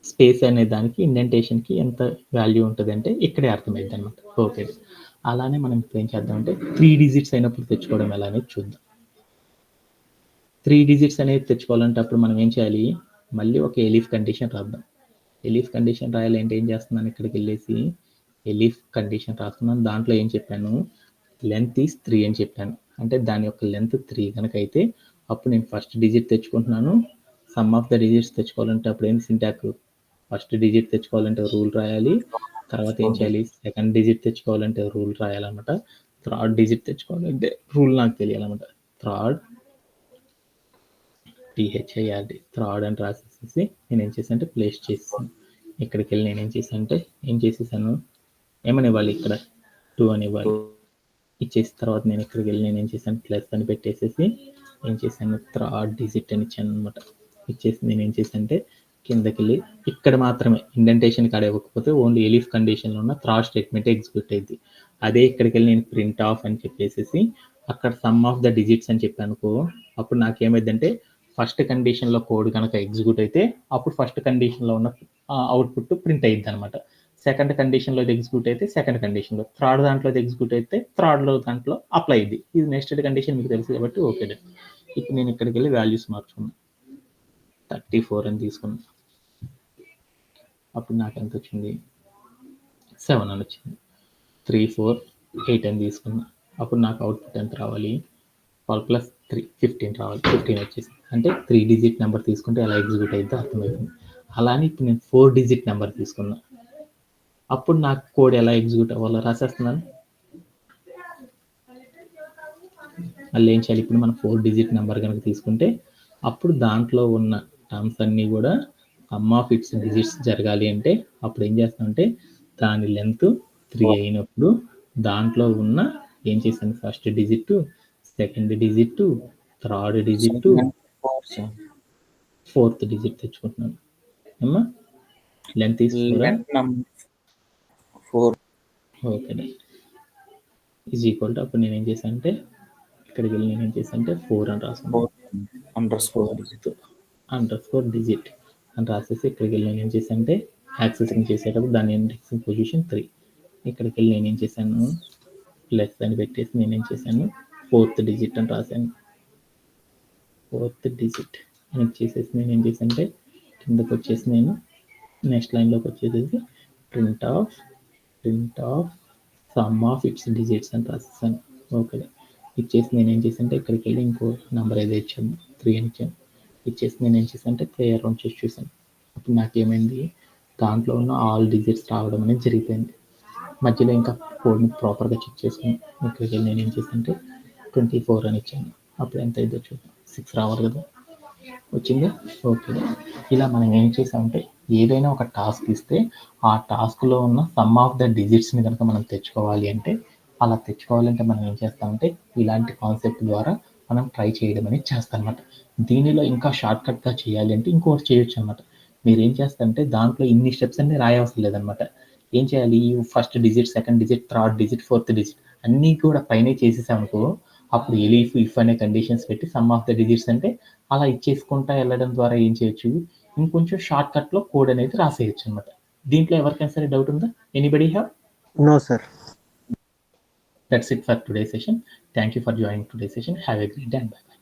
స్పేస్ అనే దానికి ఇండెంటేషన్కి ఎంత వాల్యూ ఉంటుంది అంటే ఇక్కడే అర్థమైంది అనమాట. ఓకే, అలానే మనం ఇప్పుడు ఏం చేద్దామంటే 3 డిజిట్స్ అయినప్పుడు తెచ్చుకోవడం ఎలా అనేది చూద్దాం. 3 డిజిట్స్ అనేది తెచ్చుకోవాలంటే అప్పుడు మనం ఏం చేయాలి, మళ్ళీ ఒక ఎలిఫ్ కండిషన్ రాద్దాం. ఎలిఫ్ కండిషన్ రాయాలంటే ఏం చేస్తున్నాను, ఇక్కడికి వెళ్ళేసి ఎలిఫ్ కండిషన్ రాస్తున్నాను. దాంట్లో ఏం చెప్పాను, లెంత్ ఈజ్ 3 అని చెప్పాను. అంటే దాని యొక్క లెంత్ 3 కనుక అయితే అప్పుడు నేను ఫస్ట్ డిజిట్ తెచ్చుకుంటున్నాను. సమ్ ఆఫ్ ద డిజిట్స్ తెచ్చుకోవాలంటే అప్పుడు ఏంటి సింటాక్స్, ఫస్ట్ డిజిట్ తెచ్చుకోవాలంటే రూల్ రాయాలి, తర్వాత ఏం చేయాలి, సెకండ్ డిజిట్ తెచ్చుకోవాలంటే రూల్ రాయాలన్నమాట, థర్డ్ డిజిట్ తెచ్చుకోవాలంటే రూల్ నాకు తెలియాలన్నమాట. థర్డ్ THIRD థర్డ్ అని రాసేసి నేను ఏం చేశాను అంటే ప్లేస్ చేసాను. ఇక్కడికి వెళ్ళి నేను ఏం చేసేసాను, ఏమని ఇవ్వాలి, ఇక్కడ 2 అని ఇవ్వాలి. ఇచ్చేసిన తర్వాత నేను ఇక్కడికి వెళ్ళి నేను ఏం చేశాను, ప్లస్ అని పెట్టేసేసి ఏం చేశాను, థర్డ్ డిజిట్ అని ఇచ్చాను అనమాట. ఇచ్చేసి నేను ఏం చేశాను అంటే కిందకి వెళ్ళి ఇక్కడ మాత్రమే ఇండెంటేషన్ కాడ ఇవ్వకపోతే ఓన్లీ ఎలిఫ్ కండిషన్లో ఉన్న థర్డ్ స్టేట్మెంట్ ఎగ్జిక్యూట్ అయింది. అదే ఇక్కడికి వెళ్ళి నేను ప్రింట్ ఆఫ్ అని చెప్పేసి అక్కడ సమ్ ఆఫ్ ద డిజిట్స్ అని చెప్పాను అనుకో, అప్పుడు నాకు ఏమైందంటే ఫస్ట్ కండిషన్లో కోడ్ కనుక ఎగ్జిక్యూట్ అయితే అప్పుడు ఫస్ట్ కండిషన్లో ఉన్న అవుట్పుట్ ప్రింట్ అయ్యిద్ది అనమాట. సెకండ్ కండిషన్లో ఎగ్జిక్యూట్ అయితే సెకండ్ కండిషన్లో, థర్డ్ దాంట్లో ఎగ్జిక్యూట్ అయితే థర్డ్లో దాంట్లో అప్లై అయ్యింది. ఇది నెక్స్ట్ కండిషన్ మీకు తెలుసు కాబట్టి ఓకే. ఇప్పుడు నేను ఇక్కడికి వెళ్ళి వాల్యూస్ మార్చుకున్నాను, 34 అని తీసుకున్నాను. అప్పుడు నాకు ఎంత వచ్చింది, 7 అని వచ్చింది. 3, 4, 8 అని తీసుకున్నా. అప్పుడు నాకు అవుట్పుట్ ఎంత రావాలి, 12 + 3 15 రావాలి. 15 వచ్చేసి అంటే 3 డిజిట్ నెంబర్ తీసుకుంటే ఎలా ఎగ్జిక్యూట్ అయితే అర్థమవుతుంది. అలానే ఇప్పుడు నేను 4 డిజిట్ నెంబర్ తీసుకున్నా, అప్పుడు నాకు కోడ్ ఎలా ఎగ్జిక్యూట్ అవ్వాలో రాసేస్తున్నాను. మళ్ళీ ఏం చేయాలి, ఇప్పుడు మనం 4 డిజిట్ నెంబర్ కనుక తీసుకుంటే అప్పుడు దాంట్లో ఉన్న టర్మ్స్ అన్నీ కూడా సమ్ ఆఫ్ ఇట్స్ డిజిట్స్ జరగాలి అంటే అప్పుడు ఏం చేస్తామంటే దాని లెంత్ 3 అయినప్పుడు దాంట్లో ఉన్న ఏం చేశాను, first digit, second digit, third digit, 4, sir. Fourth digit తెచ్చుకుంటున్నాను. అమ్మా లెంత్ తీసుకురా. Length number 4. Okay is equal to, అప్పుడు నేనేం చేశాను అంటే ఇక్కడికి వెళ్ళి నేనేం చేశాను అంటే 4 అని రాసాను. 4 digit. _digit డిజిట్ అని రాసేసి ఇక్కడికి వెళ్ళి నేనేం చేశాను అంటే యాక్సెసింగ్ చేసేటప్పుడు దాని ఇండెక్సింగ్ పొజిషన్ 3. ఇక్కడికి వెళ్ళి నేనేం చేశాను, ప్లస్ అని పెట్టేసి నేనేం చేశాను, 4th డిజిట్ అని రాశాను. 4th డిజిట్ అని చేసేసి నేను ఏం చేశాను అంటే కిందకి వచ్చేసి నేను నెక్స్ట్ లైన్లోకి వచ్చేసి print of some of it's digits అని రాసేసాను. ఓకే ఇచ్చేసి నేను ఏం చేశాను అంటే ఇక్కడికి వెళ్ళి ఇంకో నెంబర్ ఏదో ఇచ్చాను, 3 అని ఇచ్చాను. ఇచ్చేసి నేను ఏం చేశాను అంటే ప్లే అరౌండ్ చేసి చూసాను. అప్పుడు నాకేమైంది, దాంట్లో ఉన్న ఆల్ డిజిట్స్ రావడం అనేది జరిగిపోయింది. మధ్యలో ఇంకా కోడ్ని ప్రాపర్గా చెక్ చేసుకుని ఇక్కడికి వెళ్ళి నేను ఏం చేశాను అంటే 24 అని ఇచ్చాను. అప్పుడు ఎంత అయిందో చూద్దాం, 6 రావాలి కదా, వచ్చిందా. ఓకే ఇలా మనం ఏం చేసామంటే ఏదైనా ఒక టాస్క్ ఇస్తే ఆ టాస్క్లో ఉన్న సమ్ ఆఫ్ ద డిజిట్స్ని కనుక మనం తెచ్చుకోవాలి అంటే, అలా తెచ్చుకోవాలంటే మనం ఏం చేస్తామంటే ఇలాంటి కాన్సెప్ట్ ద్వారా మనం ట్రై చేయడం అనేది చేస్తాం అనమాట. దీనిలో ఇంకా షార్ట్కట్గా చేయాలి అంటే ఇంకోటి చేయొచ్చు అనమాట. మీరు ఏం చేస్తారంటే దాంట్లో ఇన్ని స్టెప్స్ అన్ని రాయవసరం లేదనమాట. ఏం చేయాలి, first digit, second digit, third digit, fourth digit అన్నీ కూడా పైనే చేసేసామనుకో, అప్పుడు ఎలీఫ్ ఇఫ్ అనే కండిషన్స్ పెట్టి సమ్ ఆఫ్ ద డిజిట్స్ అంటే అలా ఇచ్చేసుకుంటా వెళ్ళడం ద్వారా ఏం చేయొచ్చు, ఇంకొంచెం షార్ట్ కట్లో కోడ్ అనేది రాసేయచ్చు అనమాట. దీంట్లో ఎవరికైనా సరే డౌట్ ఉందా? Anybody have? No, sir. That's it for today's session. Thank you for joining today's session. Have a great day and bye.